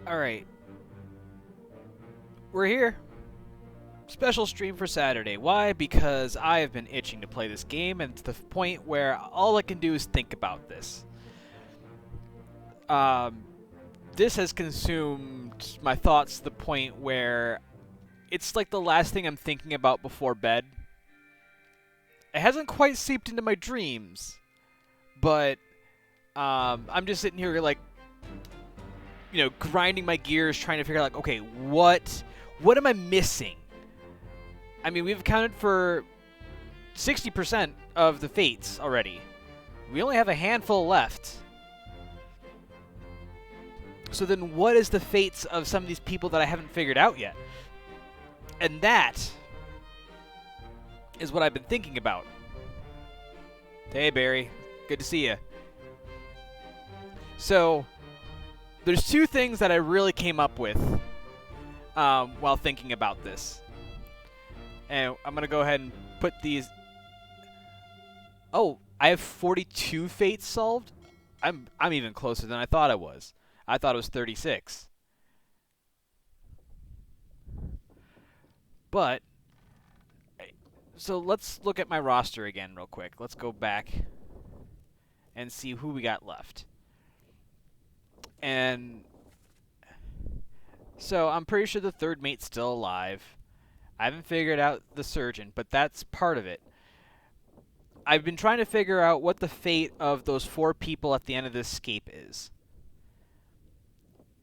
Alright, we're here. Special stream for Saturday. Why? Because I have been itching to play this game, and to the point where all I can do is think about this. Um, this has consumed my thoughts to the point where it's like the last thing I'm thinking about before bed. It hasn't quite seeped into my dreams, but I'm just sitting here like, grinding my gears, trying to figure out, like, okay, what am I missing? I mean, we've accounted for 60% of the fates already. We only have a handful left. So then what is the fates of some of these people that I haven't figured out yet? And that is what I've been thinking about. Hey, Barry. Good to see you. So, there's two things that I really came up with while thinking about this. And I'm going to go ahead and put these... Oh, I have 42 fates solved? I'm even closer than I thought I was. I thought it was 36. But, so let's look at my roster again real quick. Let's go back and see who we got left. And so I'm pretty sure the third mate's still alive. I haven't figured out the surgeon, but that's part of it. I've been trying to figure out what the fate of those 4 people at the end of this escape is.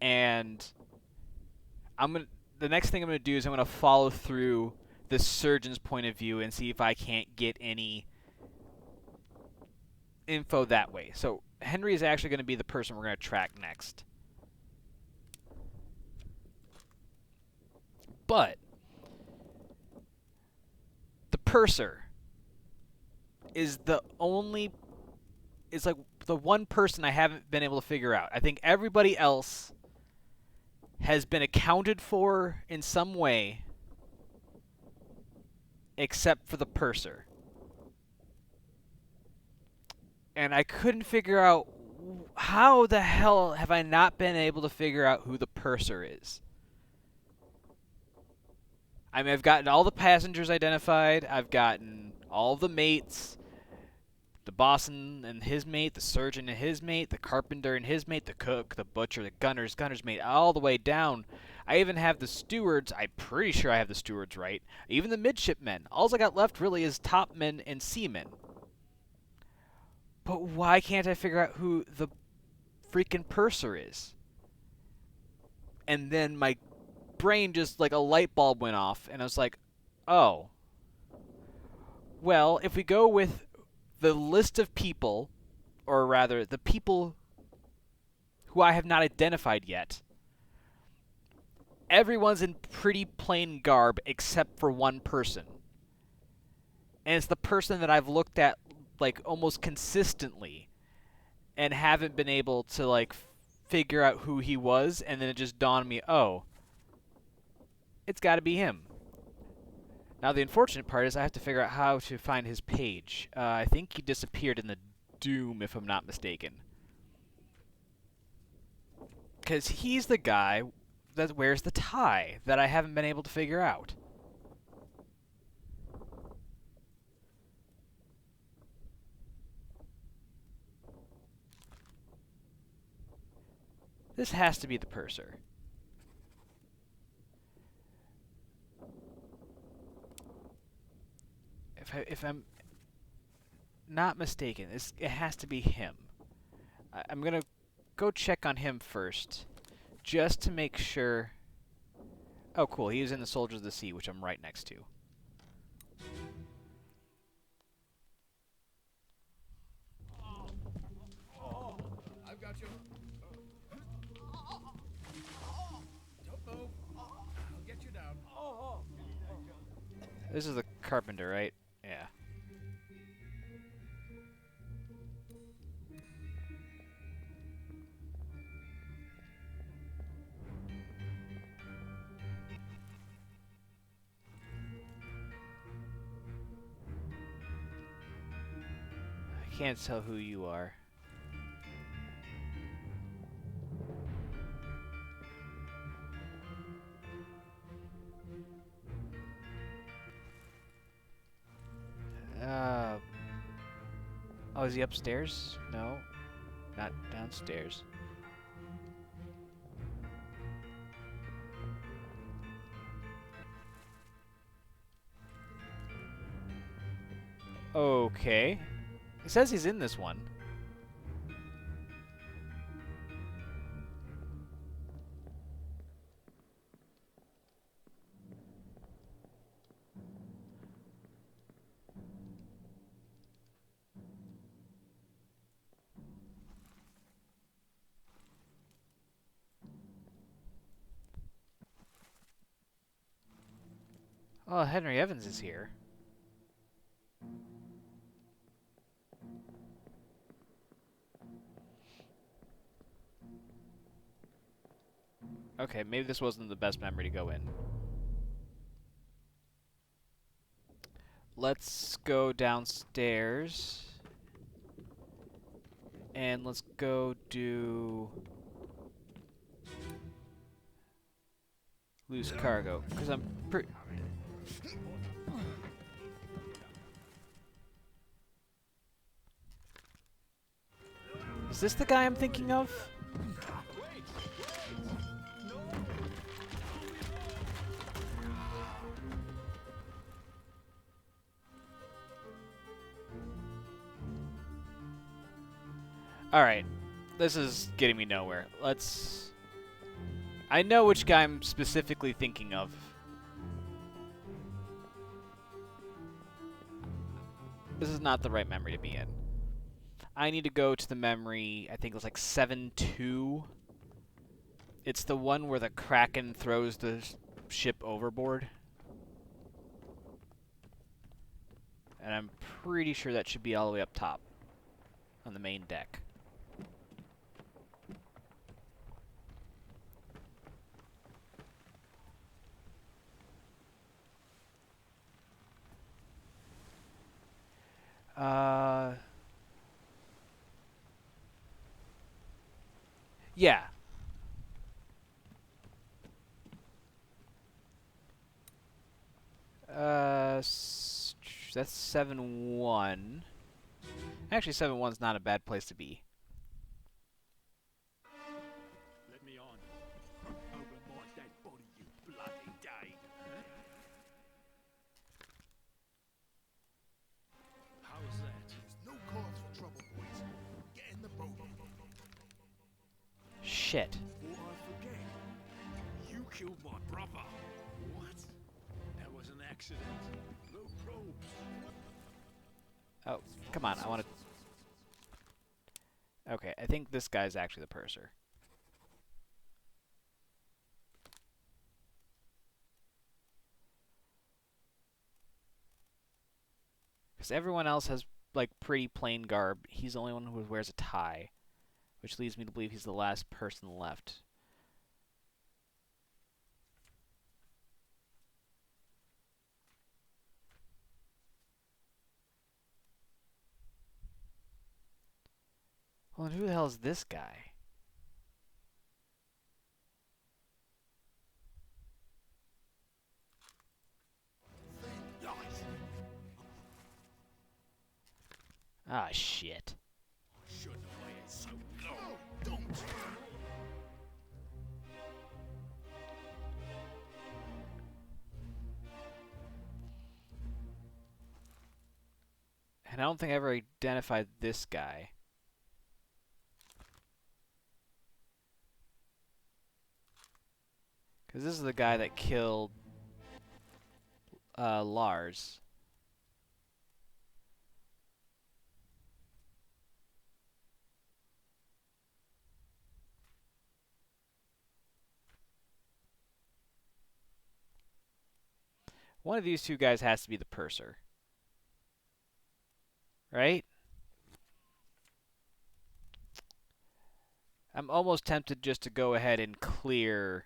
And the next thing I'm going to do is I'm going to follow through the surgeon's point of view and see if I can't get any info that way. So Henry is actually going to be the person we're going to track next. But the purser is the one person I haven't been able to figure out. I think everybody else has been accounted for in some way except for the purser. And I couldn't figure out how the hell have I not been able to figure out who the purser is. I mean, I've gotten all the passengers identified. I've gotten all the mates. The boss and his mate, the surgeon and his mate, the carpenter and his mate, the cook, the butcher, the gunner's mate, all the way down. I even have the stewards. I'm pretty sure I have the stewards right. Even the midshipmen. All I got left really is topmen and seamen. But why can't I figure out who the freaking purser is? And then my brain just like a light bulb went off, and I was like, oh. Well, if we go with the list of people, or rather, the people who I have not identified yet, everyone's in pretty plain garb except for one person. And it's the person that I've looked at, like, almost consistently and haven't been able to, like, figure out who he was, and then it just dawned on me, oh, it's got to be him. Now, the unfortunate part is I have to figure out how to find his page. I think he disappeared in the Doom, if I'm not mistaken. Because he's the guy that wears the tie that I haven't been able to figure out. This has to be the purser. If I'm not mistaken, it has to be him. I'm going to go check on him first, just to make sure. Oh, cool. He was in the Soldiers of the Sea, which I'm right next to. I've got you. Don't move. I'll get you down. This is the carpenter, right? Yeah. I can't tell who you are. Oh, is he upstairs? No, not downstairs. Okay. It says he's in this one. Oh, Henry Evans is here. Okay, maybe this wasn't the best memory to go in. Let's go downstairs. And let's go do loose cargo, because I'm pretty... Is this the guy I'm thinking of? Alright. This is getting me nowhere. Let's... I know which guy I'm specifically thinking of. This is not the right memory to be in. I need to go to the memory, I think it was like 7-2. It's the one where the Kraken throws the ship overboard. And I'm pretty sure that should be all the way up top on the main deck. Yeah. That's 7-1. Actually, 7-1's not a bad place to be. Let me on. Over my dead body, you bloody day. How's that? There's no cause for trouble, boys. Get in the boat. Shit. Before I forget, you killed my brother. What? That was an accident. No probes. Oh, come on, I want to... Okay, I think this guy's actually the purser. Because everyone else has, like, pretty plain garb. He's the only one who wears a tie. Which leads me to believe he's the last person left. Well, then who the hell is this guy? Ah, shit. Shouldn't have waited so long. Don't. And I don't think I ever identified this guy. Because this is the guy that killed Lars. One of these two guys has to be the purser. Right? I'm almost tempted just to go ahead and clear...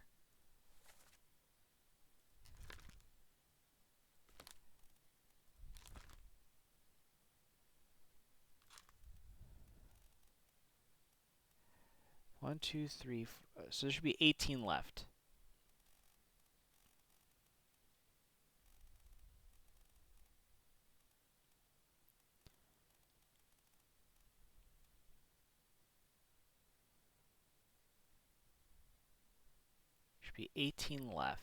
One, two, three... So there should be 18 left. be 18 left.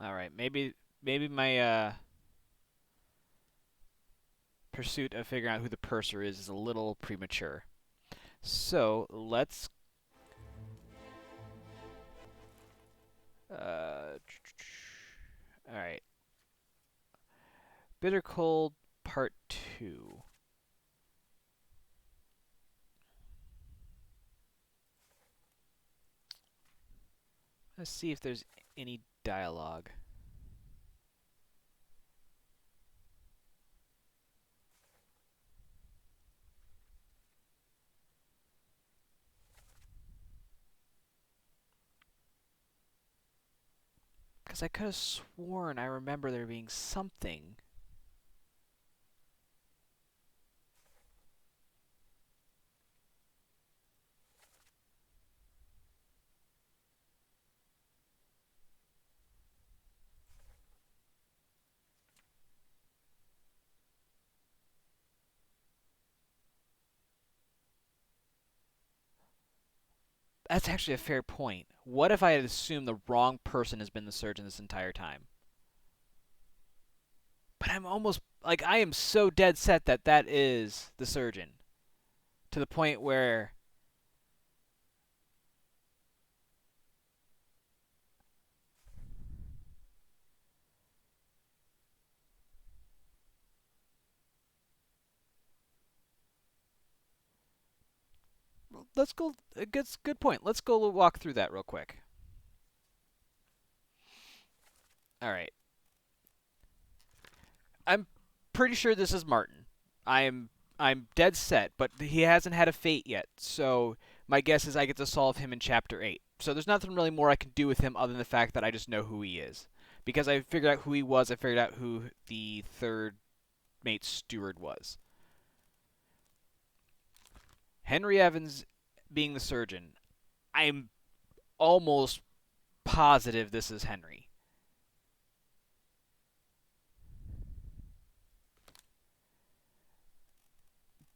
All right, maybe my pursuit of figuring out who the purser is a little premature. So let's. All right. Bitter Cold Part 2. Let's see if there's any dialogue. Because I could have sworn I remember there being something. That's actually a fair point. What if I had assumed the wrong person has been the surgeon this entire time? But I'm almost like I am so dead set that that is the surgeon, to the point where let's go. Good point. Let's go walk through that real quick. All right. I'm pretty sure this is Martin. I'm dead set, but he hasn't had a fate yet. So my guess is I get to solve him in chapter 8. So there's nothing really more I can do with him other than the fact that I just know who he is. Because I figured out who he was, I figured out who the third mate steward was. Henry Evans being the surgeon. I'm almost positive this is Henry.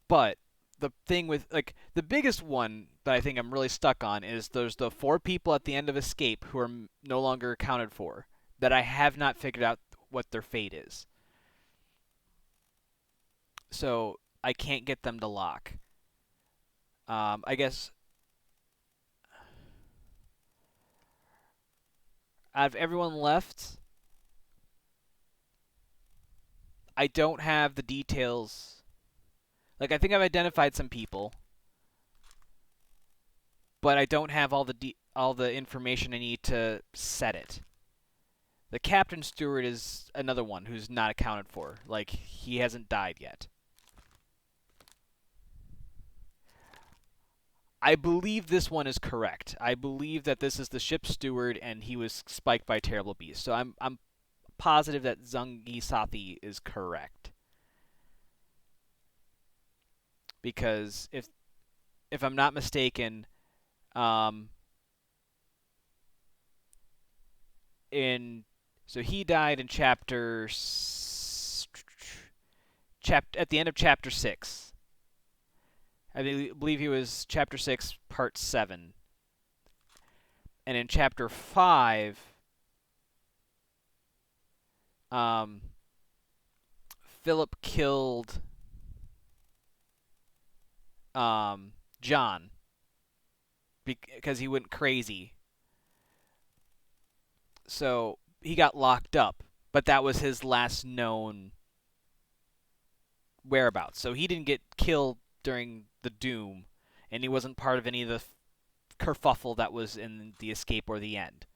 But the thing with like the biggest one that I think I'm really stuck on is there's the 4 people at the end of Escape who are no longer accounted for that I have not figured out what their fate is. So I can't get them to lock. I guess out of everyone left, I don't have the details. Like I think I've identified some people, but I don't have all the information I need to set it. The captain steward is another one who's not accounted for. Like he hasn't died yet. I believe this one is correct. I believe that this is the ship's steward and he was spiked by a terrible beast. So I'm positive that Zungi Sathi is correct. Because if I'm not mistaken, in so he died in at the end of chapter 6. I believe he was chapter 6, part 7. And in chapter 5, Philip killed John because he went crazy. So he got locked up, but that was his last known whereabouts. So he didn't get killed during the Doom, and he wasn't part of any of the kerfuffle that was in the Escape or the End.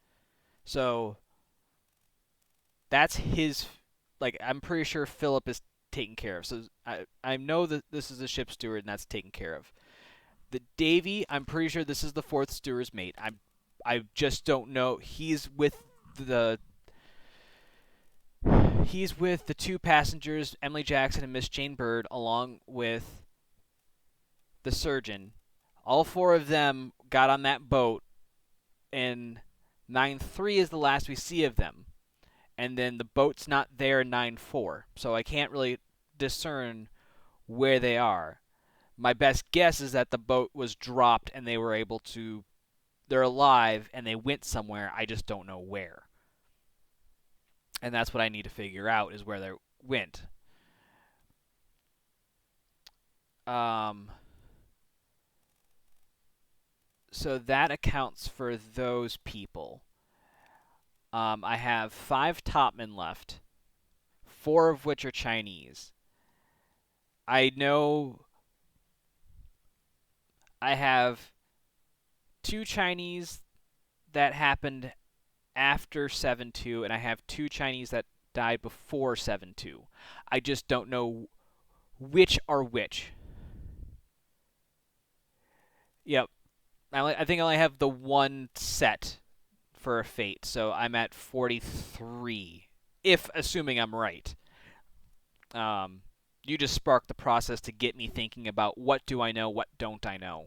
So that's his. Like I'm pretty sure Philip is taken care of. So I know that this is the ship steward, and that's taken care of. The Davy, I'm pretty sure this is the 4th steward's mate. I just don't know. He's with the He's with the 2 passengers, Emily Jackson and Miss Jane Bird, along with the surgeon. All 4 of them got on that boat, and 9-3 is the last we see of them. And then the boat's not there in 9-4, so I can't really discern where they are. My best guess is that the boat was dropped and they're alive and they went somewhere. I just don't know where. And that's what I need to figure out, is where they went. So that accounts for those people. I have 5 topmen left, 4 of which are Chinese. I know I have 2 Chinese that happened after 7-2, and I have 2 Chinese that died before 7-2. I just don't know which are which. Yep. I think I only have the one set for a fate, so I'm at 43, if assuming I'm right. You just sparked the process to get me thinking about what do I know, what don't I know.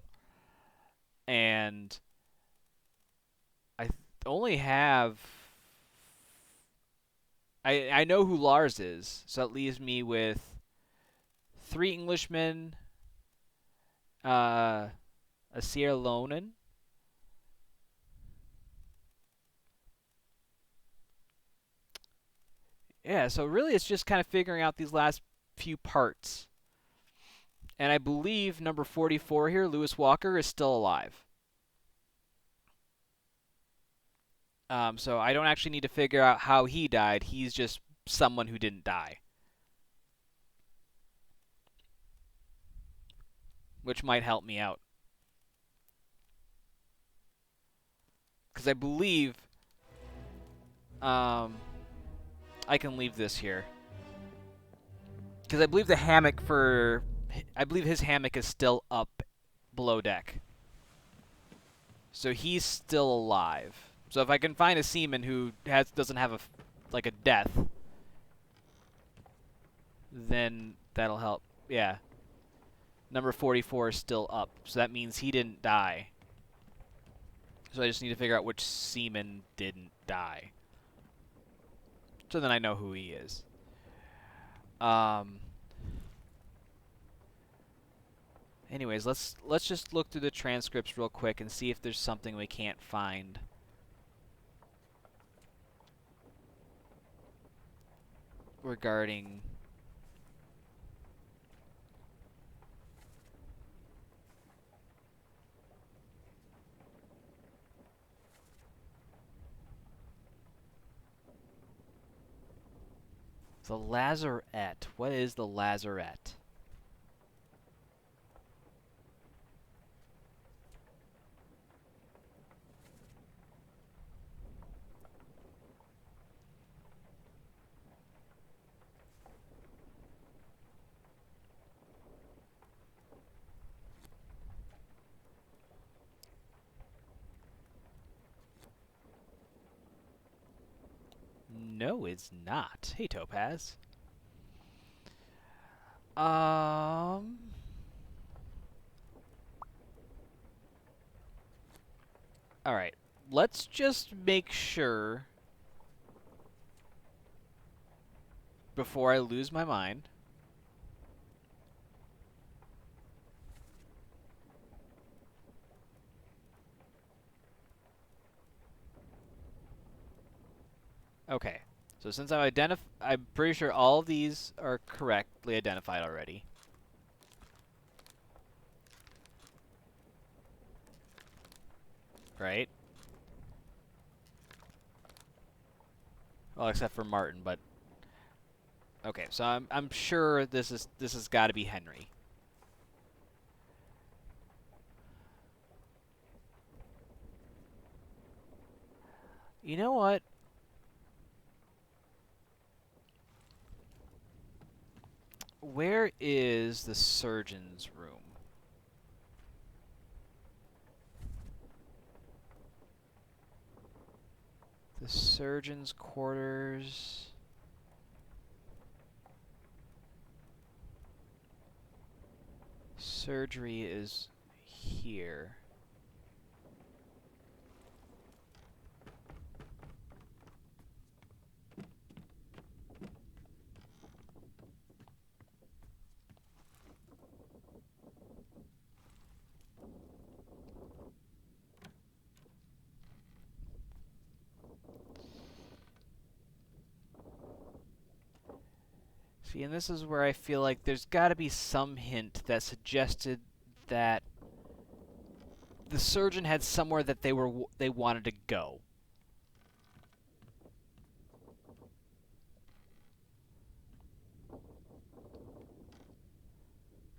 And I only have... I know who Lars is, so that leaves me with 3 Englishmen, a Sierra Leonean, yeah, so really it's just kind of figuring out these last few parts. And I believe number 44 here, Lewis Walker, is still alive. So I don't actually need to figure out how he died. He's just someone who didn't die. Which might help me out. Because I believe I can leave this here. Because I believe I believe his hammock is still up below deck. So he's still alive. So if I can find a seaman who doesn't have a death, then that'll help. Yeah. Number 44 is still up, so that means he didn't die. So I just need to figure out which seaman didn't die. So then I know who he is. Anyways, let's just look through the transcripts real quick and see if there's something we can't find. Regarding the lazarette. What is the lazarette? No, it's not. Hey, Topaz. All right. Let's just make sure before I lose my mind. Okay. So since I'm pretty sure all of these are correctly identified already. Right? Well, except for Martin, but okay. So I'm sure this has got to be Henry. You know what? Where is the surgeon's room? The surgeon's quarters. Surgery is here. See, and this is where I feel like there's got to be some hint that suggested that the surgeon had somewhere that they wanted to go.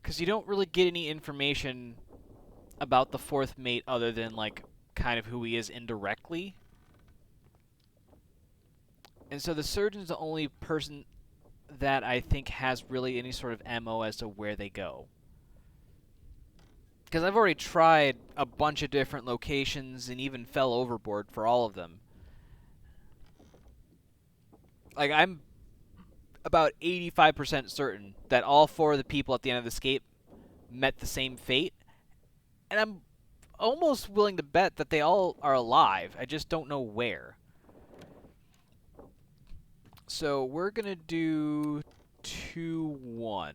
Because you don't really get any information about the fourth mate other than, like, kind of who he is indirectly. And so the surgeon's the only person that I think has really any sort of MO as to where they go. Because I've already tried a bunch of different locations and even fell overboard for all of them. Like, I'm about 85% certain that all four of the people at the end of the escape met the same fate. And I'm almost willing to bet that they all are alive. I just don't know where. So we're going to do 2-1.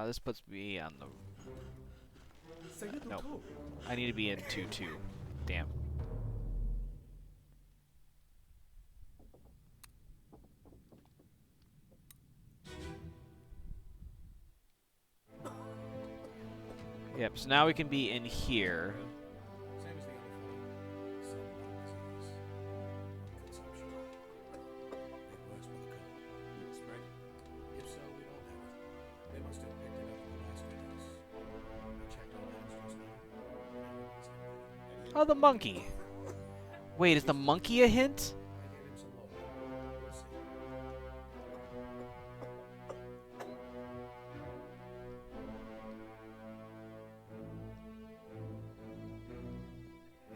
This puts me on the... nope. I need to be in 2-2. Damn. Yep, so now we can be in here. Same as the other fellow. Some lung disease. Consumption. It works with the cold. Spread? If so, we don't have it. They must have picked it up in the last case. I checked all hands just now. Oh, the monkey. Wait, is the monkey a hint? I gave him some more. We'll see.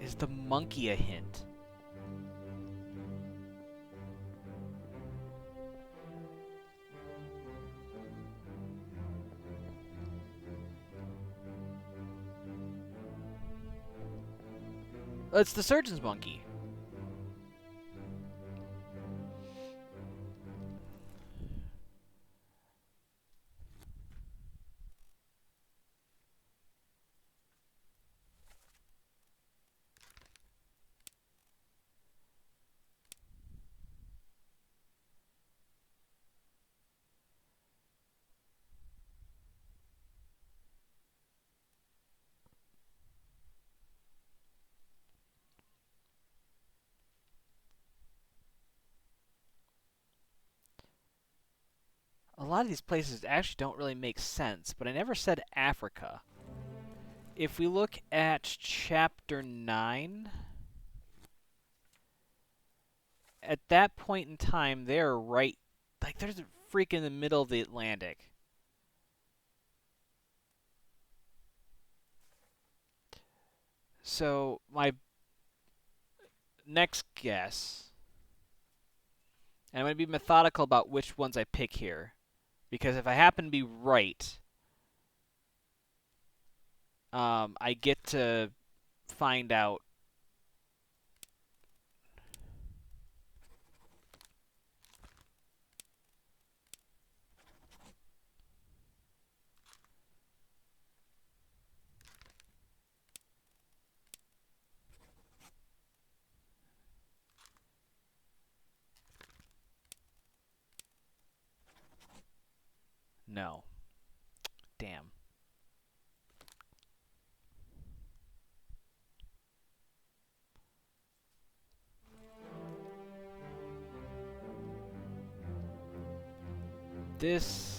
Is the monkey a hint? It's the surgeon's monkey. A lot of these places actually don't really make sense, but I never said Africa. If we look at chapter 9, at that point in time, they're right, like, they're freak in the middle of the Atlantic. So, my next guess, and I'm going to be methodical about which ones I pick here, because if I happen to be right, I get to find out. No. Damn. This...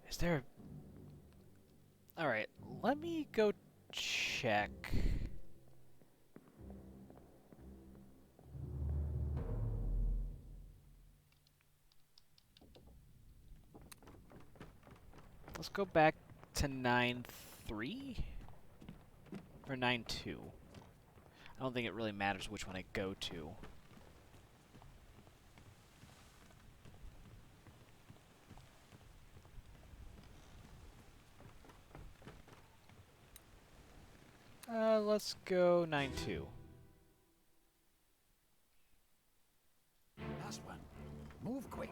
Is there... Alright, let me go check. Let's go back to 9-3 or 9-2. I don't think it really matters which one I go to. Let's go 9-2. Last one. Move quick.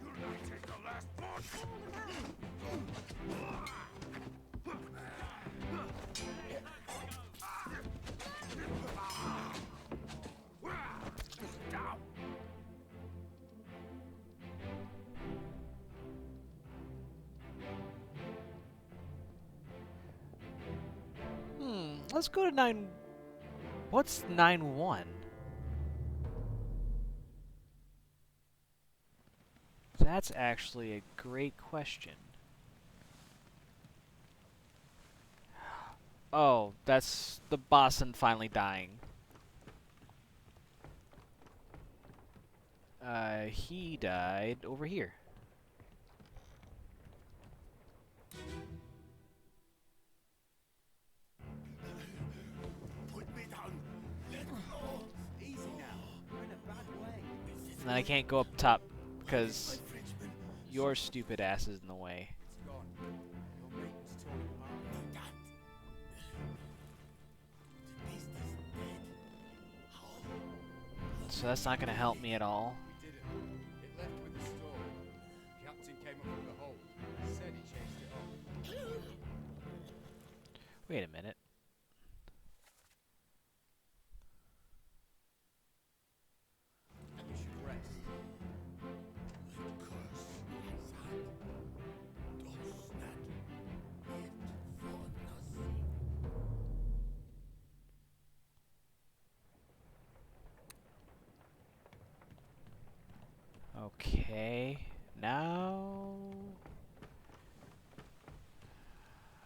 You'll not take the last punch. Let's go to 9. What's 9-1? That's actually a great question. Oh, that's the bosun finally dying. He died over here. Put me down. Let go. Easy now. You're in a bad way. And then I can't go up top because My Frenchman. your stupid ass is in the way. It's gone. Your mate was torn apart. That. The beast is dead. How? So that's not gonna help me at all. We did it. It left with the storm. Captain came up with the hold. Said he chased it off. Wait a minute. You should rest. Curse. That does not it for nothing. Okay. Now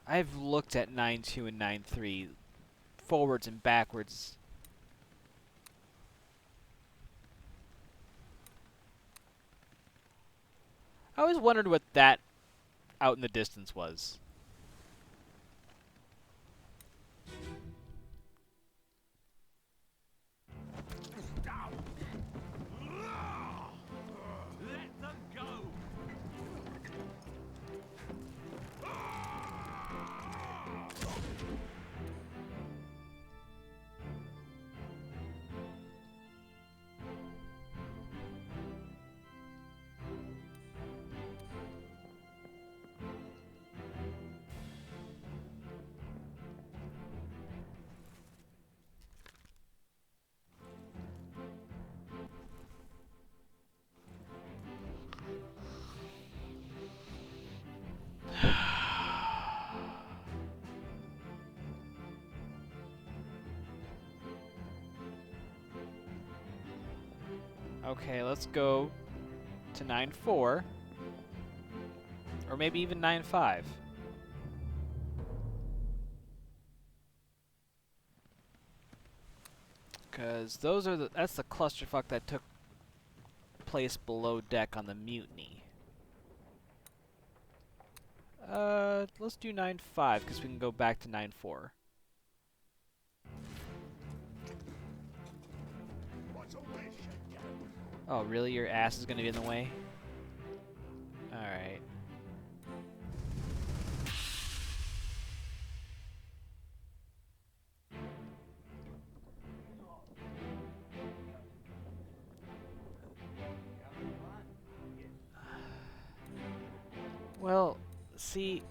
I've looked at 9-2 and 9-3 forwards and backwards. I always wondered what that out in the distance was. Let them go. Okay, let's go to 9-4. Or maybe even 9-5. Because that's the clusterfuck that took place below deck on the mutiny. Let's do 9-5 because we can go back to 9-4. What's a wish, again? Oh, really? Your ass is going to be in the way? Alright. Well, see...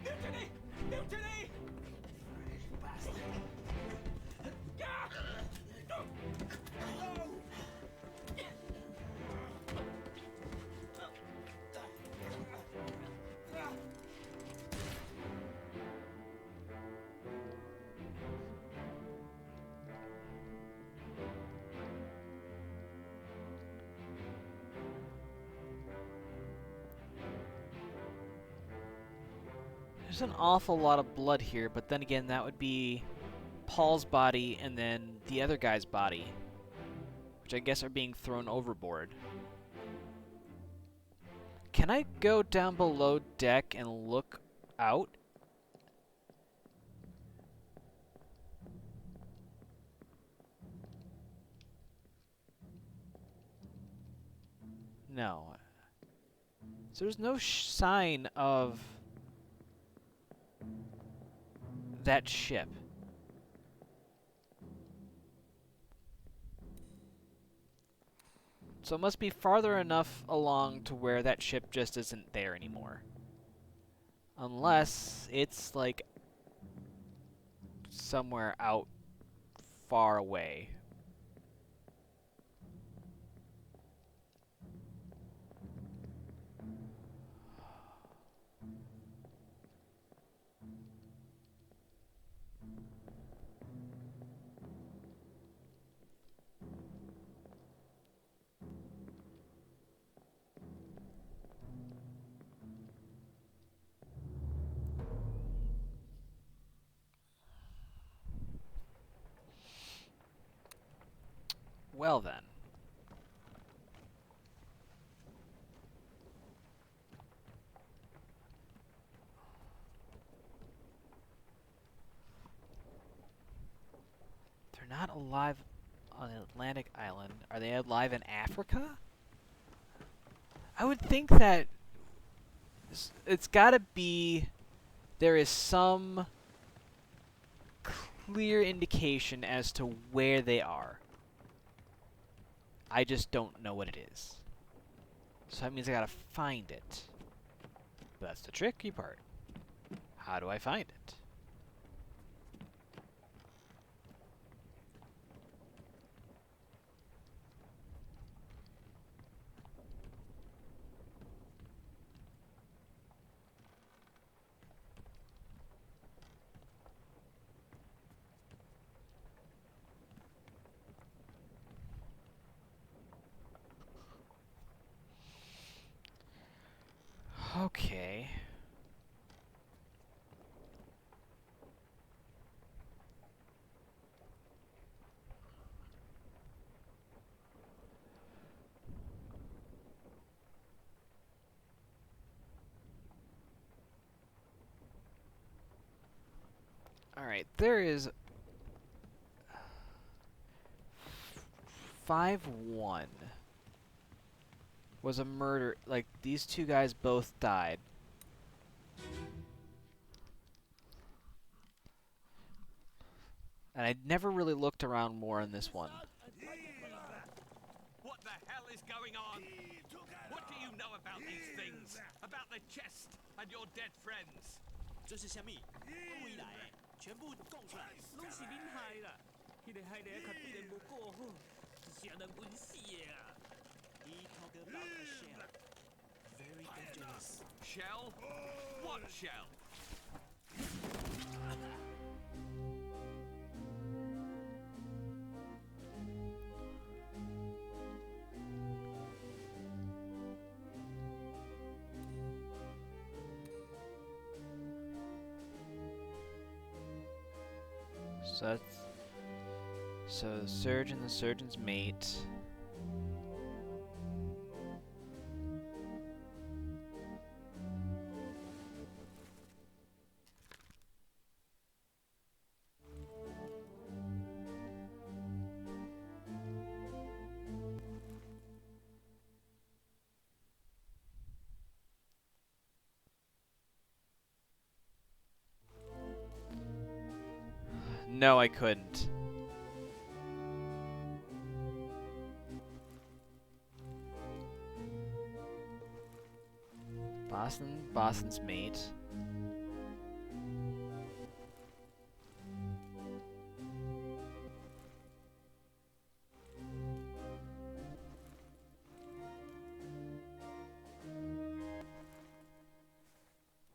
Mutiny! Mutiny! Bastard! There's an awful lot of blood here, but then again, that would be Paul's body and then the other guy's body, which I guess are being thrown overboard. Can I go down below deck and look out? No. So there's no sign of that ship. So it must be farther enough along to where that ship just isn't there anymore. Unless it's like somewhere out far away. Well then. They're not alive on an Atlantic island. Are they alive in Africa? I would think that it's gotta be... There is some clear indication as to where they are. I just don't know what it is. So that means I gotta find it. But that's the tricky part. How do I find it? Okay. Alright, there is 5-1 was a murder. Like, these two guys both died. And I never really looked around more on this one. What the hell is going on? What do you know about these things? About the chest and your dead friends? 这是虾米？未来全部讲出来，拢是恁害啦！迄个害的较对人无顾好，是人稳死的啊！He talk about a shell, very dangerous. Shell? What shell? So that's... So the surgeon, the surgeon's mate. No, I couldn't. Boston's mate.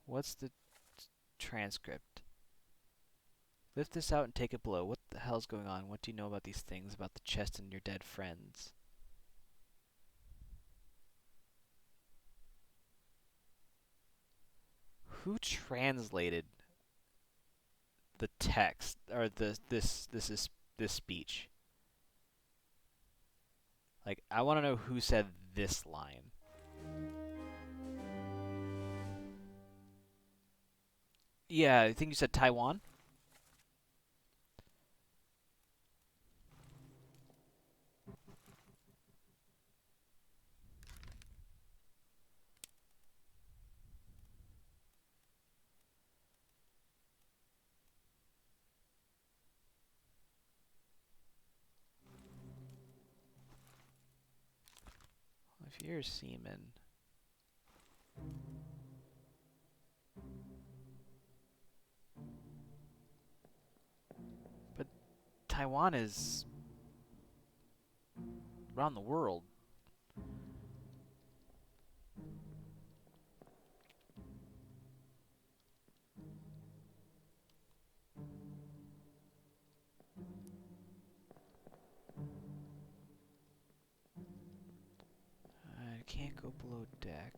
What's the transcript? Lift this out and take it below. What the hell's going on? What do you know about these things, about the chest and your dead friends? Who translated the text or this speech? Like, I want to know who said this line. Yeah, I think you said Taiwan. If you're a seaman. But Taiwan is around the world. I can't go below deck.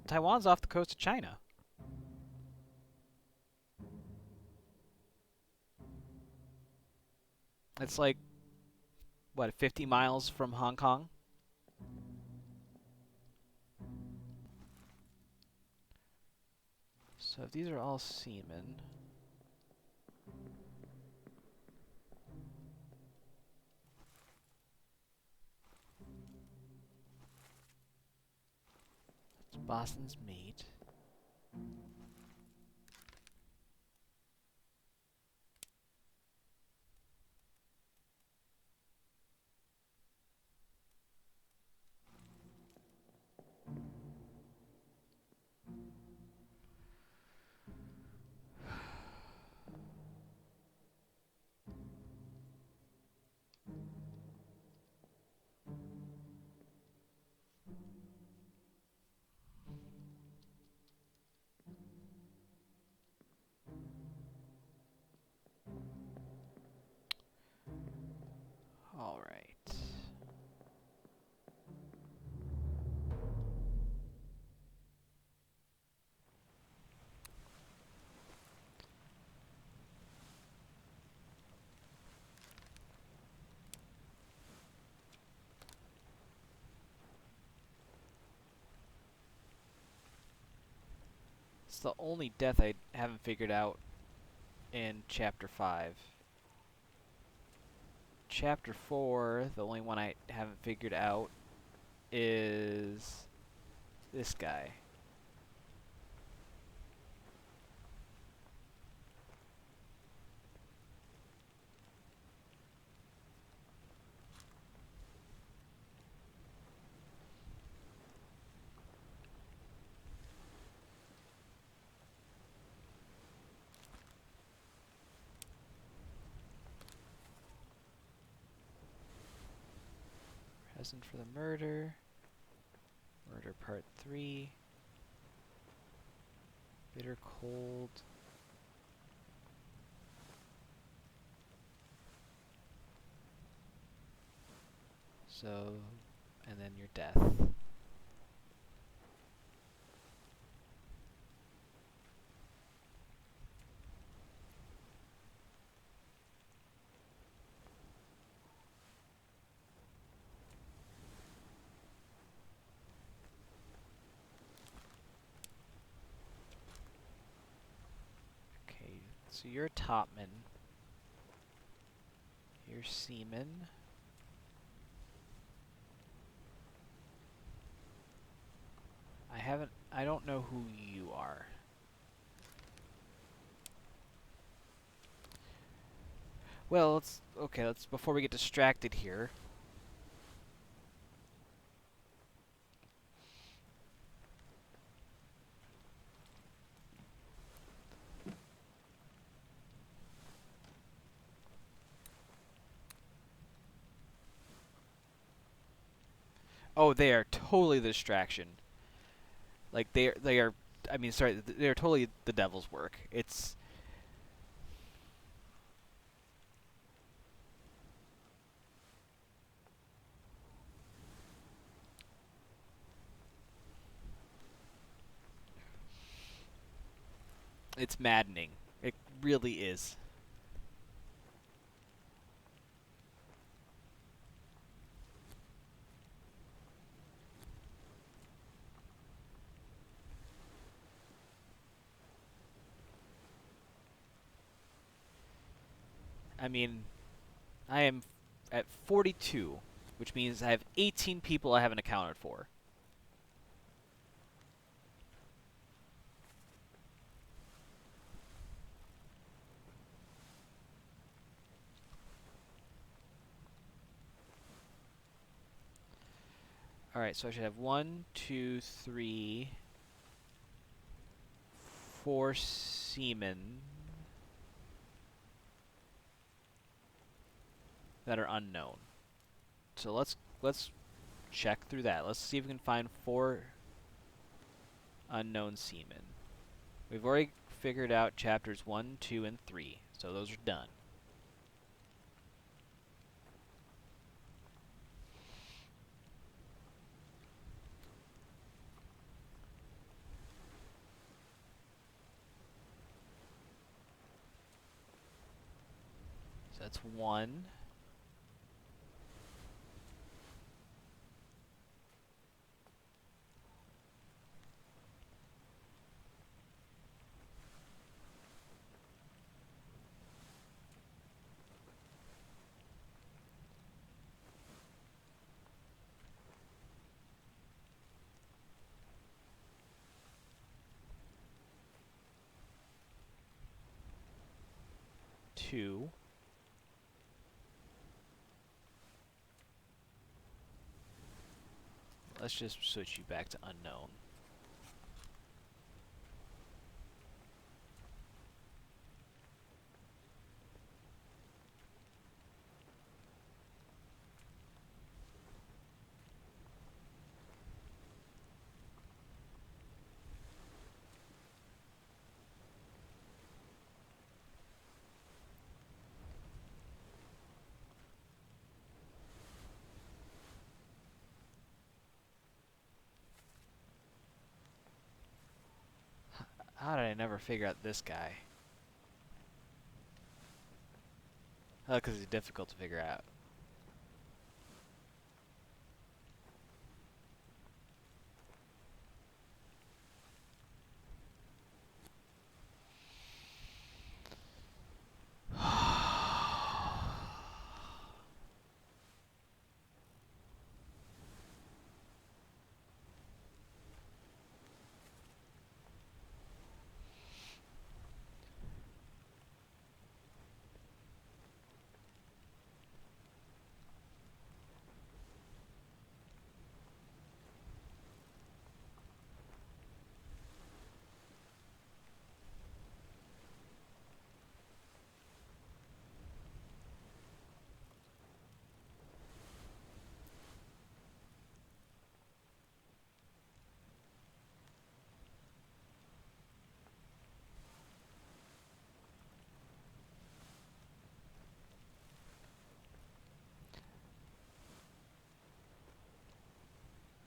Taiwan's off the coast of China. It's like, what, 50 miles from Hong Kong? So if these are all seamen. It's Boston's mate. All right. It's the only death I haven't figured out in Chapter 5. Chapter 4, the only one I haven't figured out is this guy. Present for the murder. Murder part 3. Bitter cold. So, and then your death. Okay, so you're a topman. You're seaman. I don't know who you are. Well, let's, before we get distracted here. Oh, they are totally the distraction. Like they are. I mean, sorry, they are totally the devil's work. It's maddening. It really is. I mean, I am at 42, which means I have 18 people I haven't accounted for. Alright, so I should have 1, 2, 3, 4 seamen that are unknown. So let's check through that. Let's see if we can find 4 unknown seamen. We've already figured out chapters 1, 2, and 3, so those are done. So that's 1. Two. Let's just switch you back to unknown. How did I never figure out this guy? Oh, because he's difficult to figure out.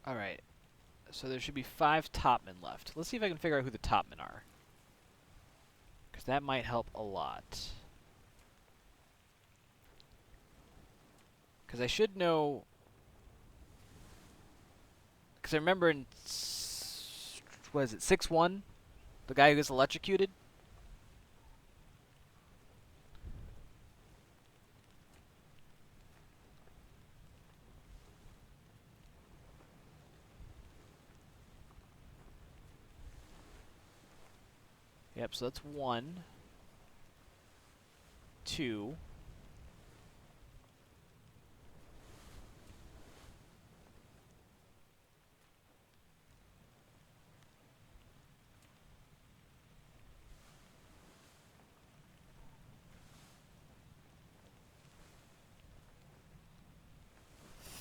Alright, so there should be 5 topmen left. Let's see if I can figure out who the topmen are. Because that might help a lot. Because I should know... Because I remember in... What is it, 6-1? The guy who gets electrocuted? Yep, so that's 1. 2.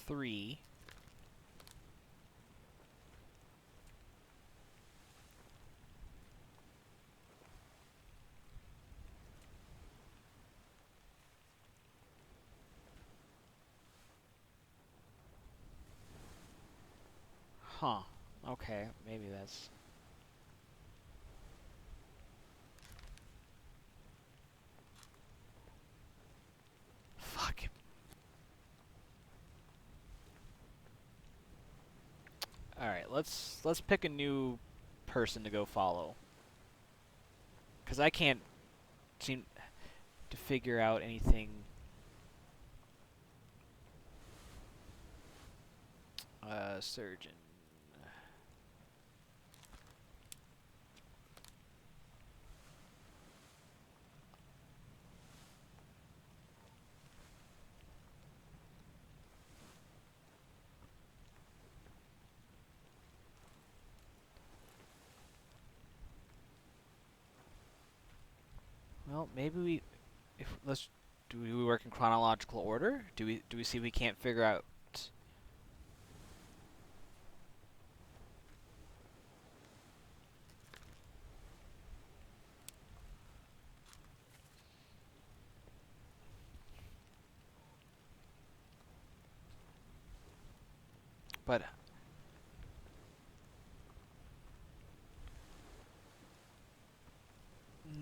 3. Huh. Okay, maybe that's... Fuck. Alright, let's pick a new person to go follow. Because I can't seem to figure out anything. Surgeon. Well, maybe we... If let's... Do we work in chronological order? Do we see if we can't figure out... But...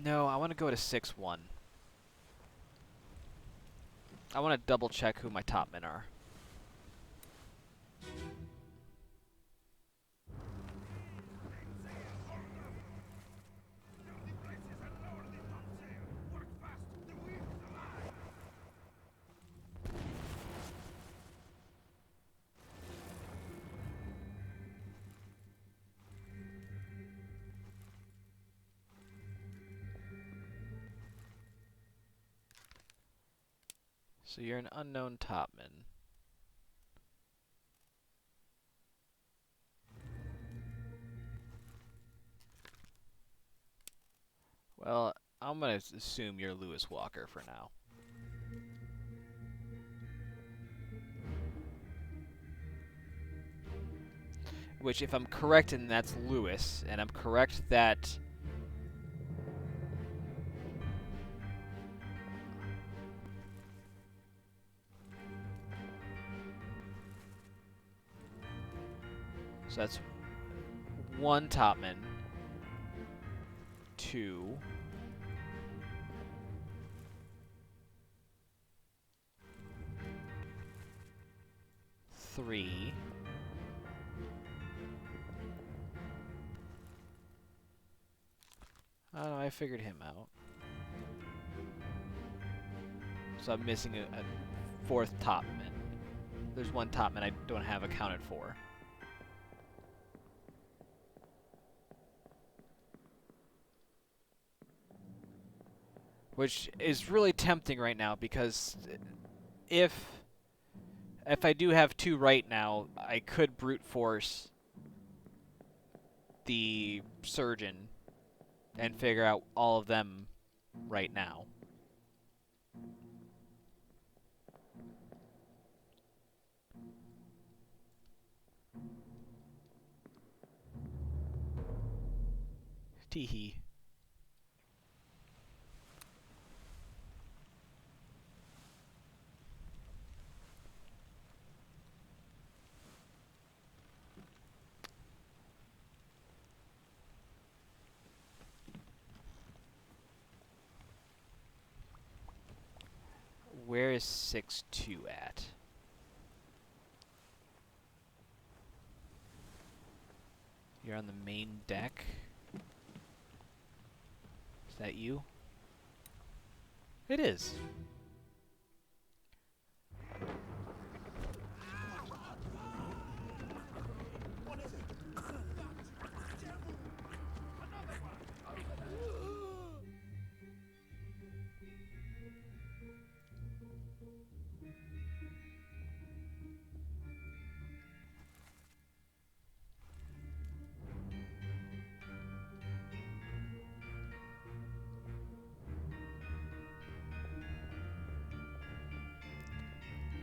No, I want to go to 6-1. I want to double check who my top men are. So you're an unknown topman. Well, I'm gonna assume you're Lewis Walker for now. Which, if I'm correct, and that's Lewis, and I'm correct that... So that's 1 topman, 2, 3, I don't know, I figured him out. So I'm missing a 4th topman. There's 1 topman I don't have accounted for. Which is really tempting right now, because if I do have 2 right now, I could brute force the surgeon and figure out all of them right now. Teehee. Where is 6-2 at? You're on the main deck? Is that you? It is.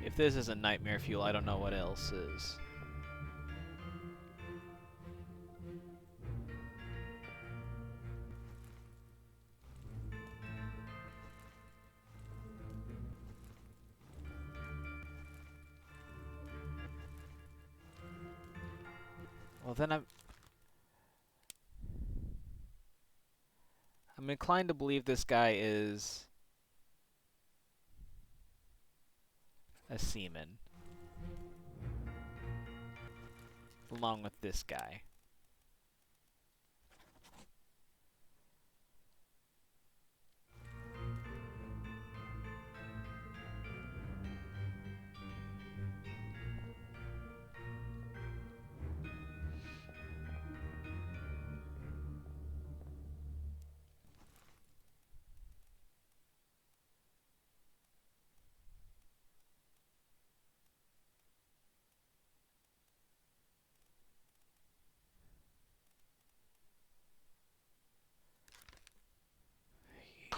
If this is a nightmare fuel, I don't know what else is. Well, then I'm inclined to believe this guy is a seaman, along with this guy.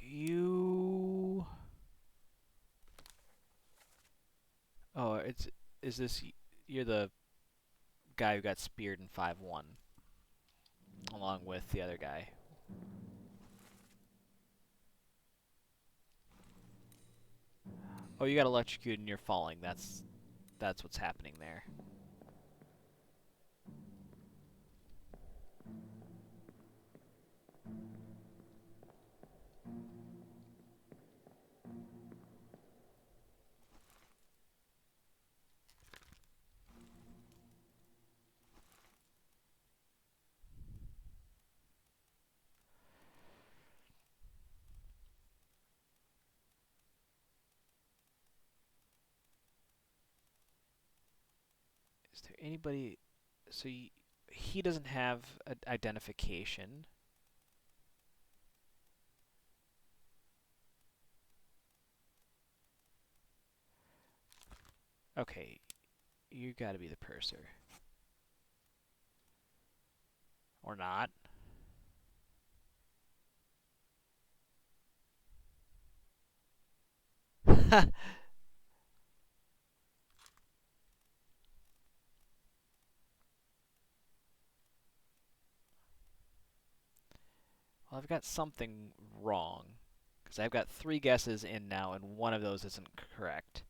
You... Oh, is this... You're the guy who got speared in 5-1, along with the other guy. Oh, you got electrocuted and you're falling. That's what's happening there. Is there anybody... So he doesn't have an identification. Okay, you gotta be the purser. Or not. Well, I've got something wrong. Because I've got 3 guesses in now, and one of those isn't correct.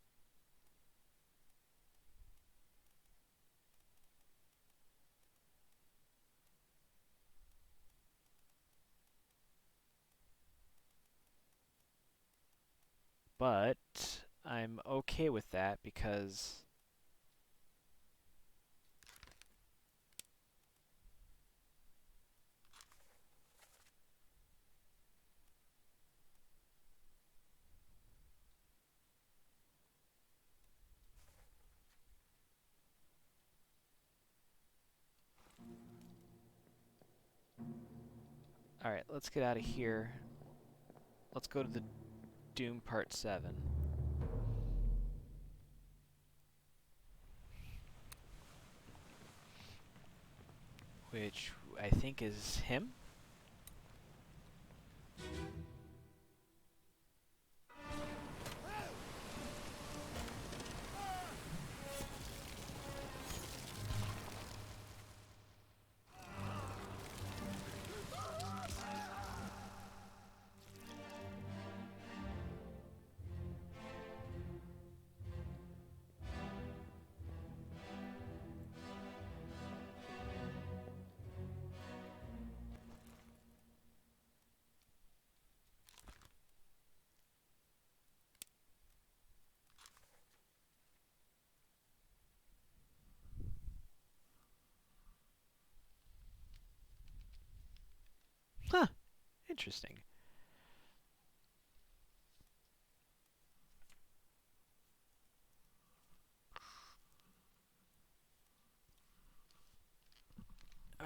But I'm okay with that because... Alright, let's get out of here. Let's go to the Doom Part 7. Which I think is him? Huh, interesting.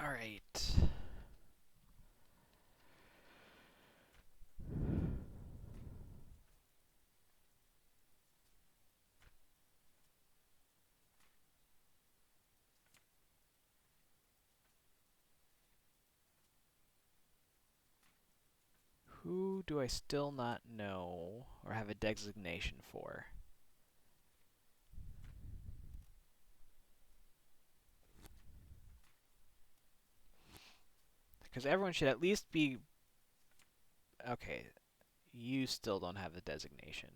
Alright. Who do I still not know or have a designation for? Because everyone should at least be... Okay, you still don't have the designation.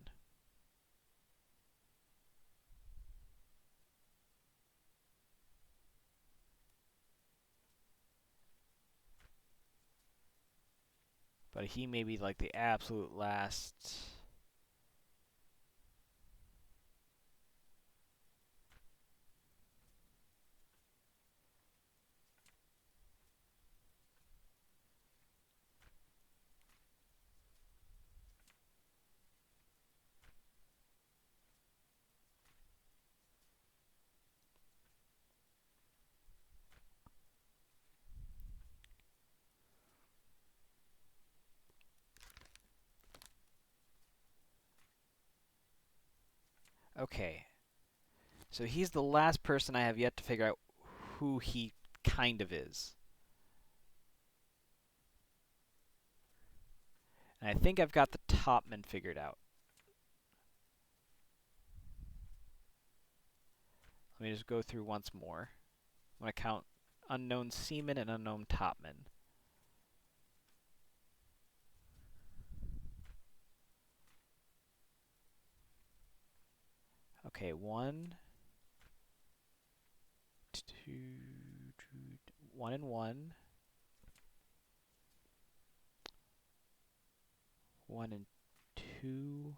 But he may be like the absolute last. Okay. So he's the last person I have yet to figure out who he kind of is. And I think I've got the topman figured out. Let me just go through once more. I'm going to count unknown seaman and unknown topman. Okay, 1, 2, 1 and 1. 1 and 2.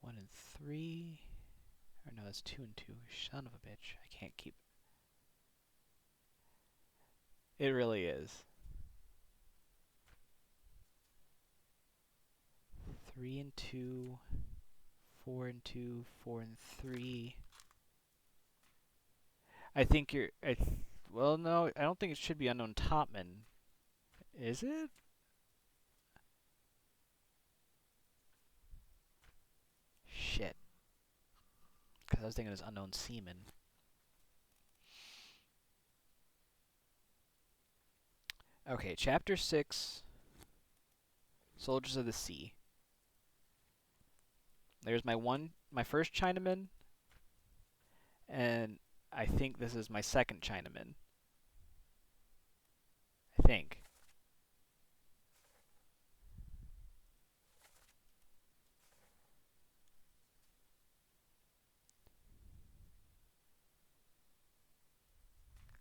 1 and 3. Or no, that's 2 and 2. Son of a bitch. I can't keep. It really is. 3 and 2. 4 and 2. 4 and 3. I think you're. Well, no, I don't think it should be unknown topman. Is it? Shit. Because I was thinking it was unknown seaman. Okay, chapter 6. Soldiers of the Sea. There's my first Chinaman, and I think this is my second Chinaman. I think.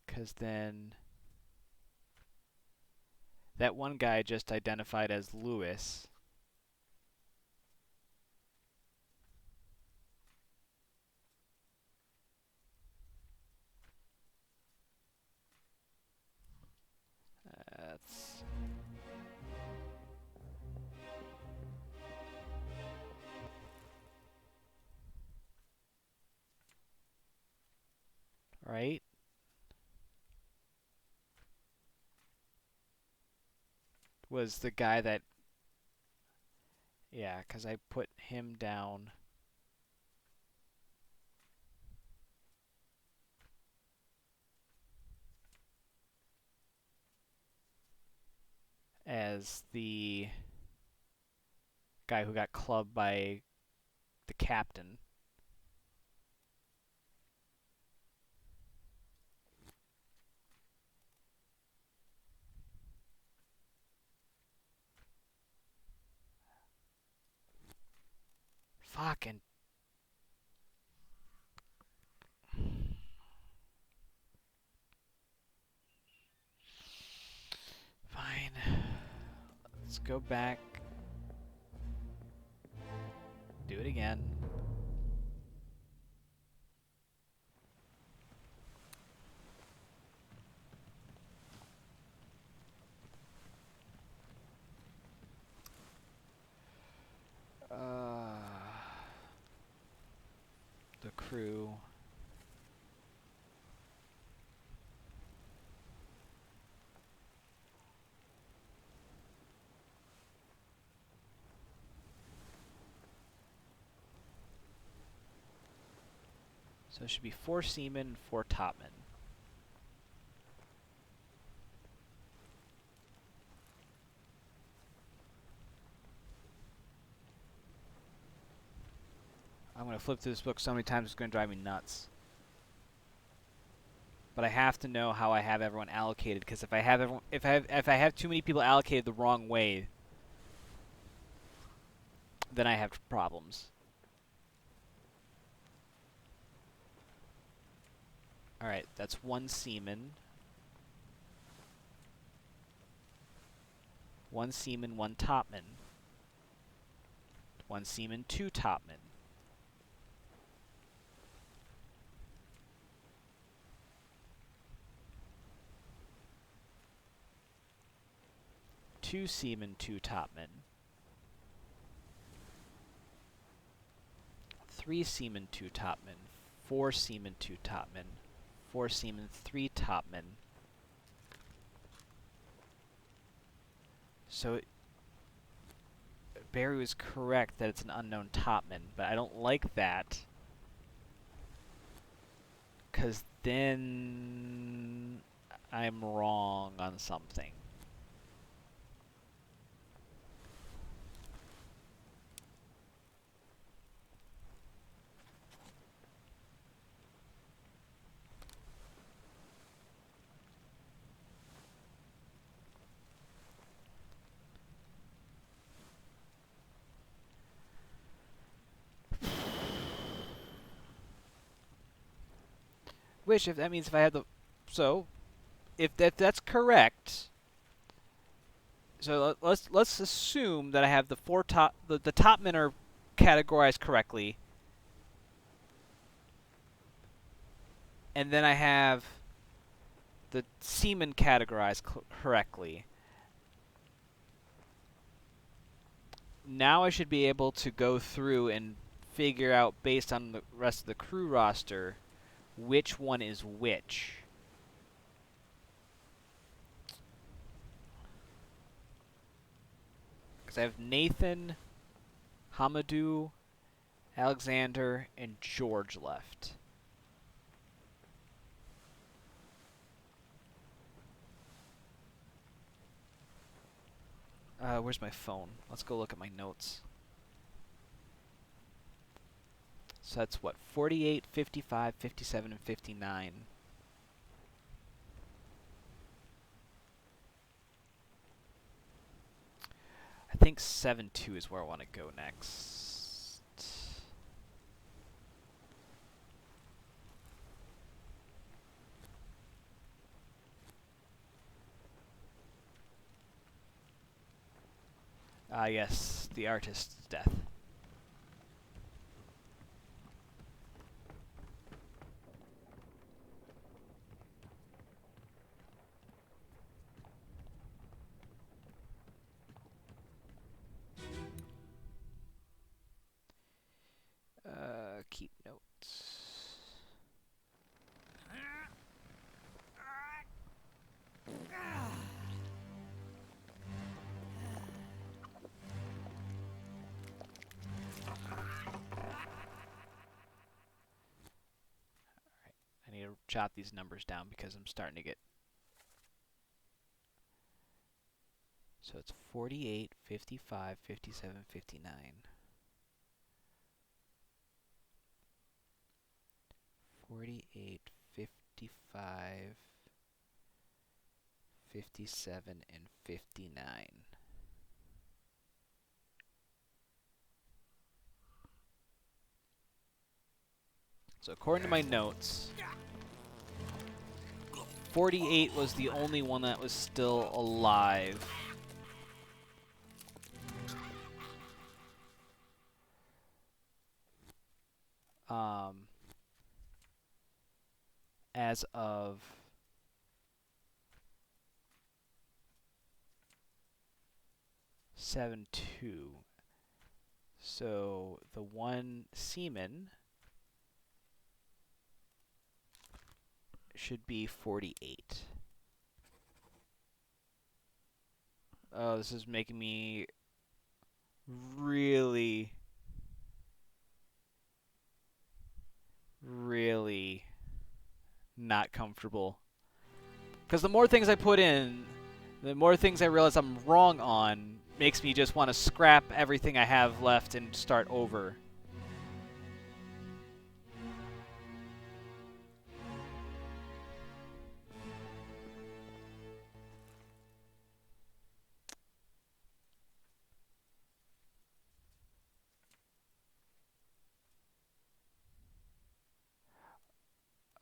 Because then that one guy just identified as Lewis. That's right. Was the guy that. Yeah, because I put him down as the guy who got clubbed by the captain. Fucking. Fine. Let's go back. Do it again. The crew. So it should be 4 seamen, 4 topmen. I'm going to flip through this book so many times it's going to drive me nuts. But I have to know how I have everyone allocated, because if I have too many people allocated the wrong way, then I have problems. Alright, that's 1 seaman. 1 seaman, 1 topman. 1 seaman, 2 topmen. 2 seamen, 2 topmen. 3 seamen, 2 topmen. 4 seamen, 2 topmen. 4 seamen, 3 topmen. So Barry was correct that it's an unknown topman, but I don't like that. Because then I'm wrong on something. Which, if that means if I have the... So, if that's correct... So let's assume that I have the 4 top... The topmen are categorized correctly. And then I have the seamen categorized correctly. Now I should be able to go through and figure out, based on the rest of the crew roster, which one is which. Because I have Nathan, Hamadou, Alexander, and George left. Where's my phone? Let's go look at my notes. So that's what? 48, 55, 57, and 59. I think 7-2 is where I want to go next. Yes, the artist's death. Keep notes. I need to jot these numbers down because I'm starting to get... So it's 48, 55, 57, 59. 48, 55, 57, and 59. So according to my notes, 48 was the only one that was still alive. As of seven two. So the one seaman should be 48. Oh, this is making me really not comfortable. Because the more things I put in, the more things I realize I'm wrong on, makes me just want to scrap everything I have left and start over.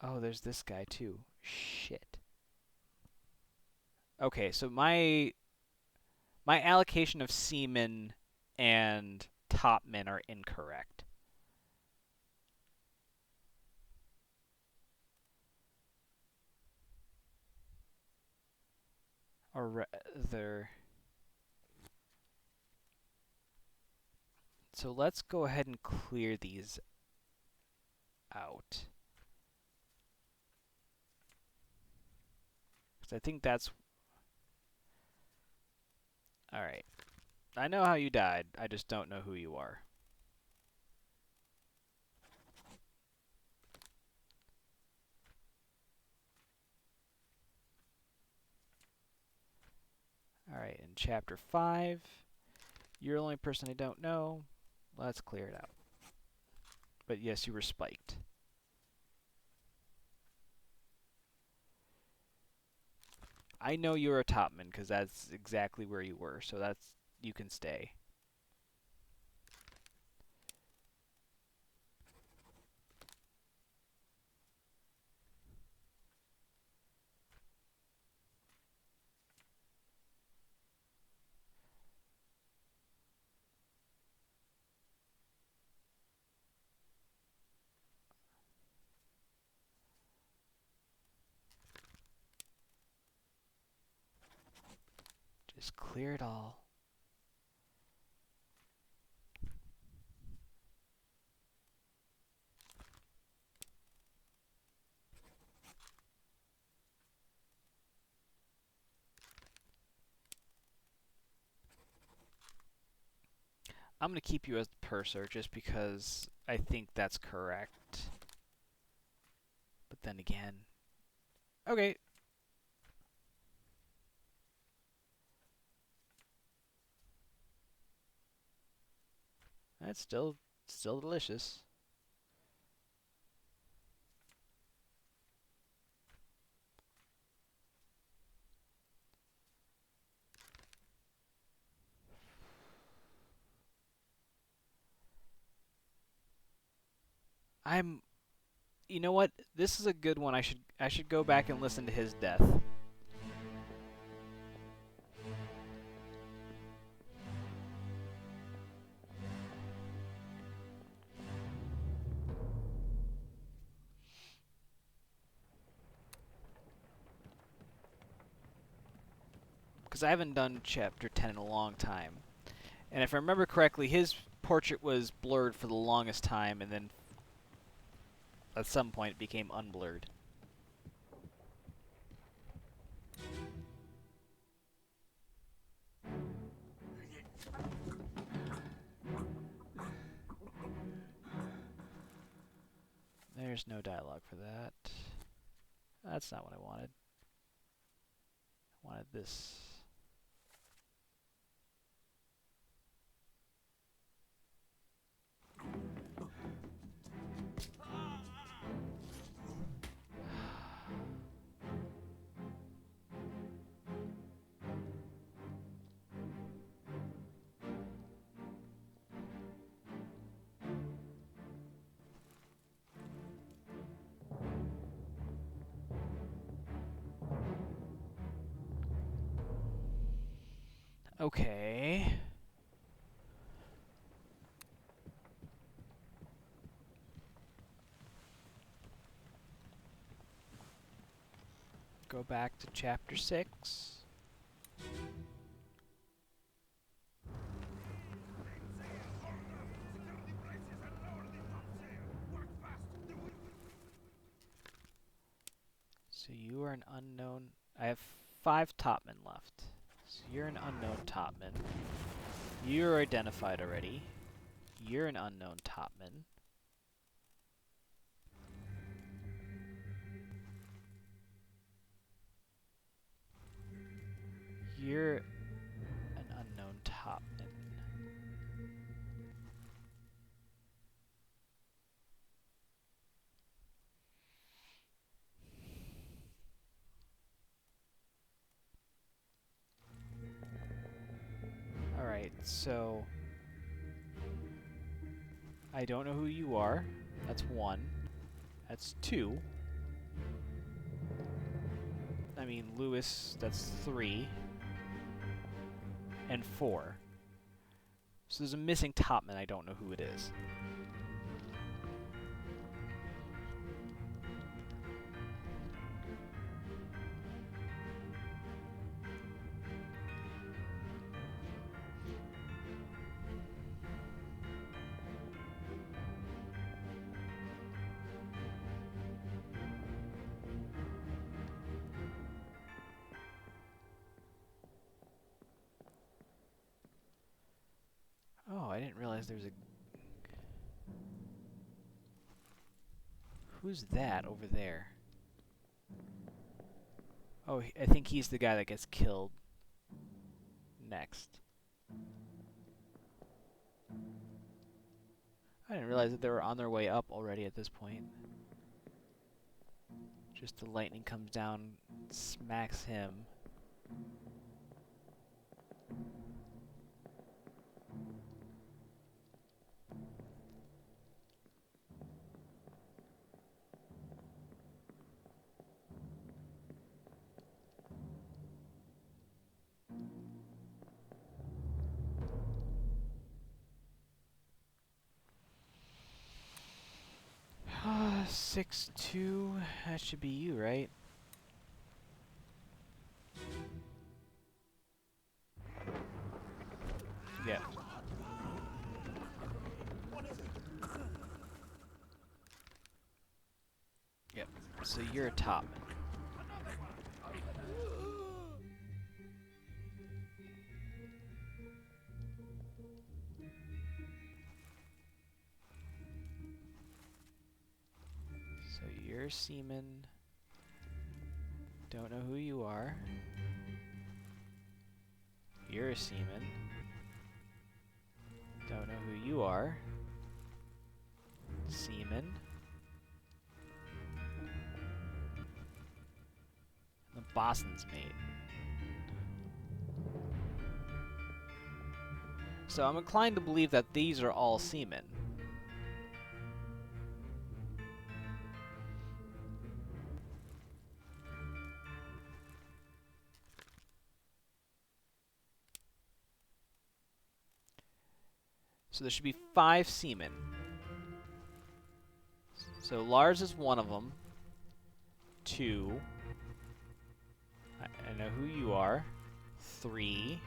Oh, there's this guy too. Shit. Okay, so my allocation of seamen and topmen are incorrect. Or rather... So let's go ahead and clear these out. Because I think that's... Alright. I know how you died. I just don't know who you are. Alright, in Chapter 5, you're the only person I don't know. Let's clear it out. But yes, you were spiked. I know you're a topman because that's exactly where you were, so that's you can stay. Just clear it all. I'm going to keep you as the purser just because I think that's correct. But then again... Okay. That's still delicious. You know what? This is a good one. I should go back and listen to his death. Because I haven't done Chapter 10 in a long time. And if I remember correctly, his portrait was blurred for the longest time, and then at some point it became unblurred. There's no dialogue for that. That's not what I wanted. I wanted this. Okay. Go back to Chapter 6. So you are an unknown... I have 5 topmen left. So you're an unknown topman. You're identified already. You're an unknown topman. You're an unknown topman. Alright, so... I don't know who you are. That's 1. That's 2. I mean, Lewis, that's 3. And 4. So there's a missing topman, I don't know who it is. Oh, I didn't realize there was a... Who's that over there? Oh, I think he's the guy that gets killed next. I didn't realize that they were on their way up already at this point. Just the lightning comes down, smacks him. Ah, 6'2", that should be you, right? Yeah. Yep. So you're a topman. So you're a seaman. Don't know who you are. You're a seaman. Don't know who you are. Seaman. The bosun's mate. So I'm inclined to believe that these are all seamen. So there should be 5 seamen. So Lars is one of them. 2. I know who you are. 3.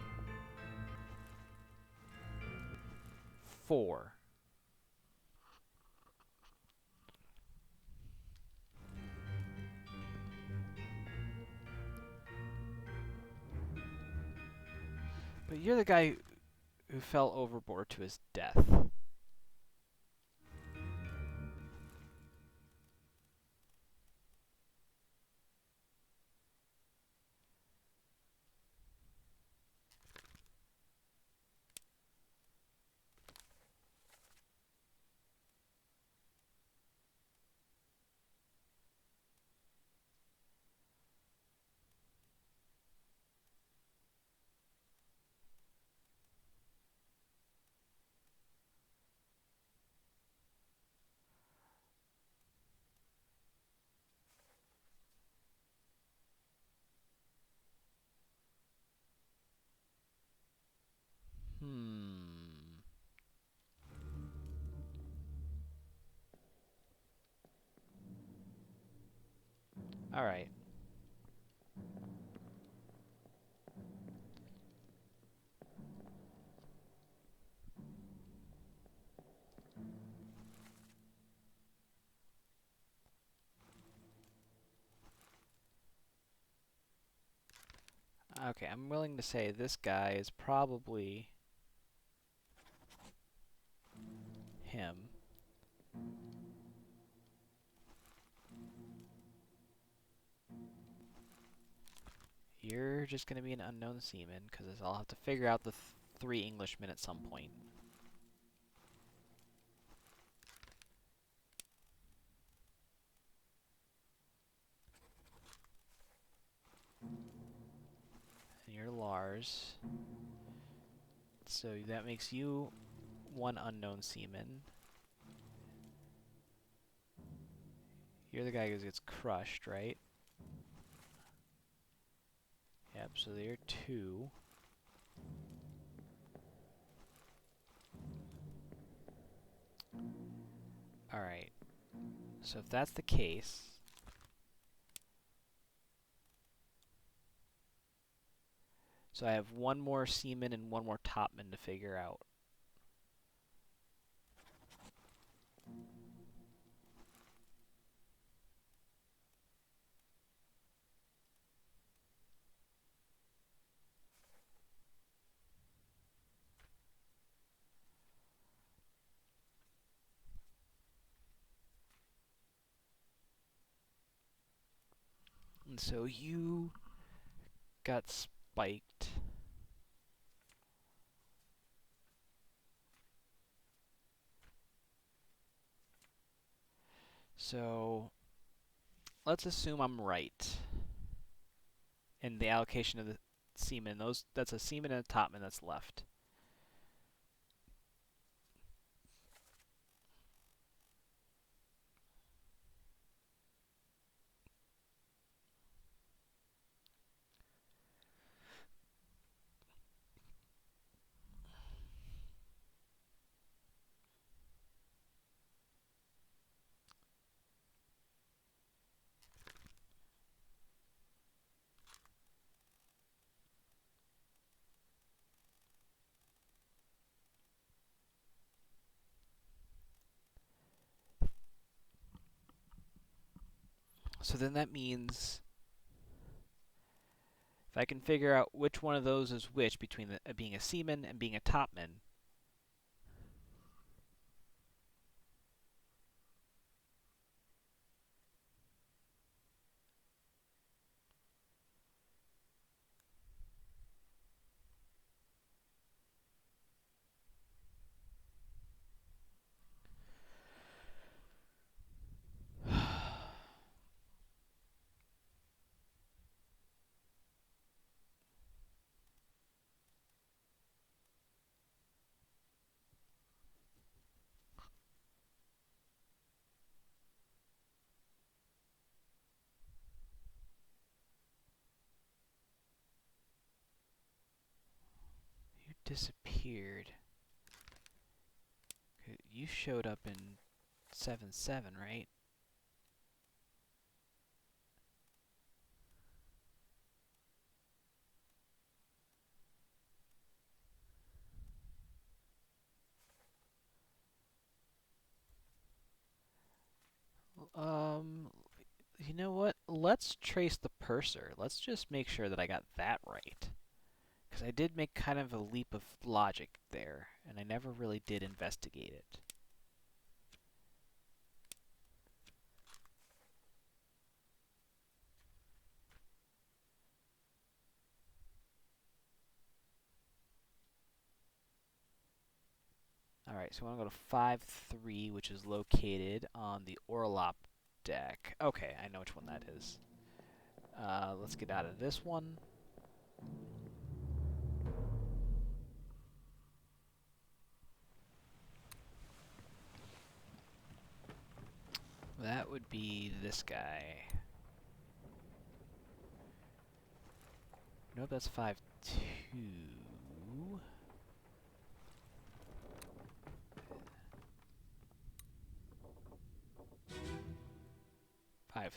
4. But you're the guy who fell overboard to his death. Alright. Okay, I'm willing to say this guy is probably him. You're just going to be an unknown seaman, because I'll have to figure out the 3 Englishmen at some point. And you're Lars. So that makes you 1 unknown seaman. You're the guy who gets crushed, right? Yep, so there are 2. Alright. So if that's the case... So I have 1 more seaman and 1 more topman to figure out. And so you got spiked. So let's assume I'm right in the allocation of the seamen. That's a seaman and a topman that's left. So then that means if I can figure out which one of those is which between being a seaman and being a topman, you disappeared. You showed up in 7-7, right? Um, you know what? Let's trace the purser. Let's just make sure that I got that right. Because I did make kind of a leap of logic there, and I never really did investigate it. Alright, so I want to go to 5-3, which is located on the Orlop deck. Okay, I know which one that is. Let's get out of this one. That would be this guy. Nope, that's 5-2. 5-3.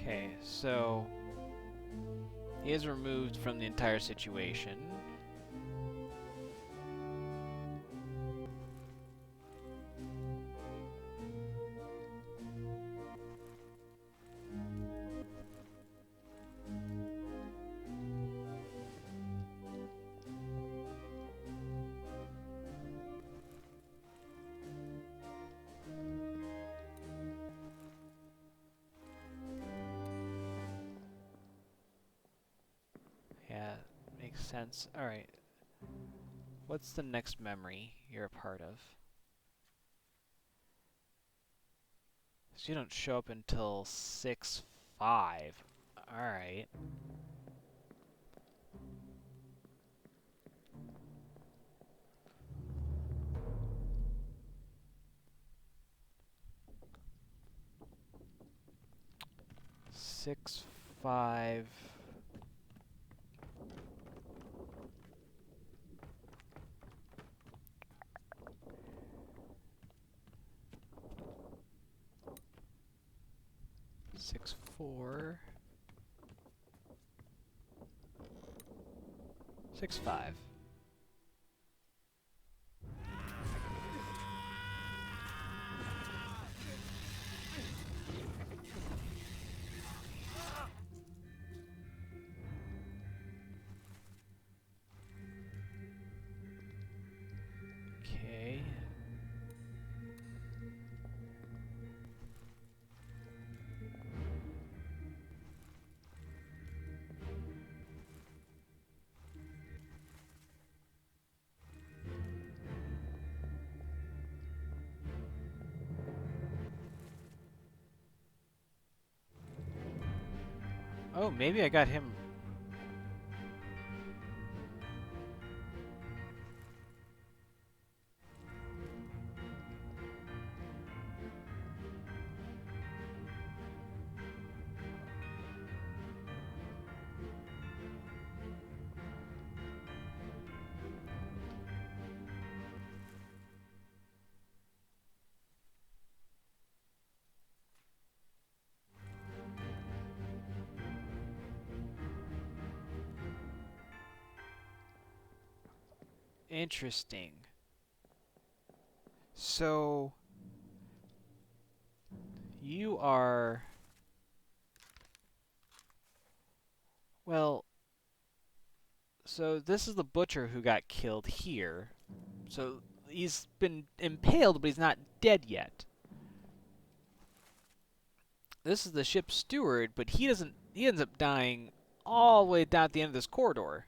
Okay, so he is removed from the entire situation. sense. Alright. What's the next memory you're a part of? So you don't show up until 6-5. Alright. Six, 5. Six, 4. 6, 5. Okay. Oh, maybe I got him. Interesting. So you are, well, so this is the butcher who got killed here. So he's been impaled, but he's not dead yet. This is the ship's steward, but he ends up dying all the way down at the end of this corridor.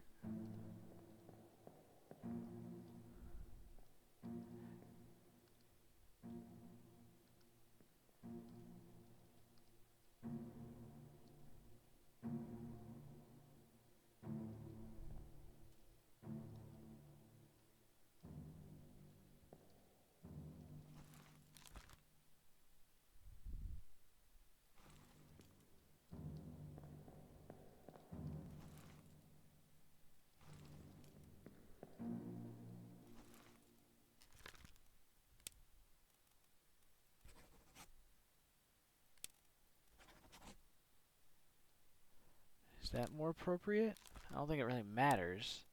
Is that more appropriate? I don't think it really matters.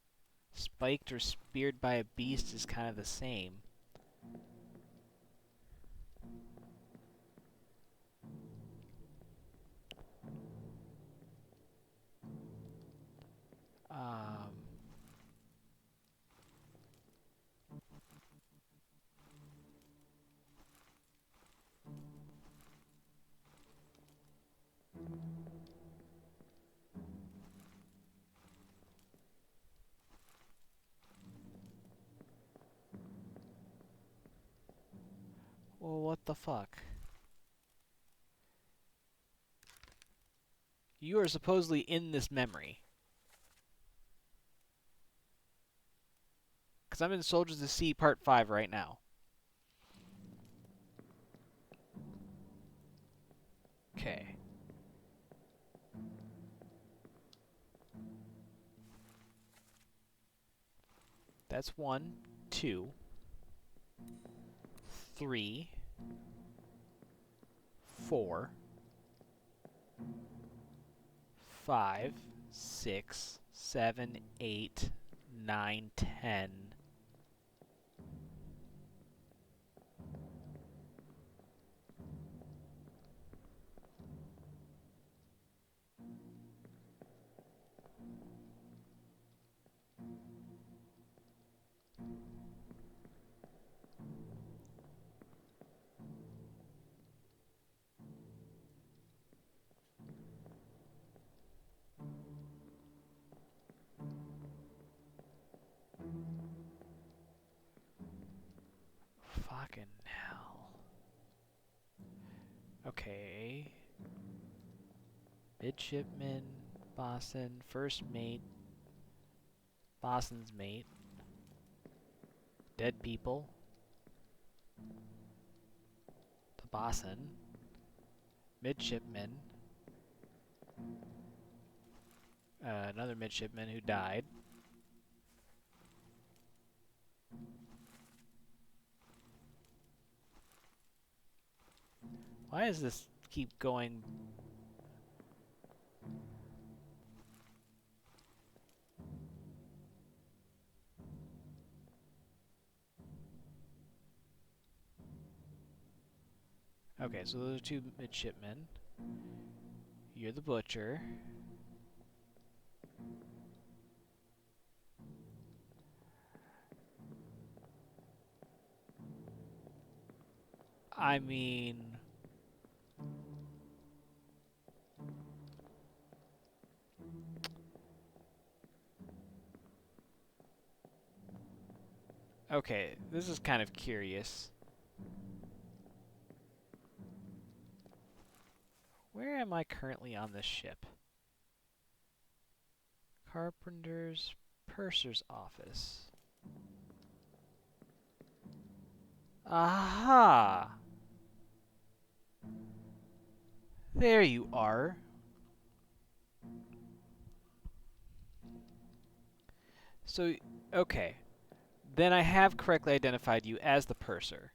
Spiked or speared by a beast is kind of the same. Um, well, what the fuck? You are supposedly in this memory. Because I'm in Soldiers of the Sea Part 5 right now. Okay. That's 1, 2, 3, 4, 5, 6, 7, 8, 9, 10. Okay. Midshipman, bosun, first mate, bosun's mate, dead people, the bosun, midshipman, another midshipman who died. Why does this keep going? Okay, so those are two midshipmen. You're the butcher. I mean... Okay, this is kind of curious. Where am I currently on this ship? Carpenter's Purser's office. Aha! There you are. So, okay. Then I have correctly identified you as the purser.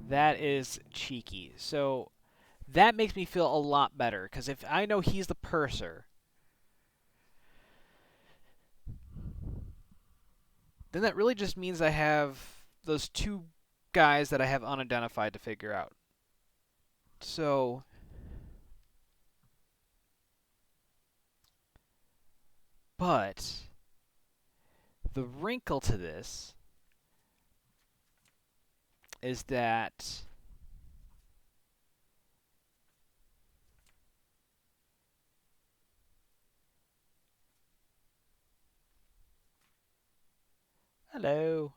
That is cheeky. So, that makes me feel a lot better, because if I know he's the purser, then that really just means I have those two guys that I have unidentified to figure out. So, but the wrinkle to this is that hello.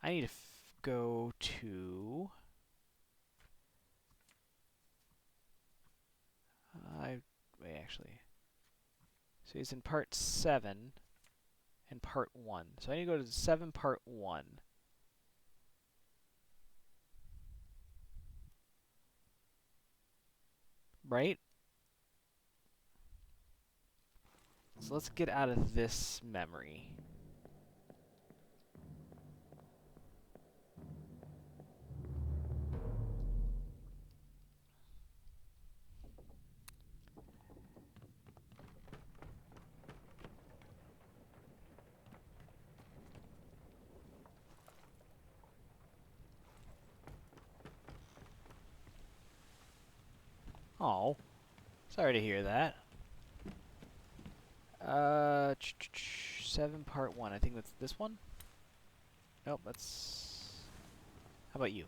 I need to go to wait, actually. So he's in part 7 and part 1. So I need to go to 7 part 1. Right? So let's get out of this memory. Oh, sorry to hear that. 7 part 1. I think that's this one? Nope, that's... How about you?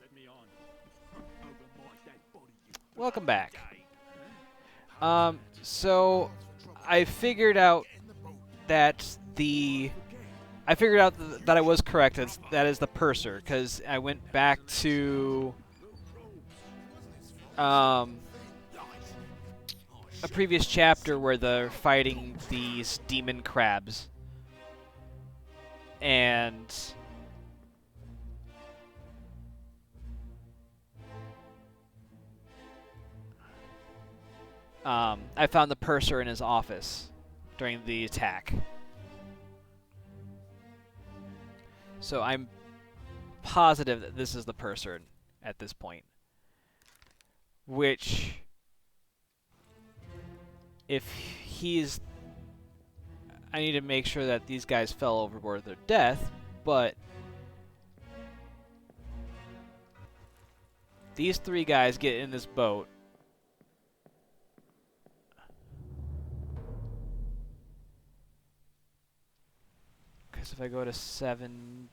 Let me on. Over my dead body, you Welcome back. gay. So I figured out that that I was correct. That is the purser, because I went back to a previous chapter where they're fighting these demon crabs, and I found the purser in his office during the attack. So I'm positive that this is the purser at this point. Which, if he's... I need to make sure that these guys fell overboard to their death, but these 3 guys get in this boat. Because if I go to 7-2...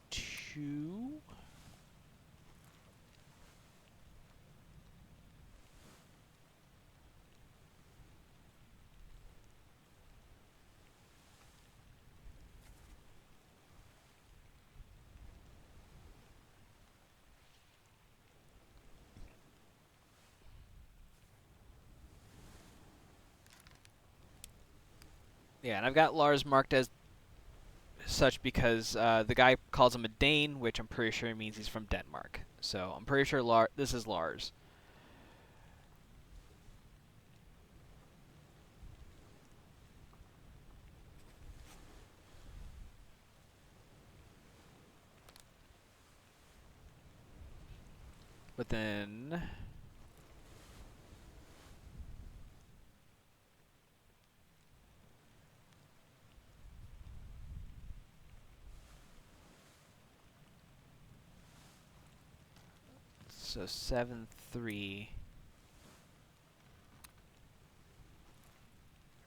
Yeah, and I've got Lars marked as such because the guy calls him a Dane, which I'm pretty sure means he's from Denmark. So I'm pretty sure this is Lars. But then... So 7-3.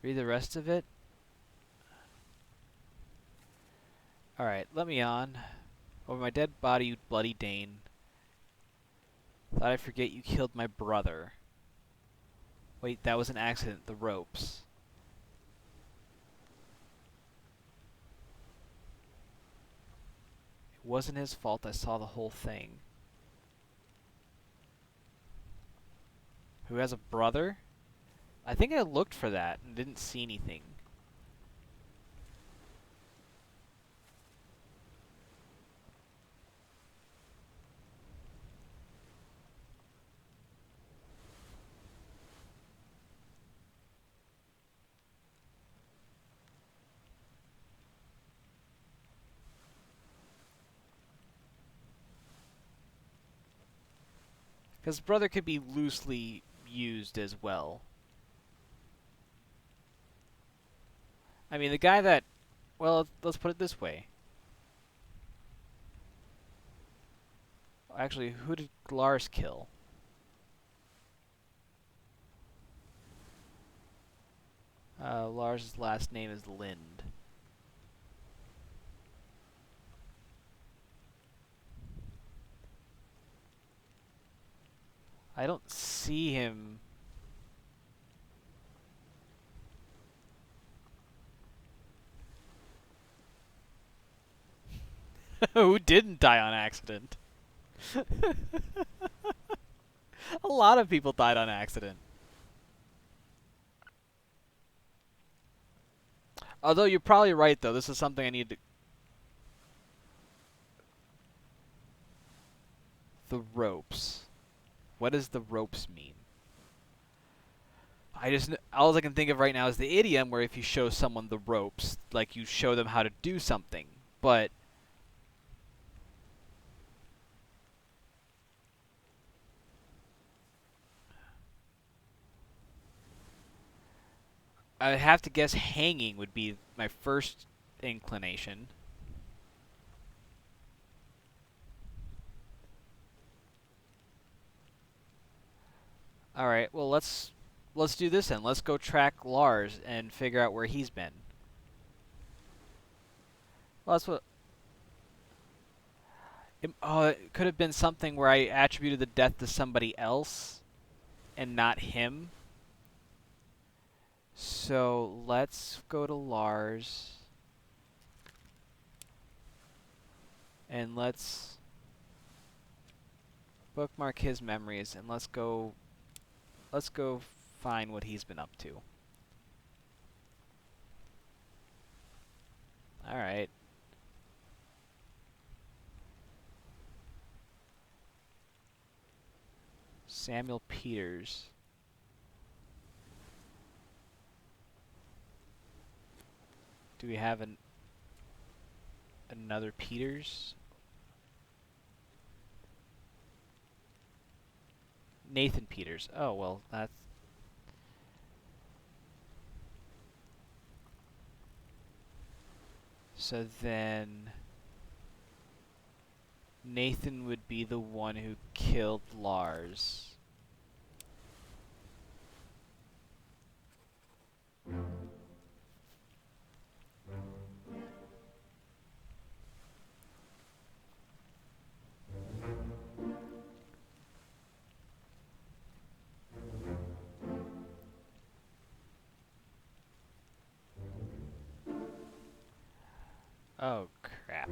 Read the rest of it? Alright, let me on. Over my dead body, you bloody Dane. Thought I'd forget you killed my brother. Wait, that was an accident. The ropes. It wasn't his fault. I saw the whole thing. Who has a brother? I think I looked for that and didn't see anything. Because brother could be loosely used as well. I mean, the guy that... Well, let's put it this way. Actually, who did Lars kill? Lars' last name is Lind. I don't see him... Who didn't die on accident? A lot of people died on accident. Although you're probably right, though. This is something I need to... The ropes. What does the ropes mean? All I can think of right now is the idiom where if you show someone the ropes, like you show them how to do something. But I would have to guess hanging would be my first inclination. All right, well let's do this then. Let's go track Lars and figure out where he's been. Well, that's what. It could have been something where I attributed the death to somebody else, and not him. So let's go to Lars, and let's bookmark his memories, and let's go find what he's been up to. All right. Samuel Peters. Do we have another Peters? Nathan Peters. Oh, well, that's... So then... Nathan would be the one who killed Lars. Oh, crap.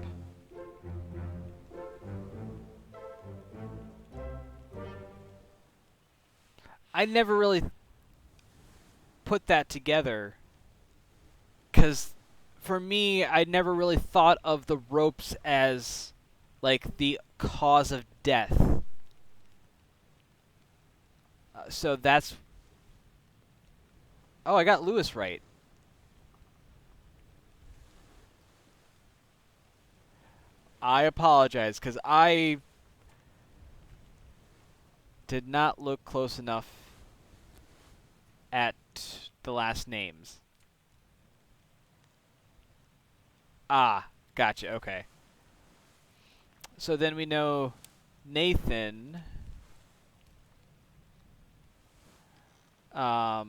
I never really put that together. Because for me, I never really thought of the ropes as like the cause of death. So that's. Oh, I got Lewis right. I apologize because I did not look close enough at the last names. Ah, gotcha. Okay. So then we know Nathan. Well,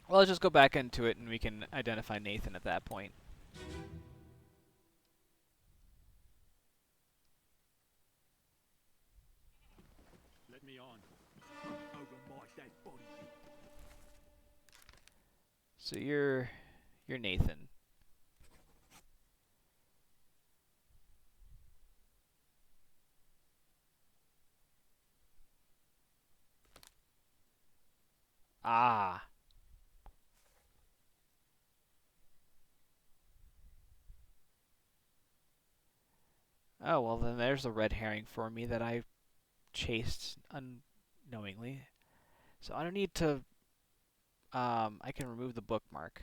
let's just go back into it and we can identify Nathan at that point. Let me on. Over my dead body. So you're Nathan. Ah. Oh, well then there's a red herring for me that I chased unknowingly. So I don't need to I can remove the bookmark.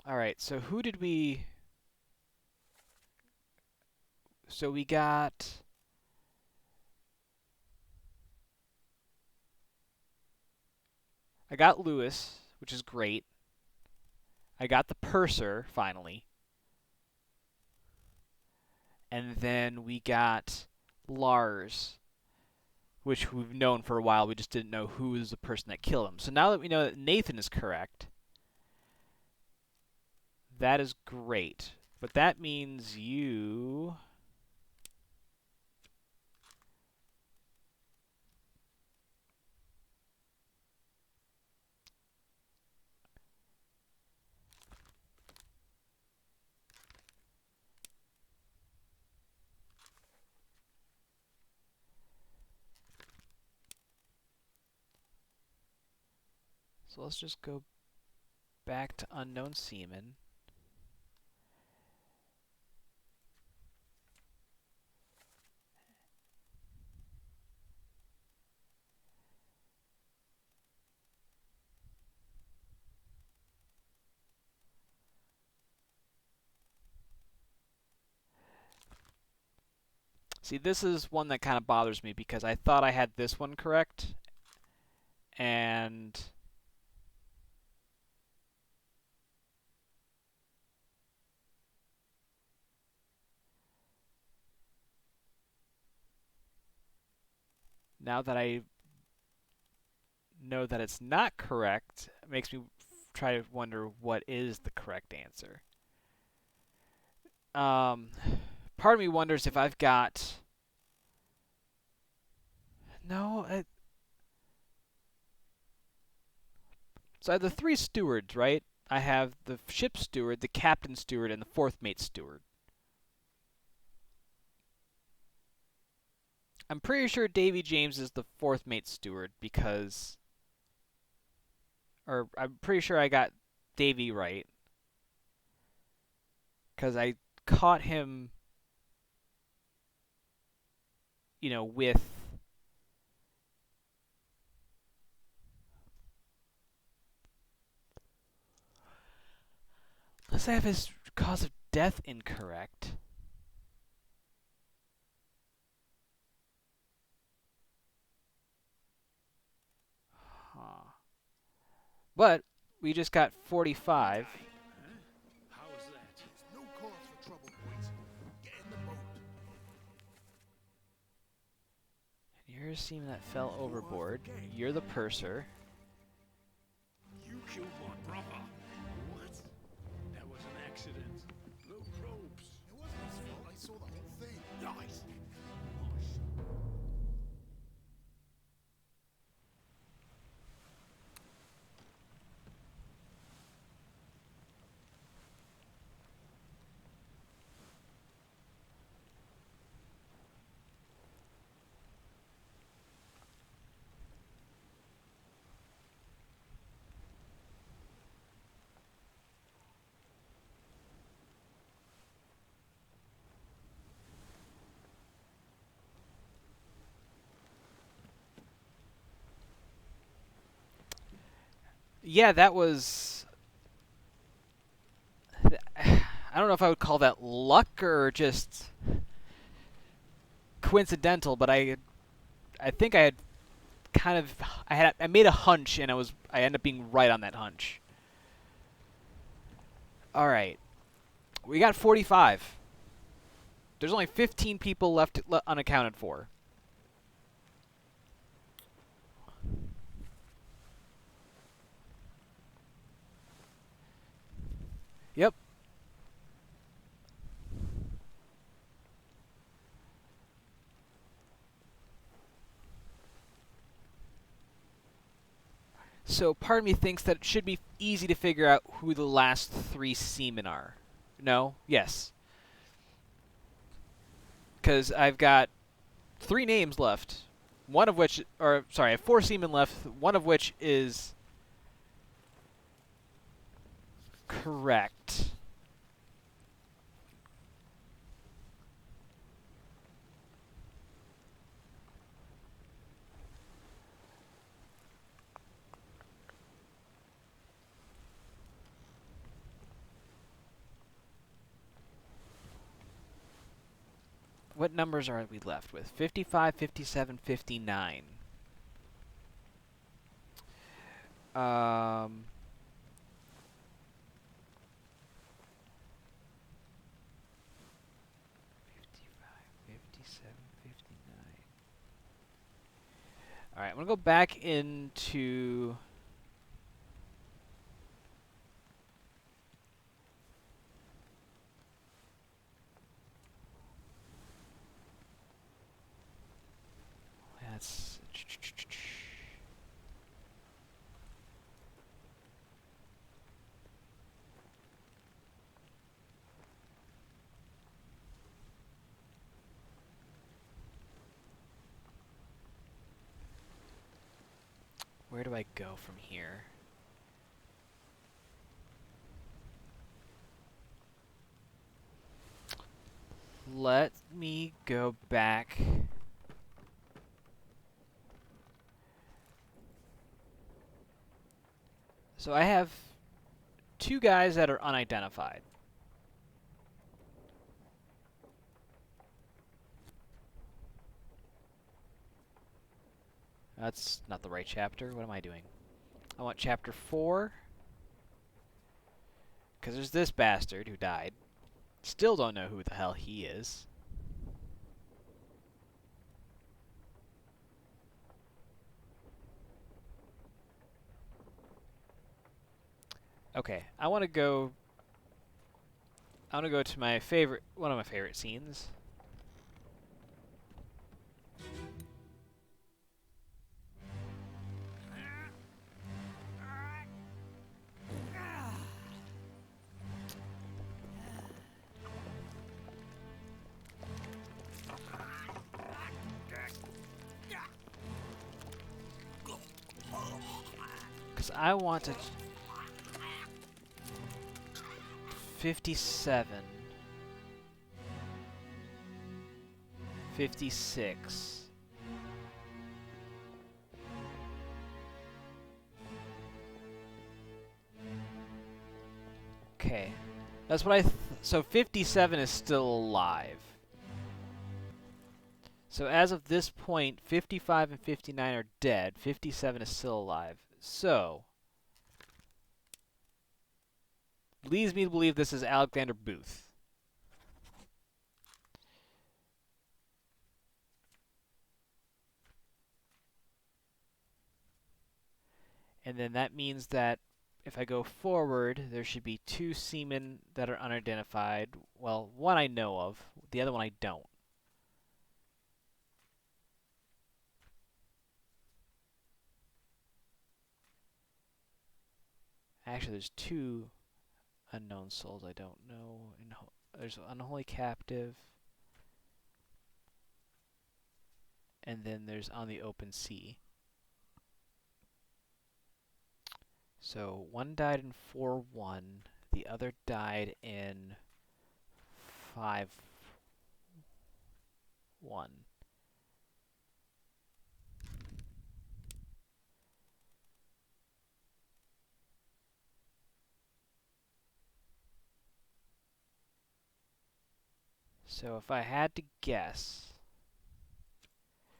All right. So who did we So we got I got Lewis, which is great. I got the purser finally. And then we got Lars, which we've known for a while. We just didn't know who was the person that killed him. So now that we know that Nathan is correct, that is great. But that means you. So let's just go back to Unknown Seaman. See, this is one that kind of bothers me because I thought I had this one correct, and now that I know that it's not correct, it makes me try to wonder what is the correct answer. Part of me wonders if I've got. No, so I have the three stewards, right? I have the ship steward, the captain steward, and the fourth mate steward. I'm pretty sure Davy James is the fourth mate steward because. Or I'm pretty sure I got Davy right. Because I caught him, with. Unless I have his cause of death incorrect. Huh. But we just got 45. Huh? How was that? There's no cause for trouble, boys. Get in the boat. You're a seaman that fell overboard. You're the purser. You killed my brother. What? That was an accident. No probes. It wasn't his fault. I saw the whole thing. Nice. yeah, that was. I don't know if I would call that luck or just coincidental, but I think I had kind of I made a hunch and I ended up being right on that hunch. All right, we got 45. There's only 15 people left unaccounted for. Yep. So part of me thinks that it should be easy to figure out who the last 3 seamen are. No? Yes. Because I've got 3 names left. One of which, or sorry, I have 4 seamen left. One of which is correct. What numbers are we left with? 55, 57, 59. Um, 55, 57, 59. All right, I'm going to go back into... That's... Where do I go from here? Let me go back. So I have 2 guys that are unidentified. That's not the right chapter. What am I doing? I want chapter 4. Because there's this bastard who died. Still don't know who the hell he is. Okay, I want to go to my one of my favorite scenes. Because I want to... 57. 56. Okay. That's what so 57 is still alive. So as of this point, 55 and 59 are dead. 57 is still alive. So... leads me to believe this is Alexander Booth. And then that means that if I go forward, there should be 2 seamen that are unidentified. Well, one I know of, the other one I don't. Actually, there's 2 unknown souls I don't know. There's Unholy Captive. And then there's On the Open Sea. So one died in 4-1. The other died in 5-1. So if I had to guess,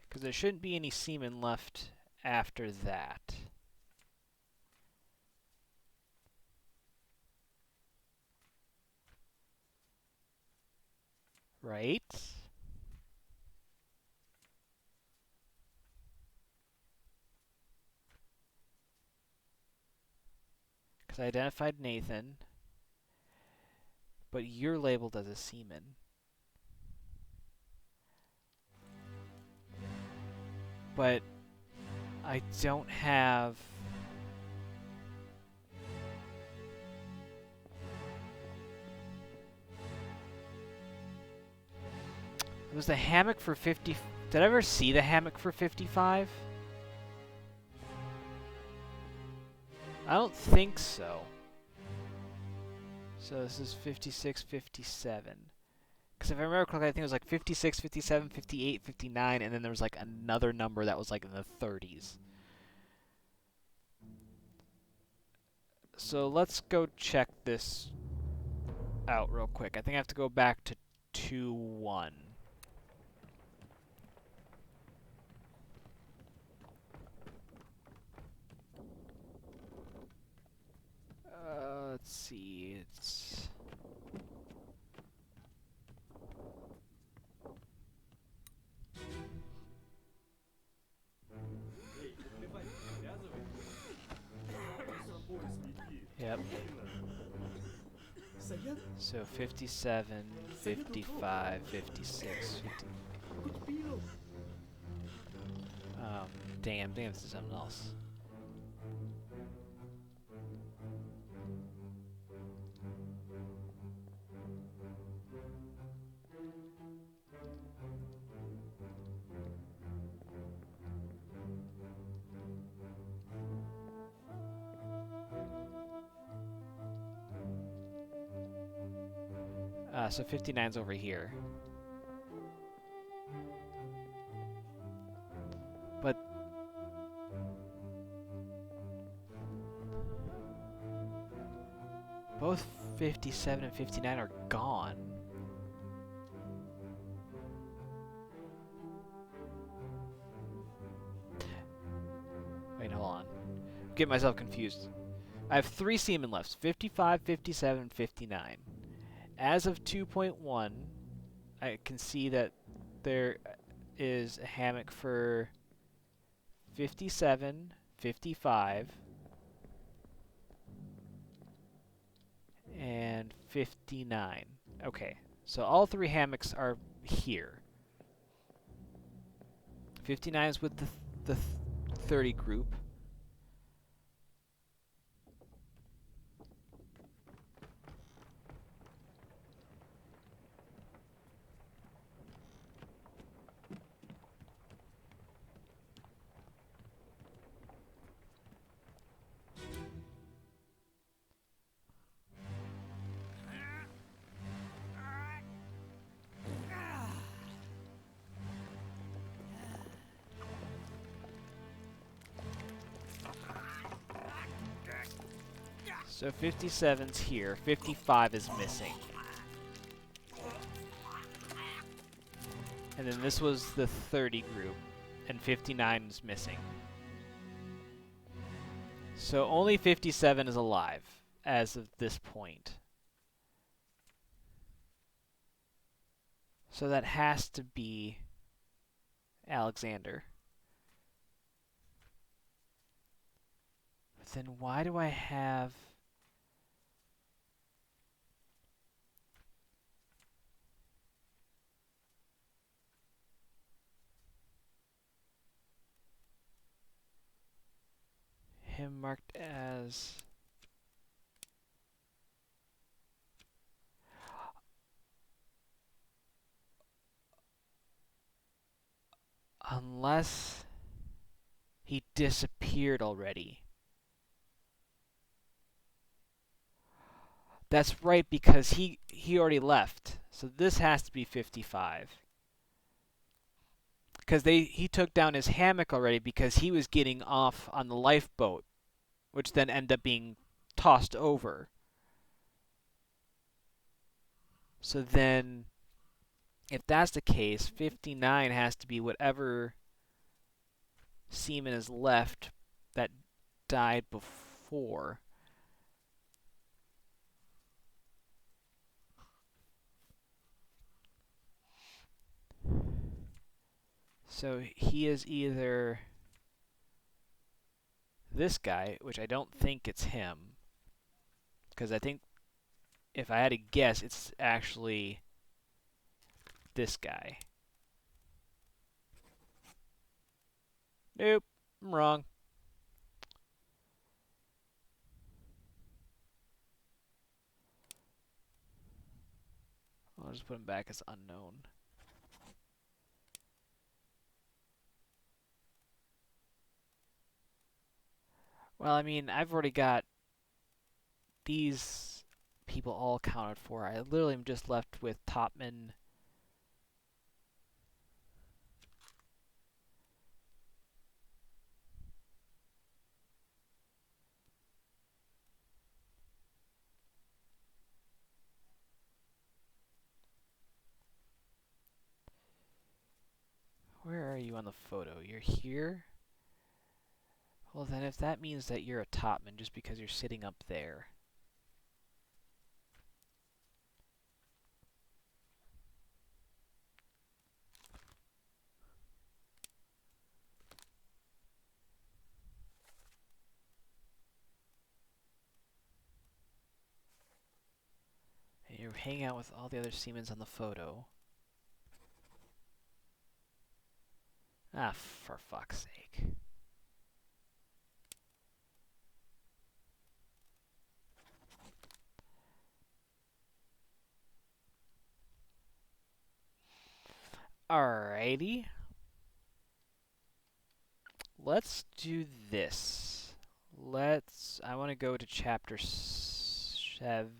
because there shouldn't be any semen left after that. Right? Because I identified Nathan, but you're labeled as a semen. But I don't have... Was the hammock for 50... Did I ever see the hammock for 55? I don't think so. So this is 56, 57. Because if I remember correctly, I think it was like 56, 57, 58, 59, and then there was like another number that was like in the 30s. So let's go check this out real quick. I think I have to go back to 2-1. Let's see. It's... Yep. So 57, 55, 56, 50. Damn, this is something else. So 59's over here. But both 57 and 59 are gone. Wait, hold on. I'm getting myself confused. I have 3 semen left. 55, 57, 59. As of 2.1, I can see that there is a hammock for 57, 55, and 59. Okay, so all 3 hammocks are here. 59 is with the 30 group. So 57's here, 55 is missing. And then this was the 30 group, and 59 is missing. So only 57 is alive as of this point. So that has to be Alexander. But then why do I have... him marked as... Unless he disappeared already. That's right, because he already left. So this has to be 55. Because he took down his hammock already because he was getting off on the lifeboat, which then ended up being tossed over. So then If that's the case, 59 has to be whatever semen is left that died before. So he is either this guy, which I don't think it's him, because I think if I had to guess, it's actually this guy. Nope, I'm wrong. I'll just put him back as unknown. Well, I mean, I've already got these people all accounted for. I literally am just left with Topman. Where are you on the photo? You're here? Well, then if that means that you're a Topman just because you're sitting up there. And you're hanging out with all the other Siemens on the photo. Ah, for fuck's sake. Alrighty. Let's do this. I want to go to chapter 7.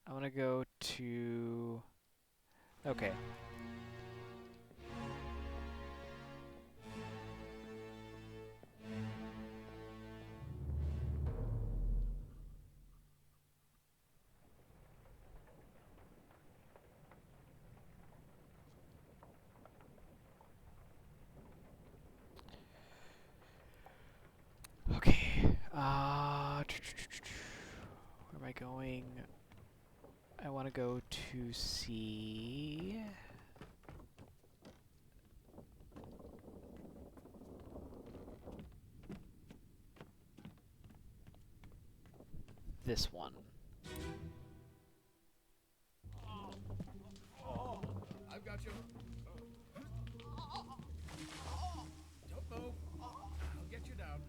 I want to go to... Okay. Okay. Where am I going? I want to go to see... this one. I've got you. Don't move. I'll get you down.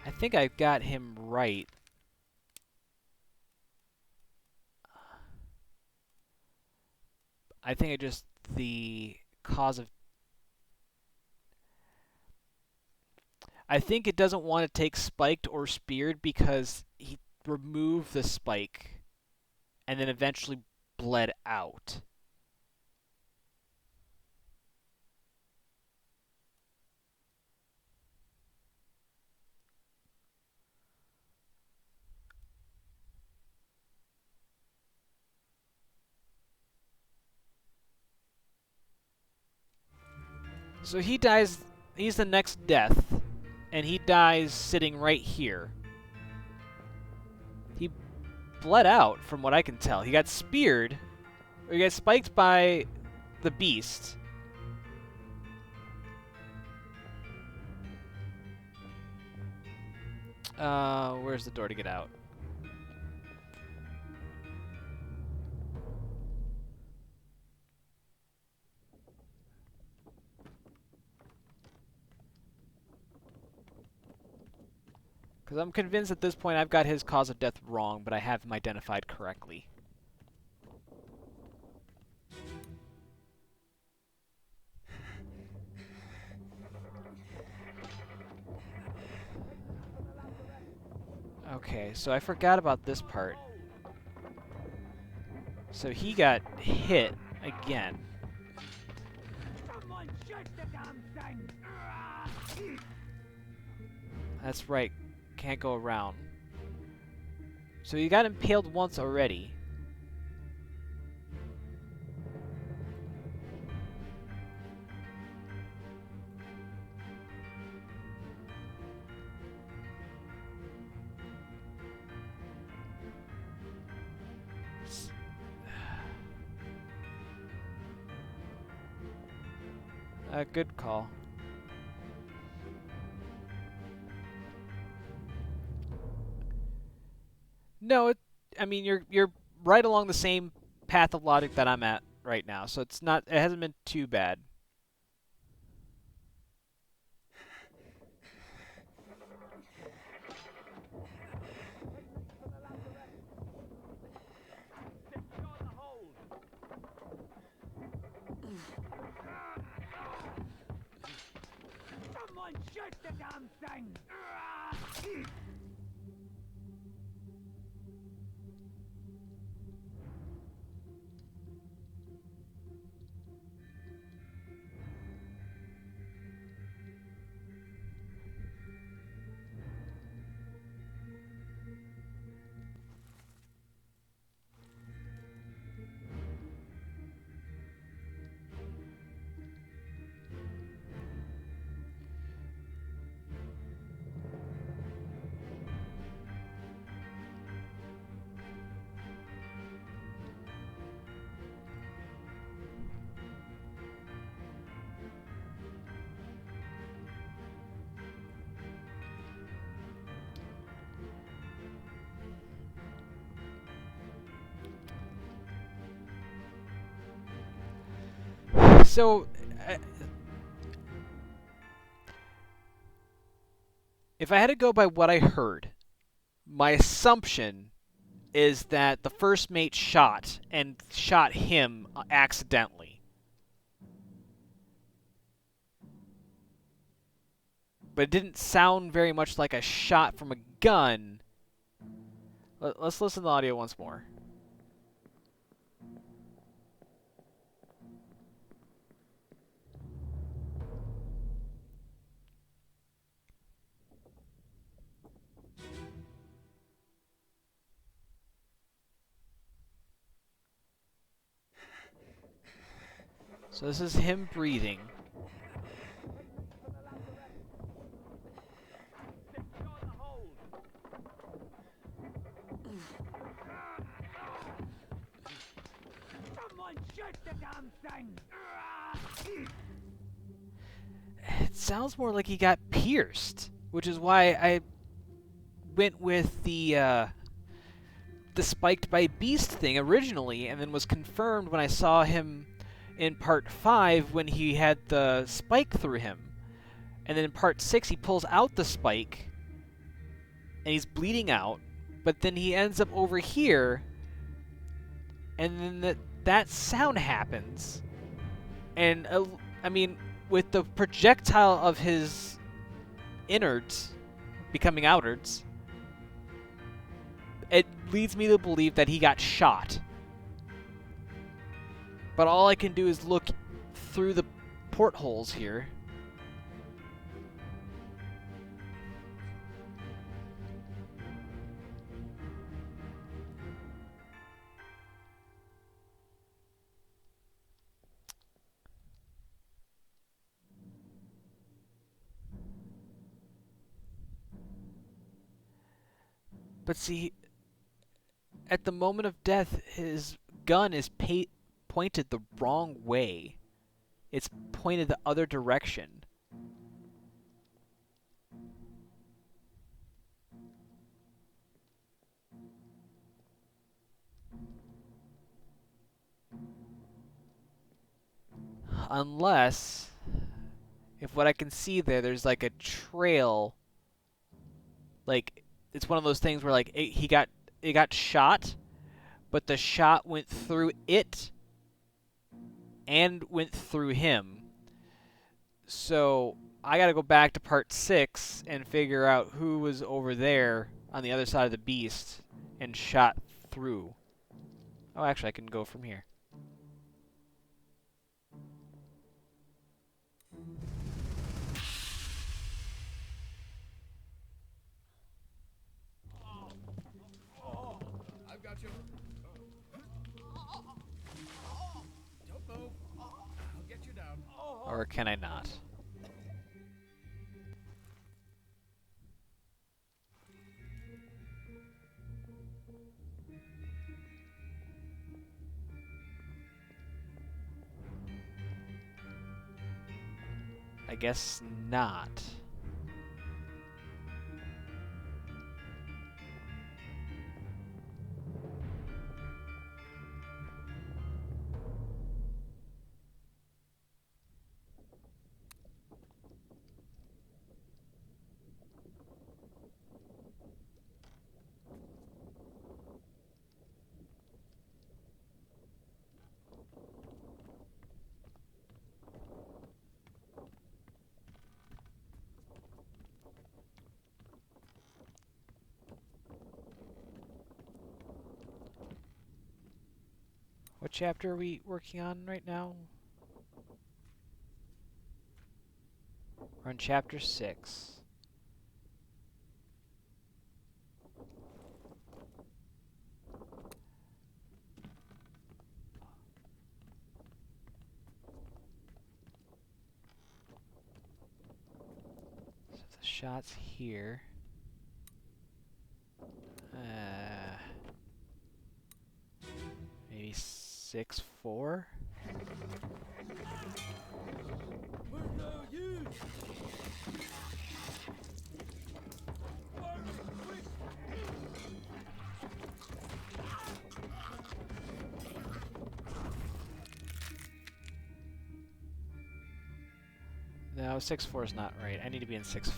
I think I got him right. I think the cause of... I think it doesn't want to take spiked or speared because he removed the spike and then eventually bled out. So he dies, he's the next death, and he dies sitting right here. He bled out, from what I can tell. He got speared, or he got spiked by the beast. Where's the door to get out? Because I'm convinced at this point I've got his cause of death wrong, but I have him identified correctly. Okay, so I forgot about this part. So he got hit again. Someone shoot the damn thing! That's right. Can't go around. So he got impaled once already. Good call. No, I mean you're right along the same path of logic that I'm at right now, so it hasn't been too bad. Secure the hold! Someone shoot the damn thing! So, if I had to go by what I heard, my assumption is that the first mate shot him accidentally. But it didn't sound very much like a shot from a gun. Let's listen to the audio once more. So this is him breathing. Secure the hold! Someone shoot the damn thing! It sounds more like he got pierced, which is why I went with the spiked by beast thing originally, and then was confirmed when I saw him in part 5 when he had the spike through him. And then in part 6 he pulls out the spike and he's bleeding out, but then he ends up over here and then that sound happens. And I mean, with the projectile of his innards becoming outards, it leads me to believe that he got shot. But all I can do is look through the portholes here. But see, at the moment of death, his gun is pointed the wrong way. It's pointed the other direction. Unless, if what I can see there's like a trail. Like, it's one of those things where like it got shot, but the shot went through it and went through him. So I gotta go back to part 6 and figure out who was over there on the other side of the beast and shot through. Oh, actually, I can go from here. I've got you. Don't move. I'll get you down. Or can I not? I guess not. What chapter are we working on right now? We're on chapter 6. So the shot's here. Maybe 6-4? No, 6-4 is not right. I need to be in 6-5.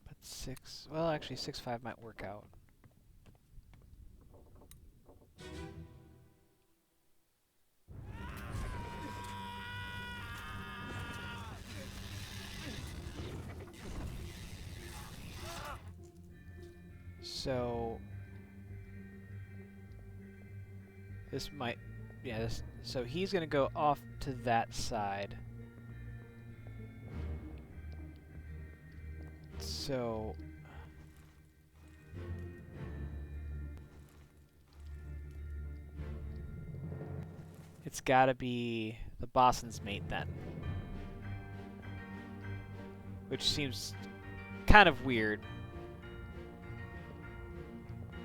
But 6... Well, actually, 6-5 might work out. So... This might... Yeah, this... So he's gonna go off to that side. So... It's gotta be the Boston's mate then. Which seems kind of weird.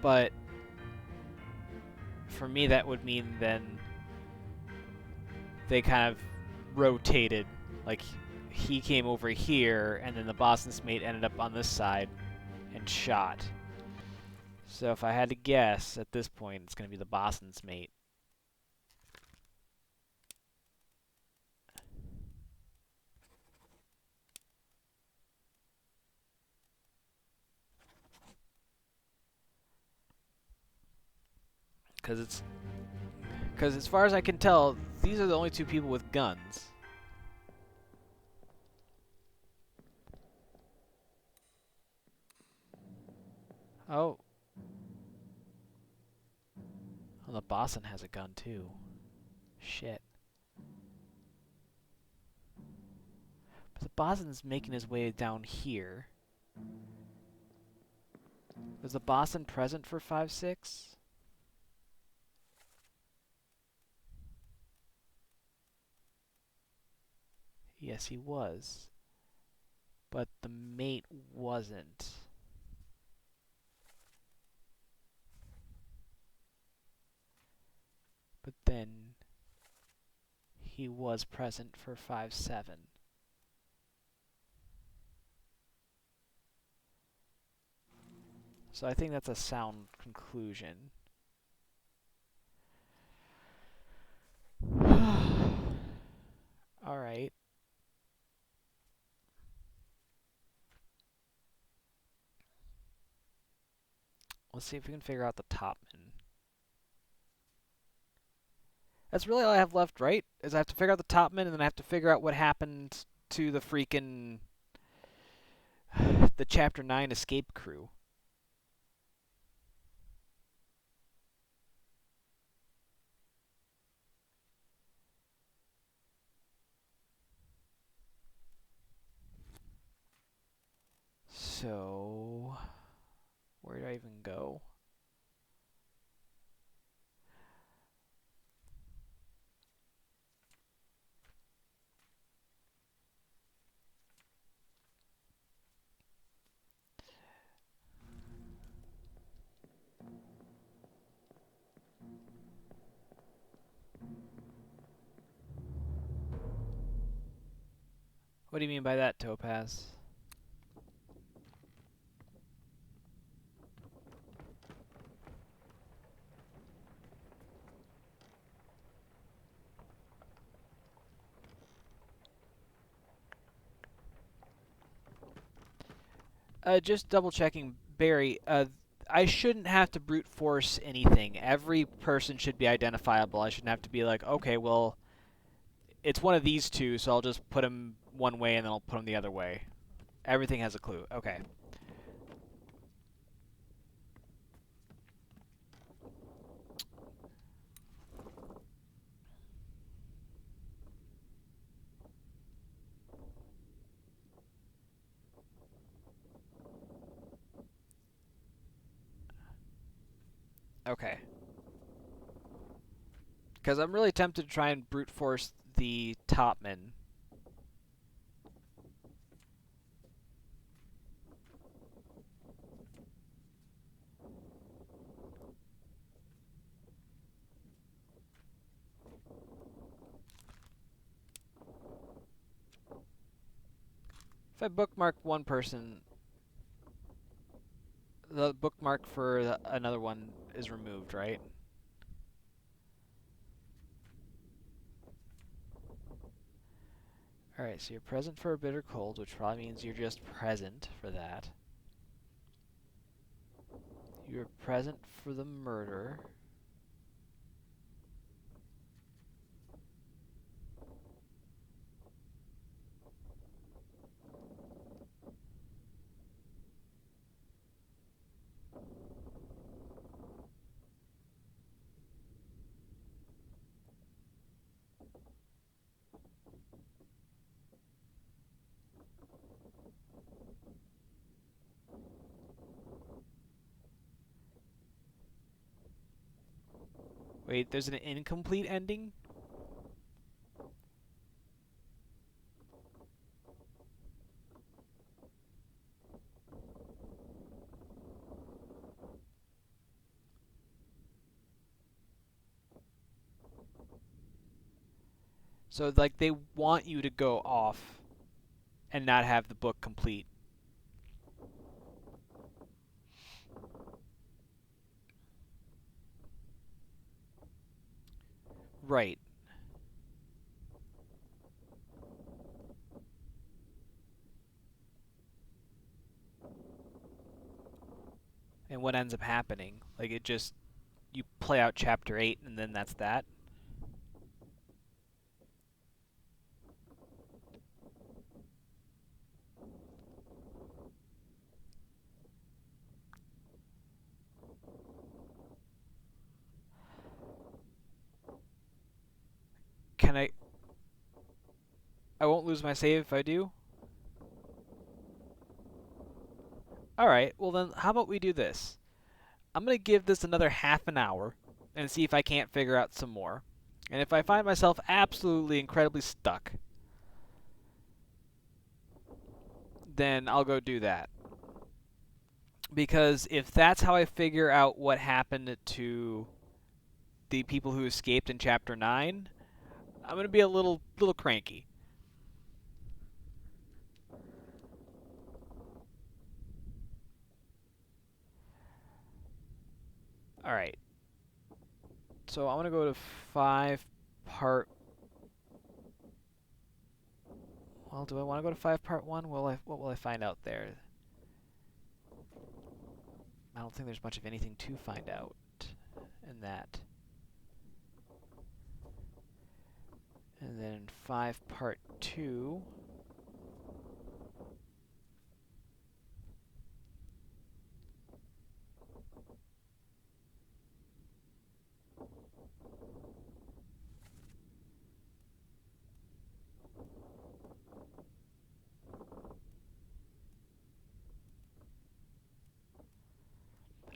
But for me that would mean then they kind of rotated. Like he came over here and then the Boston's mate ended up on this side and shot. So if I had to guess at this point it's going to be the Boston's mate. Because as far as I can tell, these are the only two people with guns. Oh. Well, the Boston has a gun too. Shit. But the Boston's making his way down here. Was the Boston present for 5-6? Yes, he was. But the mate wasn't. But then he was present for 5-7. So I think that's a sound conclusion. All right. Let's see if we can figure out the Topman. That's really all I have left, right? Is I have to figure out the Topman, and then I have to figure out what happened to the freaking the Chapter 9 escape crew. So, where do I even go? What do you mean by that, Topaz? Just double checking, Barry. I shouldn't have to brute force anything. Every person should be identifiable. I shouldn't have to be like, okay, well, it's one of these two, so I'll just put him one way and then I'll put him the other way. Everything has a clue. Okay. Okay. Because I'm really tempted to try and brute force the Topman. If I bookmark one person, the bookmark for another one is removed, right? Alright, so you're present for a bitter cold, which probably means you're just present for that. You're present for the murder. Wait, there's an incomplete ending? So, like, they want you to go off and not have the book complete. Right. And what ends up happening? Like, it just, you play out chapter 8 and then that's that? Can I won't lose my save if I do? Alright, well then, how about we do this? I'm going to give this another half an hour and see if I can't figure out some more. And if I find myself absolutely incredibly stuck, then I'll go do that. Because if that's how I figure out what happened to the people who escaped in chapter 9, I'm going to be a little cranky. All right. So I'm going to go to 5 part Well, do I want to go to 5 part 1? What will I find out there? I don't think there's much of anything to find out in that. And then 5 part 2.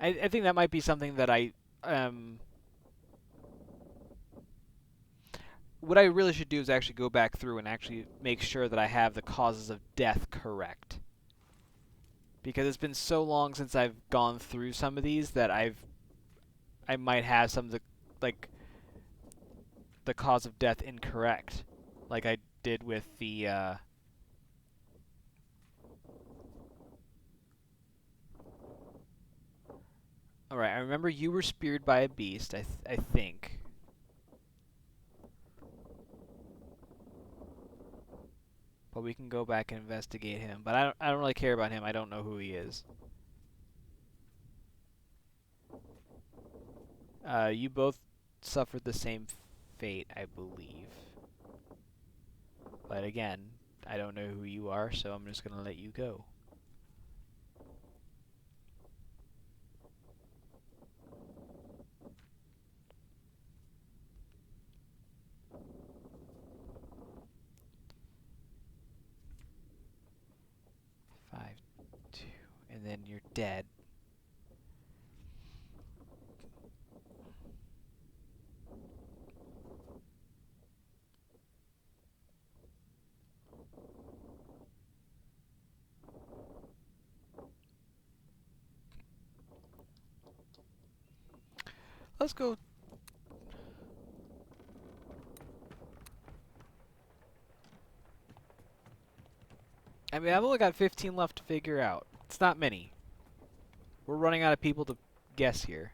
I think that might be something that what I really should do is actually go back through and actually make sure that I have the causes of death correct. Because it's been so long since I've gone through some of these that I might have some of the, like, the cause of death incorrect, like I did with the Alright, I remember you were speared by a beast, I think. But we can go back and investigate him. But I don't really care about him. I don't know who he is. You both suffered the same fate, I believe. But again, I don't know who you are, so I'm just gonna let you go. Five, 2, and then you're dead. Let's go. I mean, I've only got 15 left to figure out. It's not many. We're running out of people to guess here.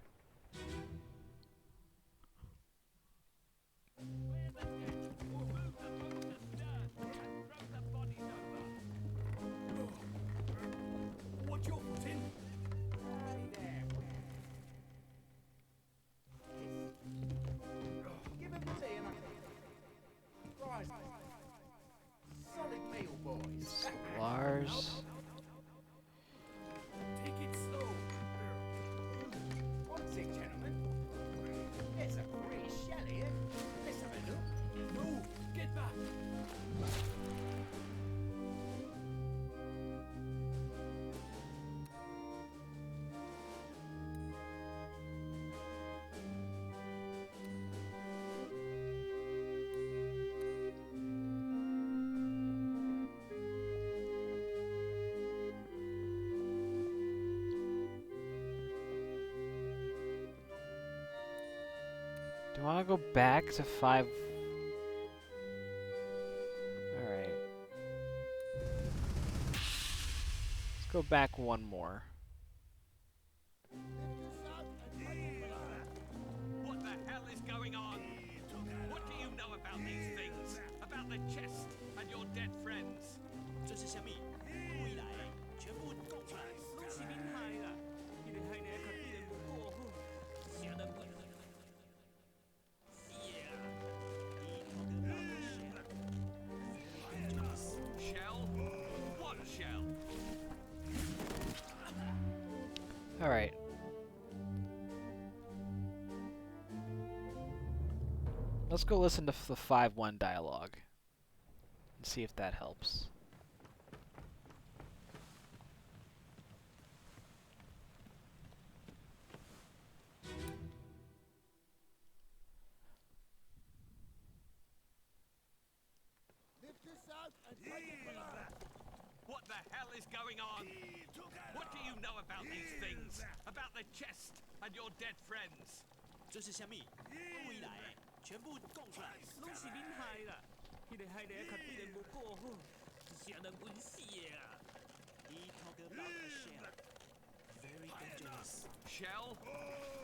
What your foot in? Give him tea and a Christ. Solid meal, boys. Lars. Take it slow. What's it, gentlemen? It's a pretty shell here. Let's have a look. No, get back. Do I want to go back to 5? Alright. Let's go back one more. What the hell is going on? What do you know about these things? About the chest and your dead friends? 这是什么？未来全部讲出来，拢是恁害啦！你哋害你较对人无过好，啥人会？是啊，你头个老个 shell. What shell? Alright. Let's go listen to the 5-1 dialogue and see if that helps. What the hell is going on? What do you know about these things? About the chest and your dead friends? 这是什么？未来全部讲出来，拢是恁害啦！你哋害你较对人无过好，啥人稳死的啊！你头个老个 shell. Very dangerous. Shell?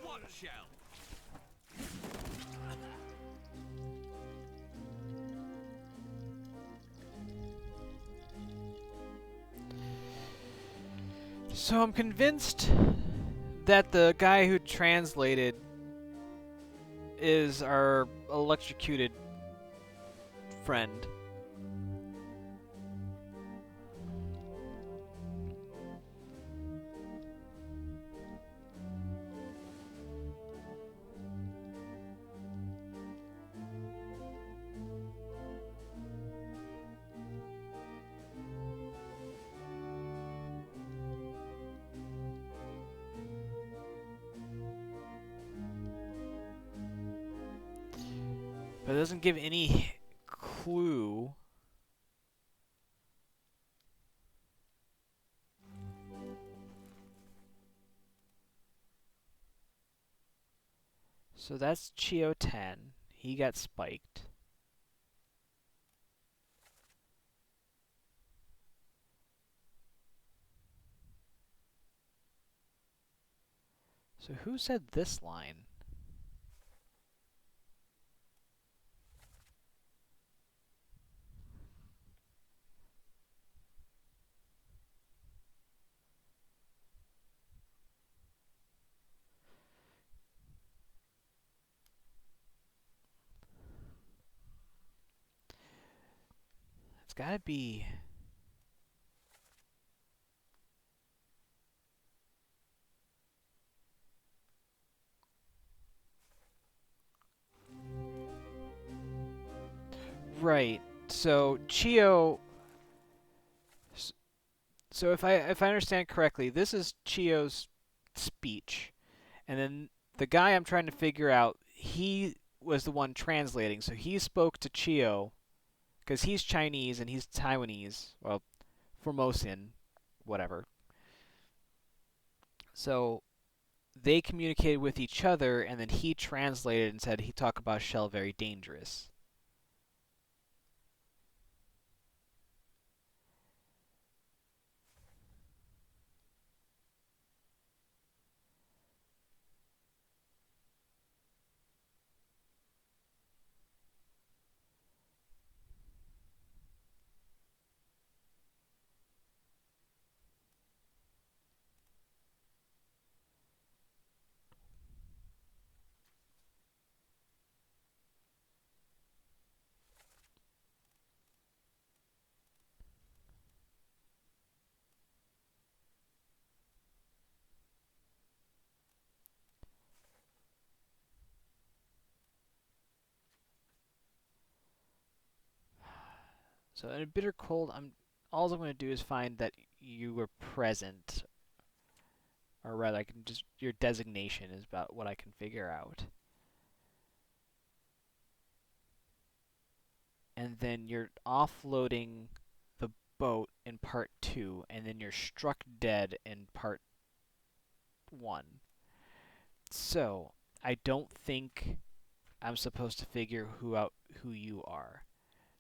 What shell? So I'm convinced that the guy who translated is our electrocuted friend. But it doesn't give any clue. So that's Chio 10. He got spiked. So who said this line? It's gotta be... Right. So Chio... So if I understand correctly, this is Chio's speech. And then the guy I'm trying to figure out, he was the one translating. So he spoke to Chio, because he's Chinese and he's Taiwanese. Well, Formosan, whatever. So they communicated with each other, and then he translated and said he talked about Shell very dangerous. So in a bitter cold, all I'm going to do is find that you were present, or rather, I can just your designation is about what I can figure out. And then you're offloading the boat in part 2, and then you're struck dead in part 1. So I don't think I'm supposed to figure who you are.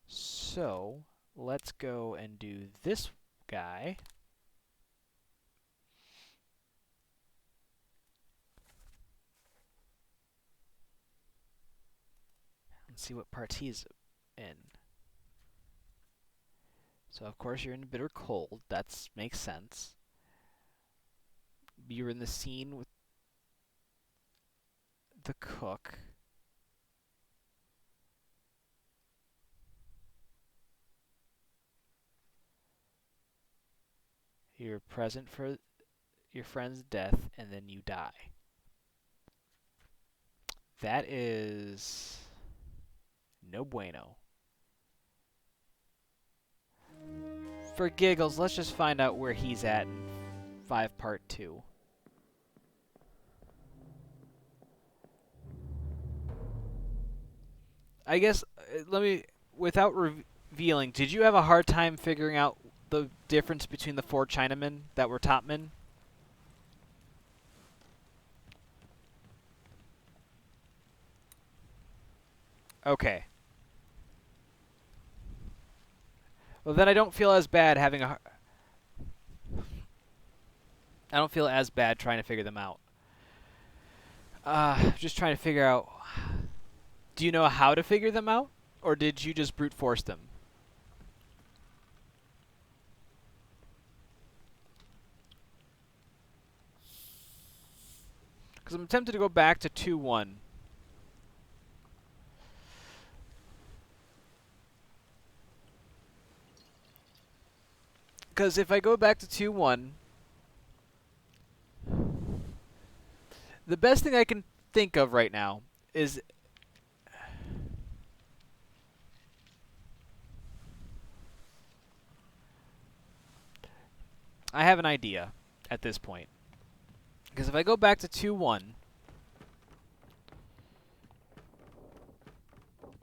So let's go and do this guy. And see what parts he's in. So of course you're in bitter cold. That makes sense. You're in the scene with the cook. You're present for your friend's death, and then you die. That is no bueno. For giggles, let's just find out where he's at in 5 part 2. I guess, let me, without revealing, did you have a hard time figuring out the difference between the 4 Chinamen that were topmen? Okay. Well, then I don't feel as bad having a... I don't feel as bad trying to figure them out. Just trying to figure out... Do you know how to figure them out? Or did you just brute force them? Because I'm tempted to go back to 2-1. Because if I go back to 2-1, the best thing I can think of right now is I have an idea at this point. Because if I go back to 2-1,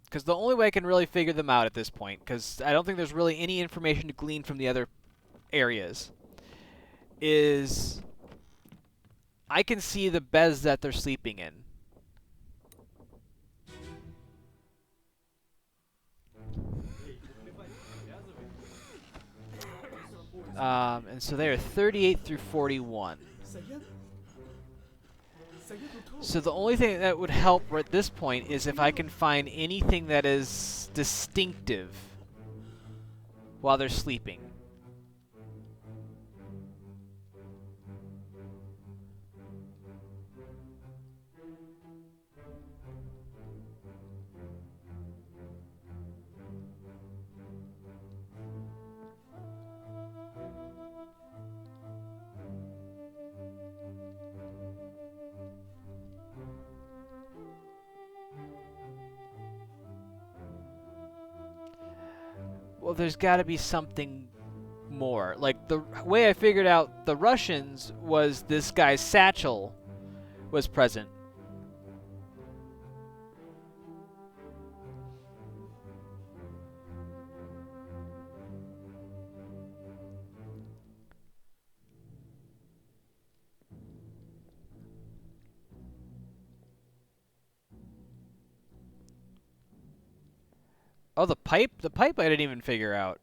because the only way I can really figure them out at this point, because I don't think there's really any information to glean from the other areas, is I can see the beds that they're sleeping in. And so they are 38 through 41. So the only thing that would help at this point is if I can find anything that is distinctive while they're sleeping. Well, there's got to be something more. Like, the way I figured out the Russians was this guy's satchel was present. Oh, the pipe? The pipe I didn't even figure out.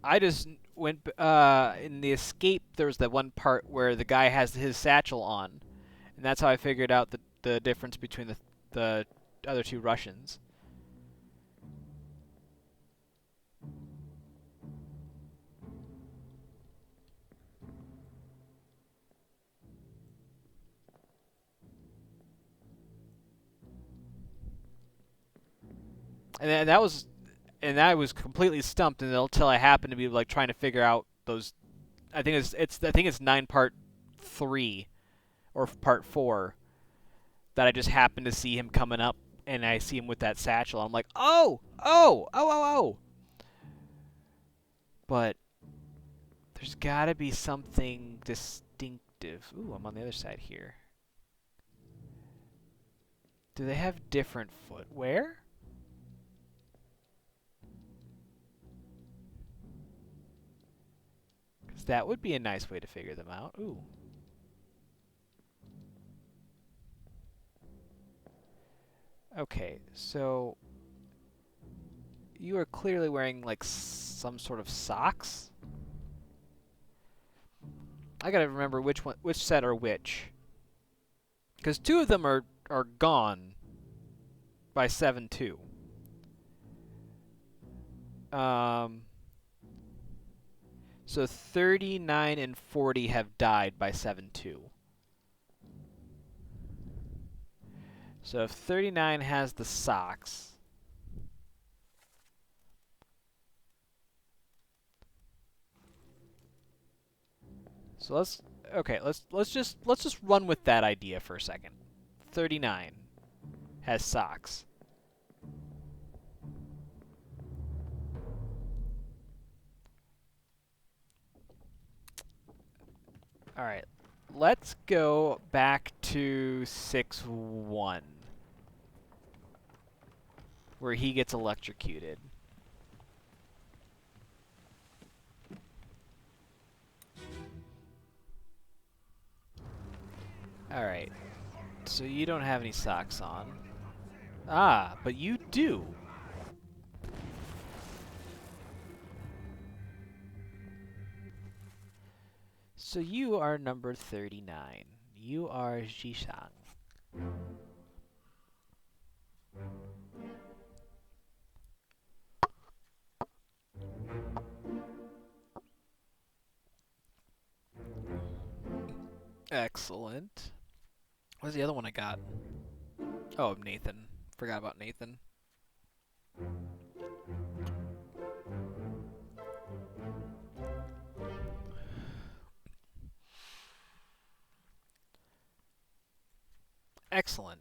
I just went in the escape. There was that one part where the guy has his satchel on, and that's how I figured out the difference between the other two Russians. And that was, and I was completely stumped until I happened to be like trying to figure out those. I think it's 9 part 3 or part 4 that I just happened to see him coming up, and I see him with that satchel. I'm like, oh. But there's got to be something distinctive. Ooh, I'm on the other side here. Do they have different footwear? Because that would be a nice way to figure them out. Ooh. Okay, so you are clearly wearing like some sort of socks. I gotta remember which set are which. Because 2 of them are gone by 7-2. So 39 and 40 have died by 7-2. So if 39 has the socks, so let's just run with that idea for a second. 39 has socks. All right, let's go back to 6-1, where he gets electrocuted. All right, so you don't have any socks on. Ah, but you do. So you are number 39. You are Jishang. Excellent. What's the other one I got? Oh, Nathan. Forgot about Nathan. Excellent.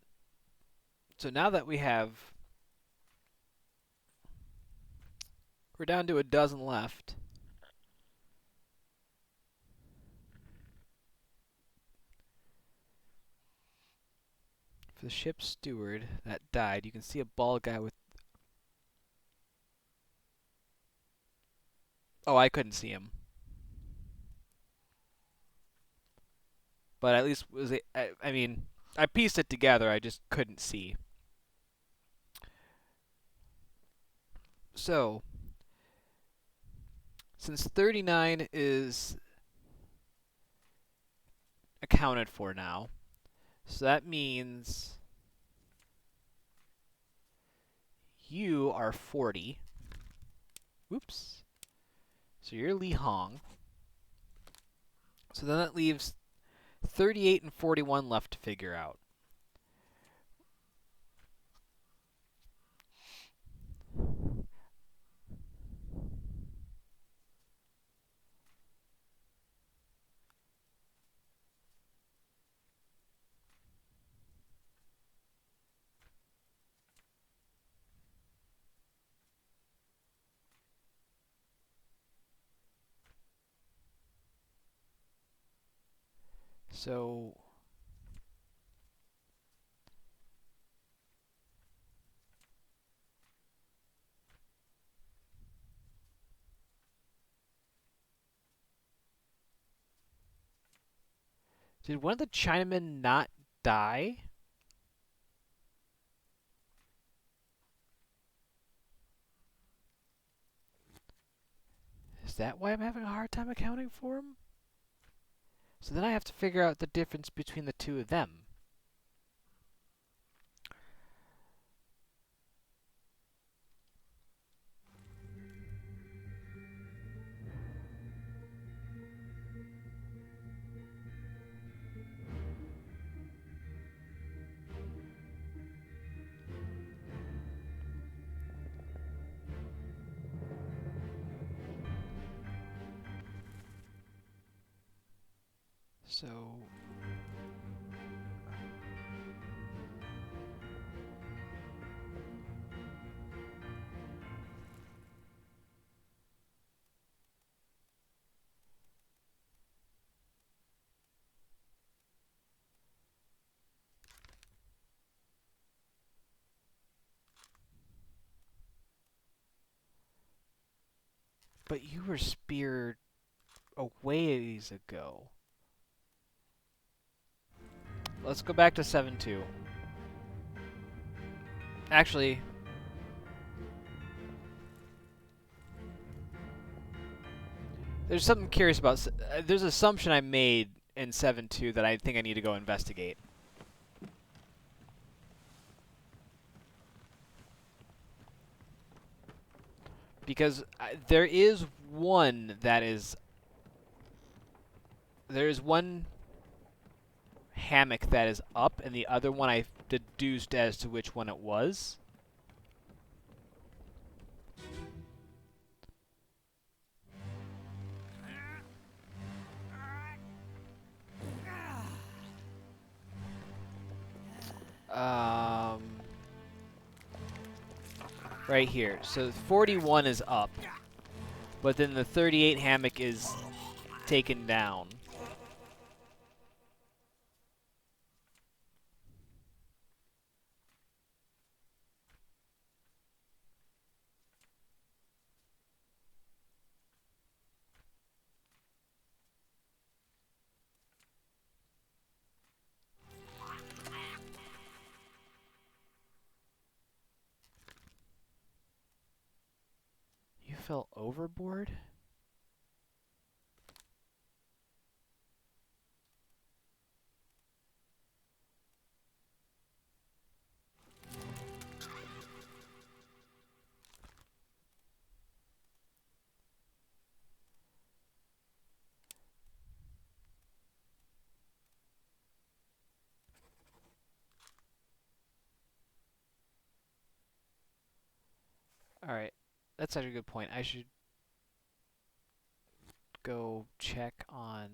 So now that we have... We're down to a dozen left. For the ship's steward that died, you can see a bald guy with... Oh, I couldn't see him. But at least was it... I mean, I pieced it together, I just couldn't see. So, since 39 is accounted for now, so that means you are 40. Whoops. So you're Li Hong. So then that leaves 38 and 41 left to figure out. So did one of the Chinamen not die? Is that why I'm having a hard time accounting for him? So then I have to figure out the difference between the two of them. So but you were speared a ways ago. Let's go back to 7-2. Actually, there's something curious about... there's an assumption I made in 7-2 that I think I need to go investigate. Because there is one that is... There is one hammock that is up, and the other one I deduced as to which one it was. Right here. So 41 is up, but then the 38 hammock is taken down. You fell overboard? Alright. That's such a good point. I should go check on...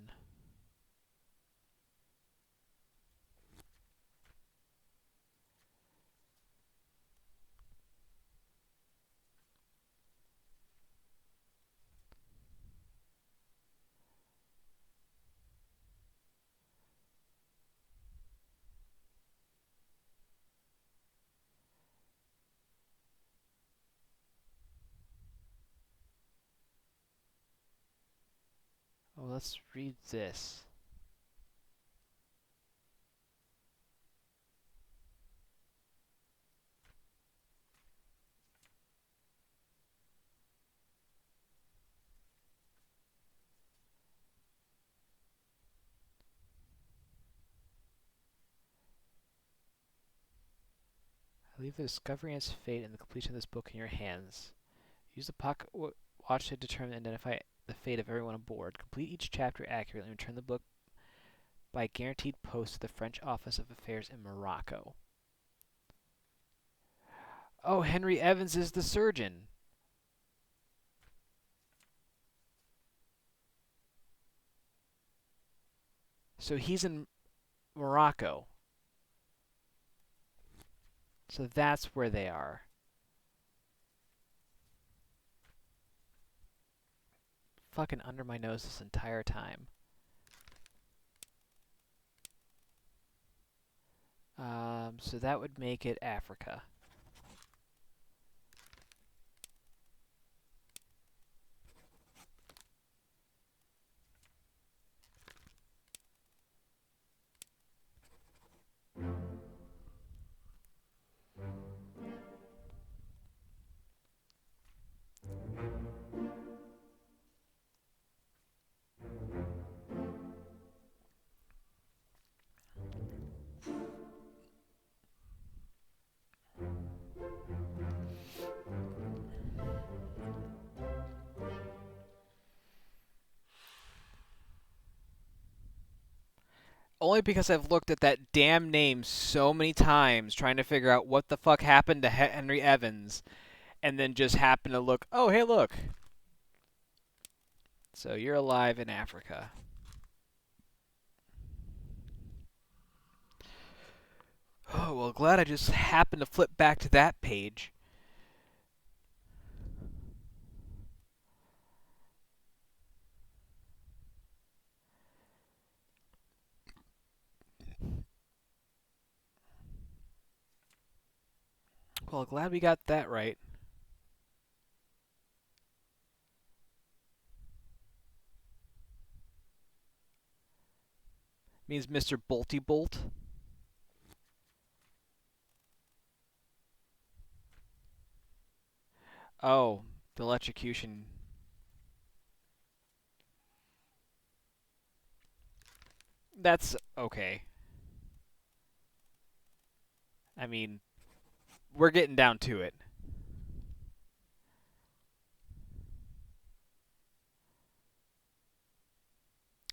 Oh, let's read this. I leave the discovery and its fate and the completion of this book in your hands. Use the pocket watch to determine and identify the fate of everyone aboard. Complete each chapter accurately and return the book by guaranteed post to the French Office of Affairs in Morocco. Oh, Henry Evans is the surgeon. So he's in Morocco. So that's where they are. Fucking under my nose this entire time. So that would make it Africa. Only because I've looked at that damn name so many times trying to figure out what the fuck happened to Henry Evans, and then just happen to look, oh, hey, look. So you're alive in Africa. Oh, well, glad I just happened to flip back to that page. Well, glad we got that right. Means Mr. Bolty Bolt. Oh, the electrocution. That's okay. I mean, we're getting down to it.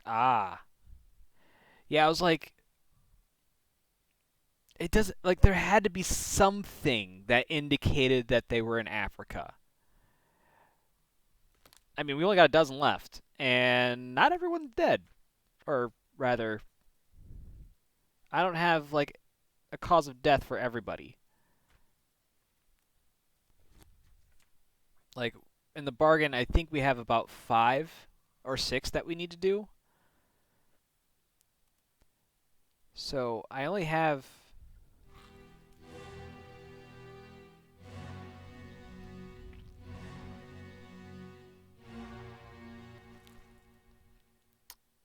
Ah. Yeah, I was like, it doesn't, like, there had to be something that indicated that they were in Africa. I mean, we only got a dozen left, and not everyone's dead. Or rather, I don't have, like, a cause of death for everybody. Like, in the bargain, I think we have about 5 or 6 that we need to do. So I only have...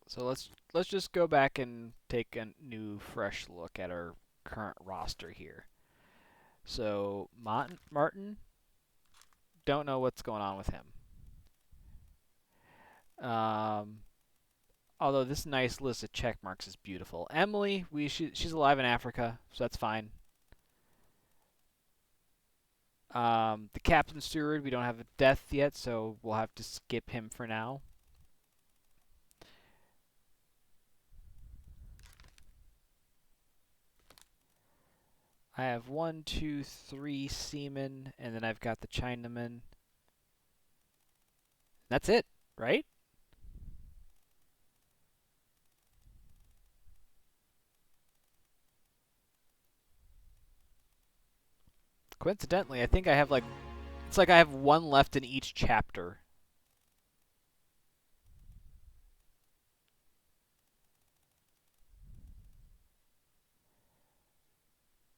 So let's just go back and take a new, fresh look at our current roster here. So Martin, don't know what's going on with him. Although this nice list of check marks is beautiful. Emily, she's alive in Africa, so that's fine. The Captain Steward, we don't have a death yet, so we'll have to skip him for now. I have 1, 2, 3 seamen, and then I've got the Chinaman. That's it, right? Coincidentally, I think I have like, it's like I have one left in each chapter.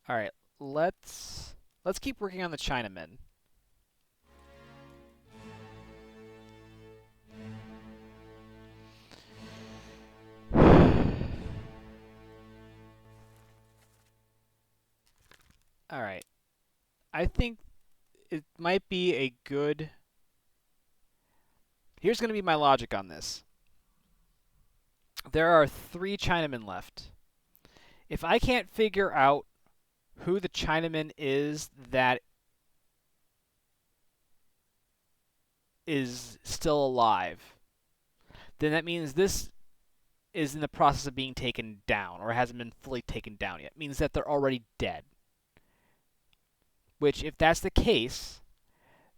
All right, let's keep working on the Chinamen. All right. I think it might be a good. Here's going to be my logic on this. There are 3 Chinamen left. If I can't figure out who the Chinaman is that is still alive, then that means this is in the process of being taken down or hasn't been fully taken down yet. It means that they're already dead. Which, if that's the case,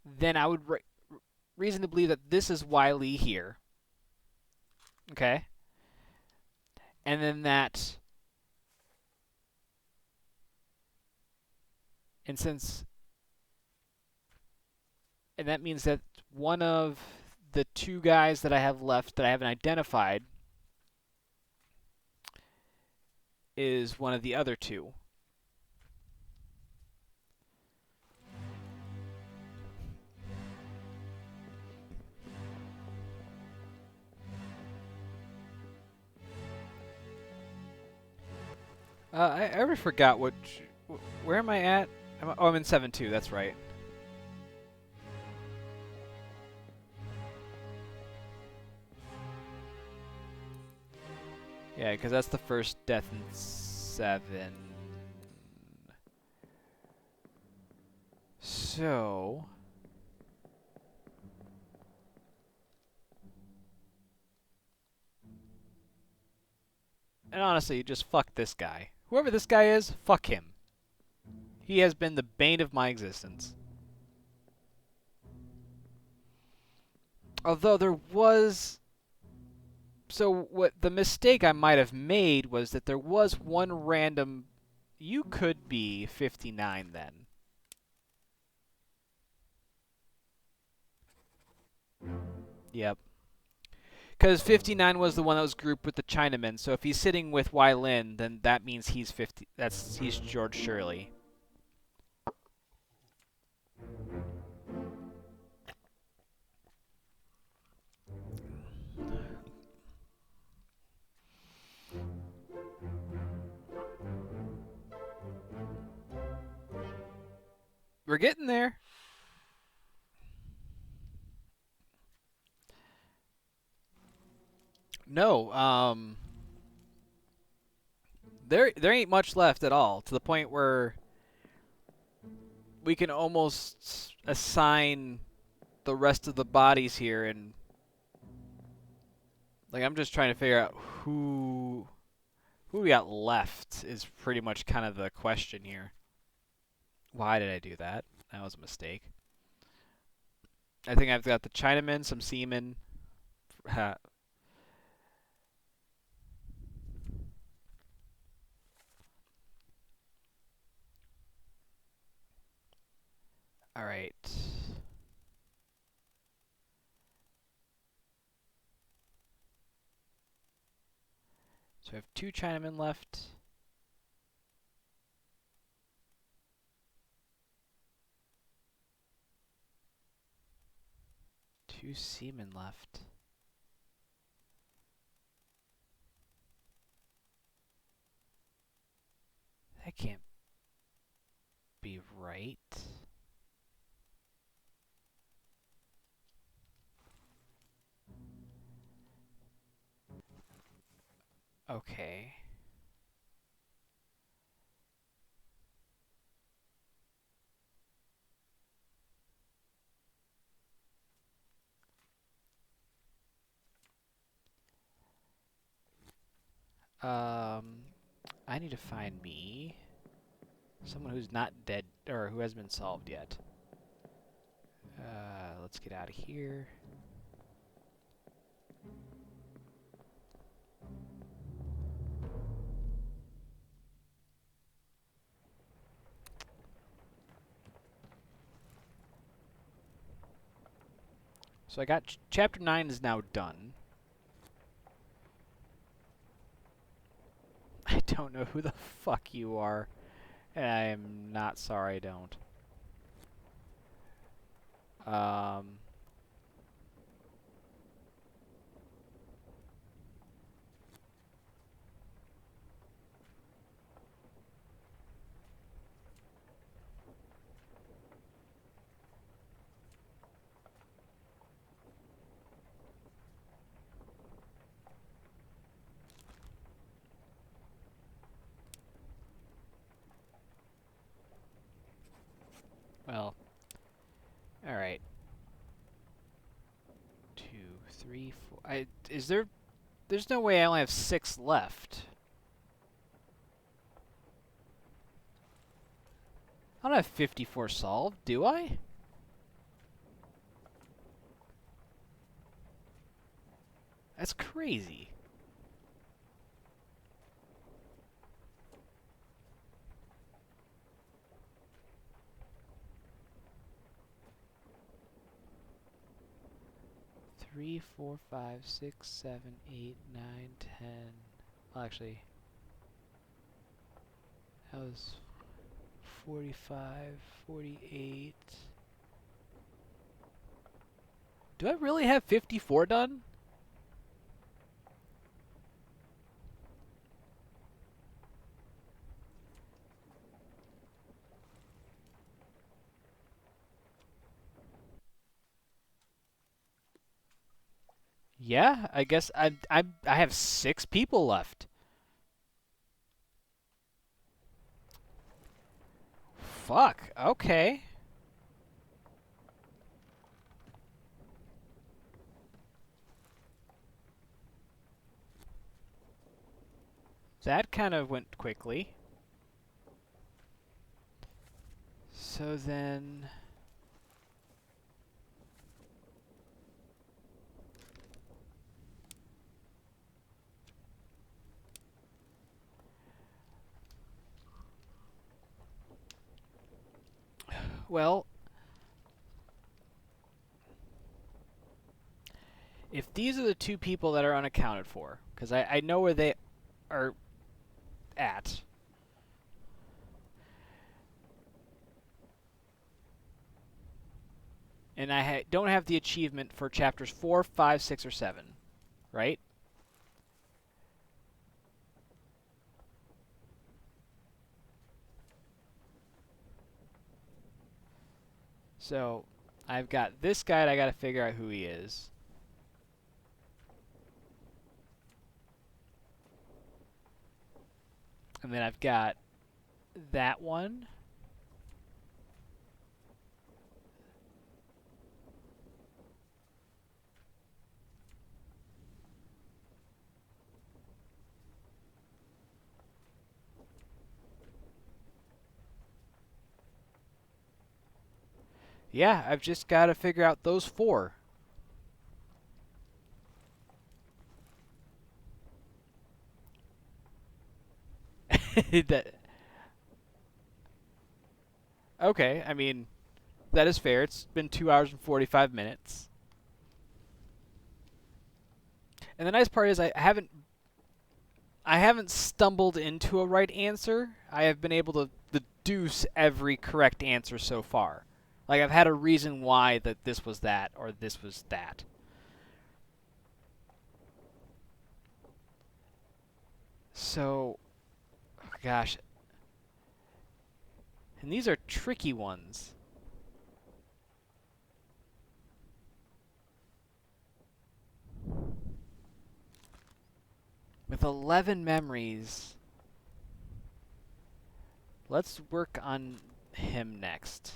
then I would reason to believe that this is Wiley here. Okay? And then that. And since. And that means that one of the 2 guys that I have left that I haven't identified is one of the other 2. I already forgot what. Where am I at? Oh, I'm in 7-2. That's right. Yeah, because that's the first death in 7. So. And honestly, just fuck this guy. Whoever this guy is, fuck him. He has been the bane of my existence. Although there was. So, what the mistake I might have made was that there was one random. You could be 59 then. Yep. Because 59 was the one that was grouped with the Chinaman. So if he's sitting with Wai Lin, then that means he's 50. He's George Shirley. We're getting there. No, there ain't much left at all, to the point where we can almost assign the rest of the bodies here, and like I'm just trying to figure out who we got left is pretty much kind of the question here. Why did I do that? That was a mistake. I think I've got the Chinamen, some seamen. All right. So I have 2 Chinamen left. Two seamen left. That can't be right. Okay. I need to find me Someone who's not dead, or who hasn't been solved yet. Let's get out of here. So I got chapter 9 is now done. I don't know who the fuck you are, and I am not sorry I don't. Well, all right. 2, 3, 4. Is there? There's no way I only have 6 left. I don't have 54 solved, do I? That's crazy. Three, 4, 5, 6, 7, 8, 9, 10. Well, actually, that was 45, 48. Do I really have 54 done? Yeah, I guess I have 6 people left. Fuck. Okay. That kind of went quickly. So then, well, if these are the 2 people that are unaccounted for, because I know where they are at. And I don't have the achievement for chapters 4, 5, 6, or 7, right? So I've got this guy, and I got to figure out who he is. And then I've got that one. Yeah, I've just got to figure out those 4. that, okay, I mean, that is fair. It's been 2 hours and 45 minutes. And the nice part is I haven't stumbled into a right answer. I have been able to deduce every correct answer so far. Like, I've had a reason why that this was that or this was that. So, gosh. And these are tricky ones. With 11 memories, let's work on him next.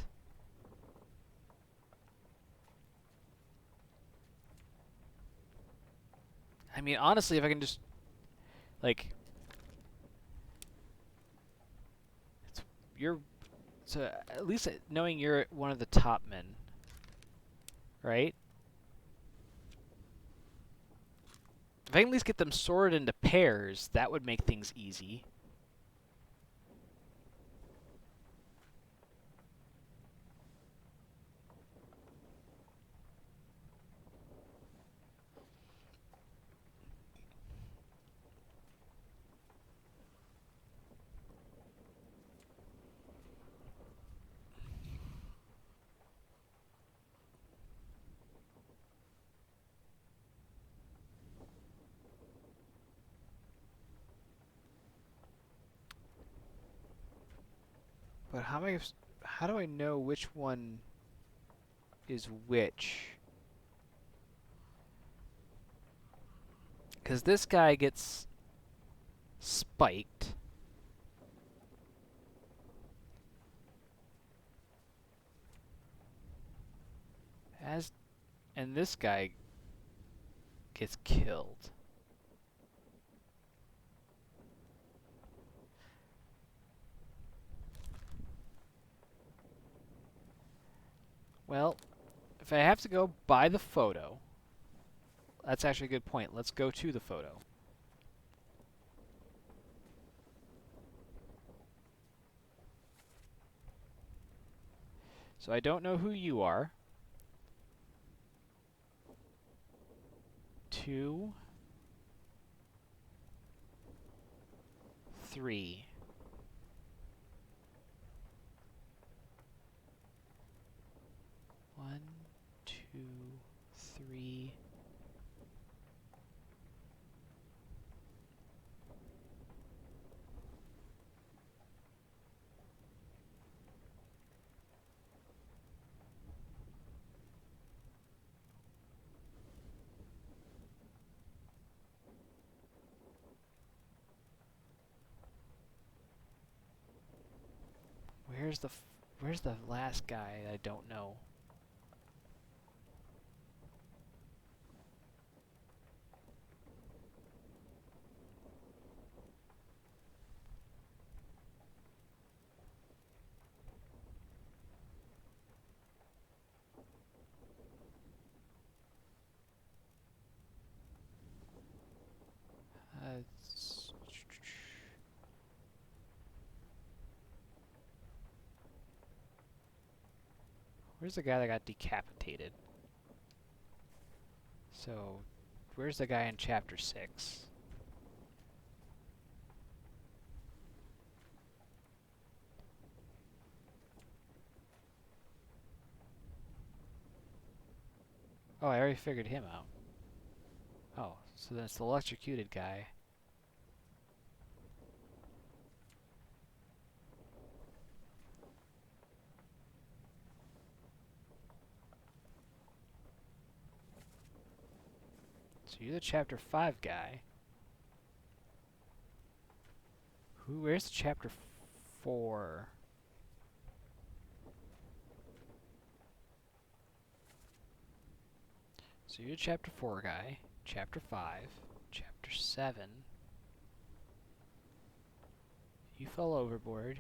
I mean, honestly, if I can just, like, you're so at least knowing you're one of the top men, right? If I can at least get them sorted into pairs, that would make things easy. But how do I know which one is which? Because this guy gets spiked. And this guy gets killed. Well, if I have to go by the photo, that's actually a good point. Let's go to the photo. So I don't know who you are. 2, 3. One, 2, 3. Where's the last guy I don't know? It's- Where's the guy that got decapitated? So, where's the guy in chapter 6? Oh, I already figured him out. Oh, so that's the electrocuted guy. So you're the chapter 5 guy. Where's the chapter 4? So you're the chapter 4 guy, chapter 5, chapter 7. You fell overboard.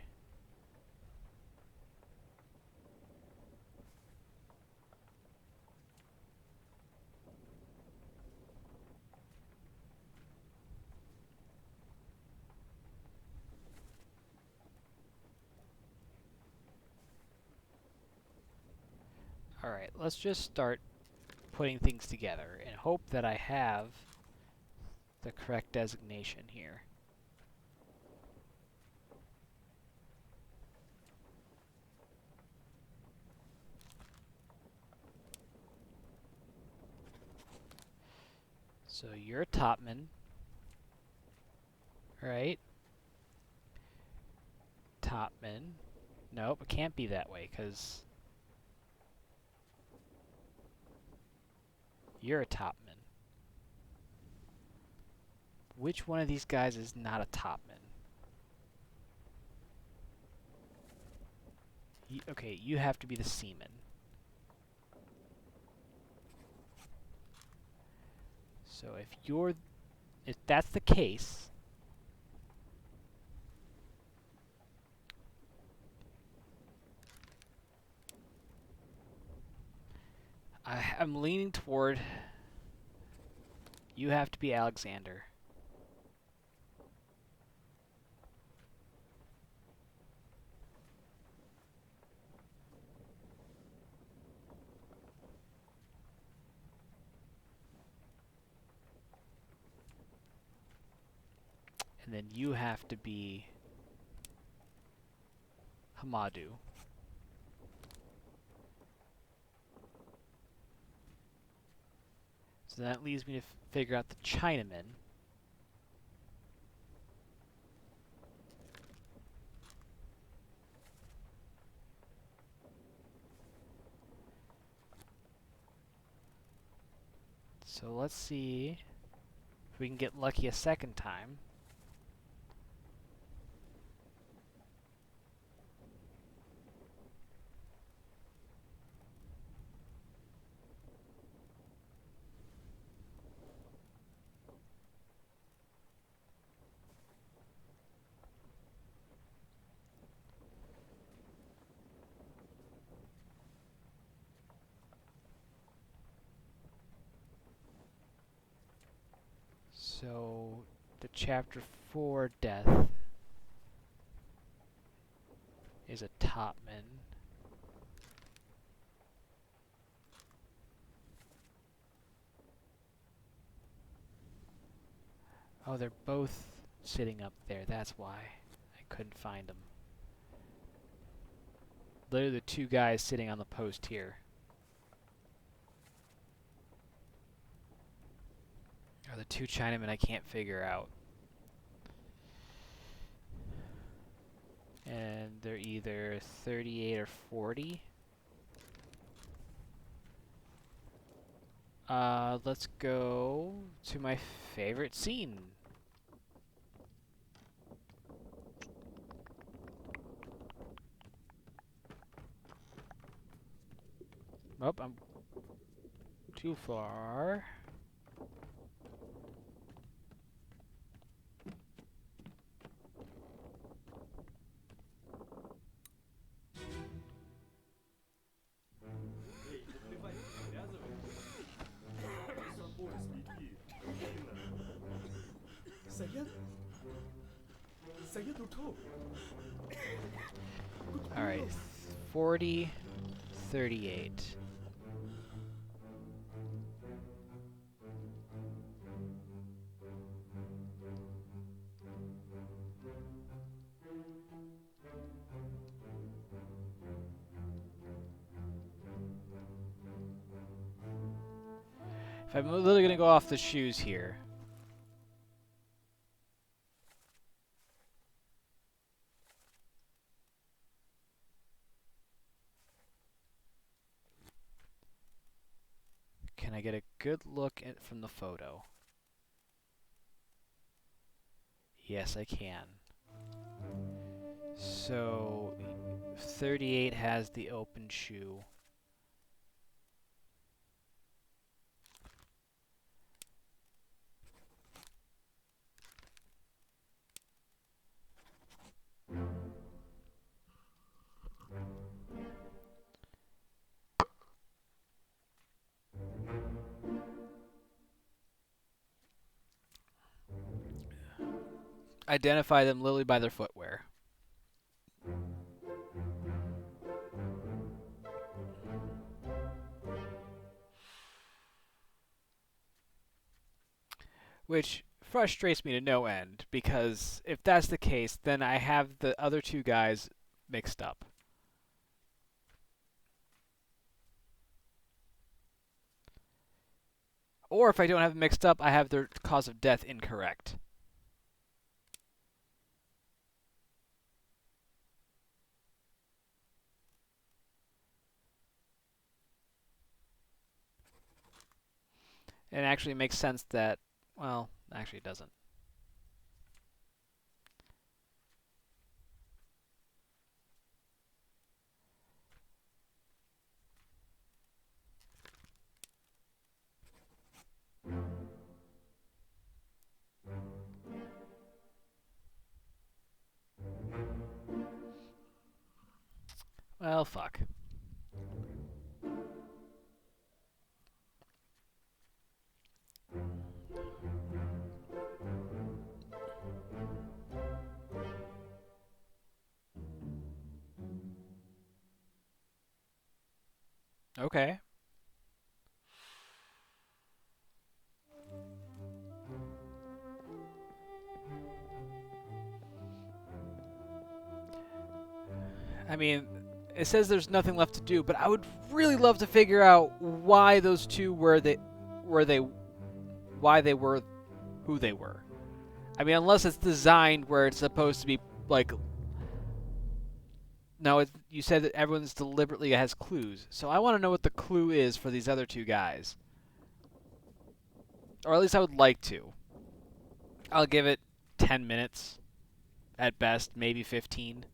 Alright, let's just start putting things together and hope that I have the correct designation here. So you're a topman, right? Topman. Nope, it can't be that way, because you're a topman. Which one of these guys is not a topman? Okay, you have to be the seaman. So if that's the case, I'm leaning toward you have to be Alexander. And then you have to be Hamadu. So that leaves me to figure out the Chinaman. So let's see if we can get lucky a second time. So the chapter 4 death is a topman. Oh, they're both sitting up there. That's why I couldn't find them. They're the two guys sitting on the post here. Are the two Chinamen I can't figure out. And they're either 38 or 40. Let's go to my favorite scene. Oh, I'm too far. Alright, 40, 38. If I'm literally gonna go off the shoes here. Can I get a good look at from the photo? Yes, I can. So 38 has the open shoe. Identify them literally by their footwear. Which frustrates me to no end, because if that's the case, then I have the other two guys mixed up. Or if I don't have them mixed up, I have their cause of death incorrect. It actually makes sense that, well, actually it doesn't. Well, fuck. Okay. I mean, it says there's nothing left to do, but I would really love to figure out why those two were they why they were who they were. I mean, unless it's designed where it's supposed to be like no, you said that everyone's deliberately has clues. So I want to know what the clue is for these other two guys. Or at least I would like to. I'll give it 10 minutes at best, maybe 15.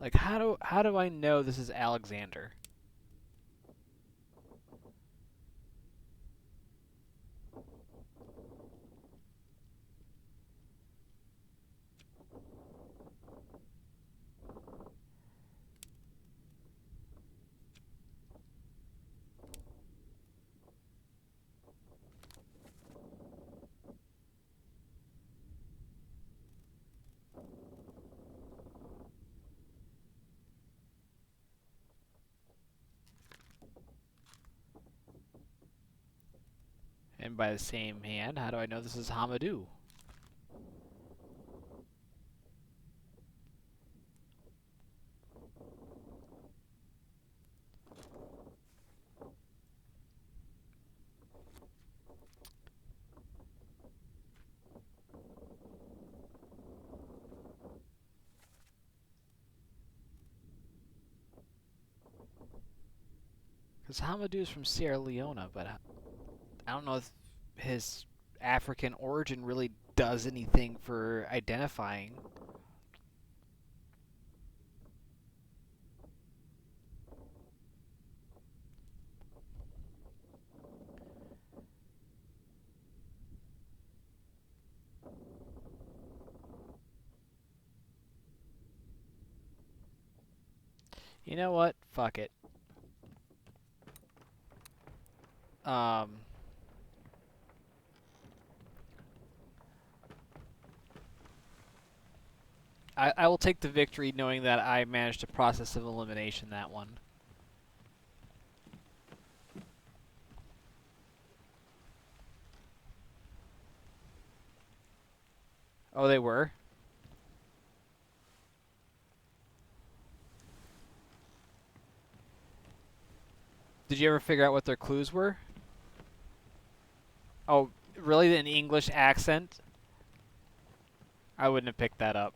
Like how do I know this is Alexander? And by the same hand, how do I know this is Hamadou? Because Hamadou is from Sierra Leone, but I don't know if his African origin really does anything for identifying. You know what? Fuck it. Um, I will take the victory knowing that I managed to process of elimination that one. Oh, they were? Did you ever figure out what their clues were? Oh, really? An English accent? I wouldn't have picked that up.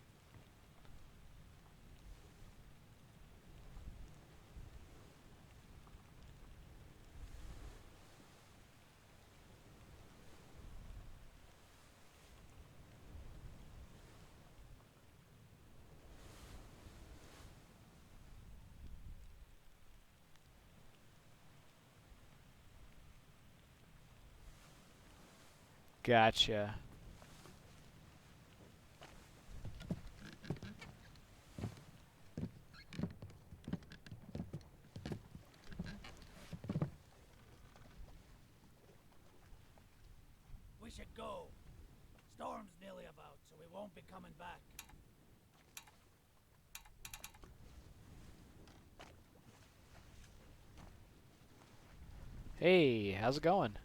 Gotcha. We should go. Storm's nearly about, so we won't be coming back. Hey, how's it going?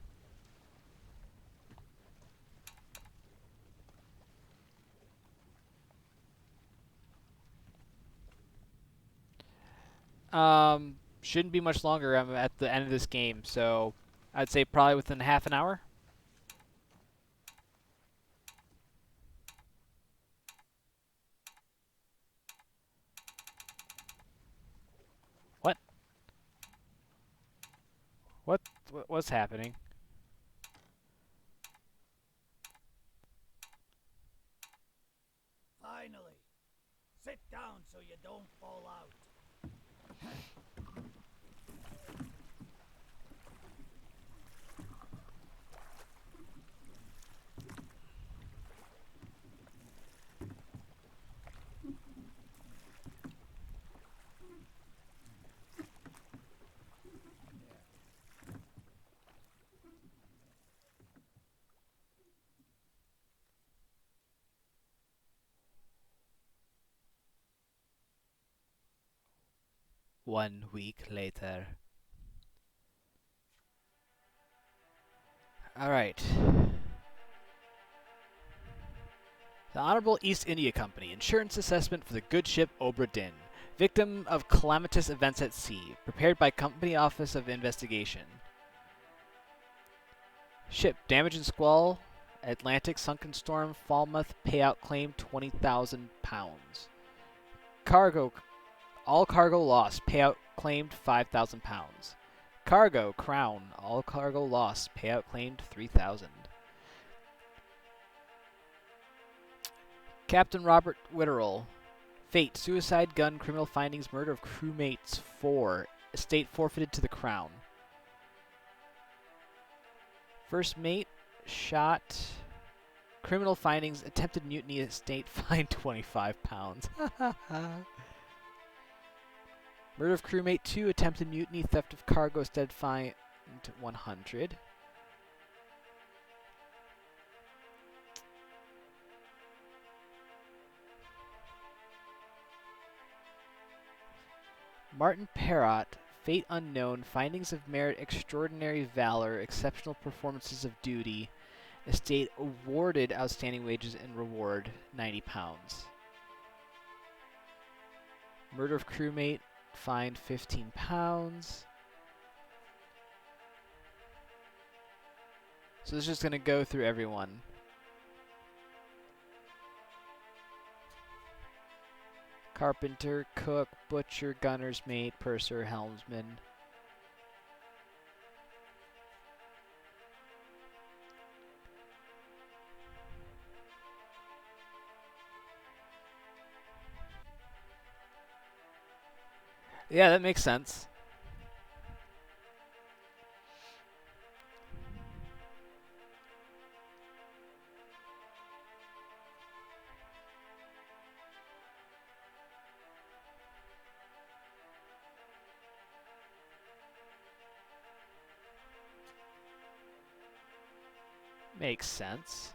Shouldn't be much longer. I'm at the end of this game, so I'd say probably within half an hour. What? What? What's happening? Finally. Sit down so you don't fall out. 1 week later. Alright. The Honorable East India Company. Insurance assessment for the good ship Obra Dinn. Victim of calamitous events at sea. Prepared by Company Office of Investigation. Ship. Damage and squall. Atlantic sunken storm. Falmouth. Payout claim £20,000. Cargo. All cargo lost. Payout claimed £5,000. Cargo. Crown. All cargo lost. Payout claimed $3,000. Captain Robert Witterell. Fate. Suicide, gun, criminal findings, murder of crewmates 4. Estate forfeited to the Crown. First mate. Shot. Criminal findings. Attempted mutiny. Estate fined £25. Murder of crewmate 2. Attempted mutiny. Theft of cargo. Estate fined $100. Martin Perrott, fate unknown, findings of merit, extraordinary valor, exceptional performances of duty, estate awarded outstanding wages and reward, £90. Murder of crewmate, fined £15. So this is just going to go through everyone. Carpenter, cook, butcher, gunner's mate, purser, helmsman. Yeah, that makes sense. Makes sense.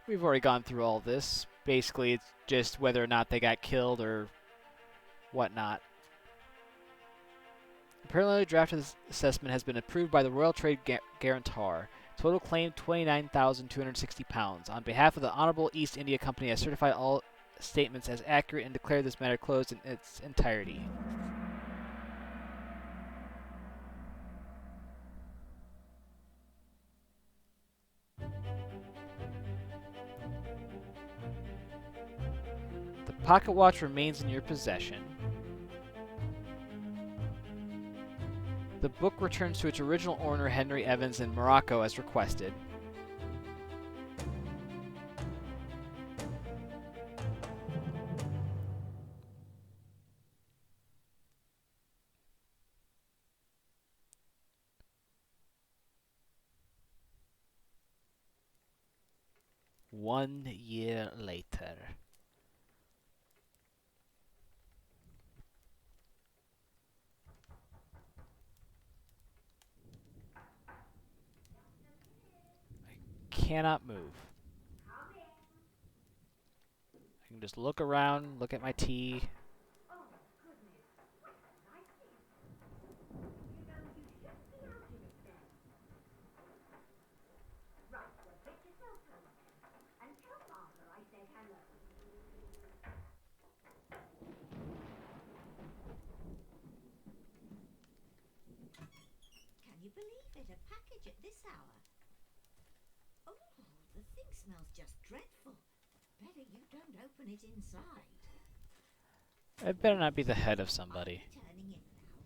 We've already gone through all this. Basically, it's just whether or not they got killed or whatnot. The preliminary draft of this assessment has been approved by the Royal Trade Guarantor. Total claim £29,260. On behalf of the Honorable East India Company, I certify all statements as accurate and declare this matter closed in its entirety. The pocket watch remains in your possession. The book returns to its original owner, Henry Evans, in Morocco, as requested. One year later. Cannot move. I can just look around, look at my tea. Can you believe it? A package at this hour? Oh, the thing smells just dreadful. Better you don't open it inside. I better not be the head of somebody. I'm turning in now.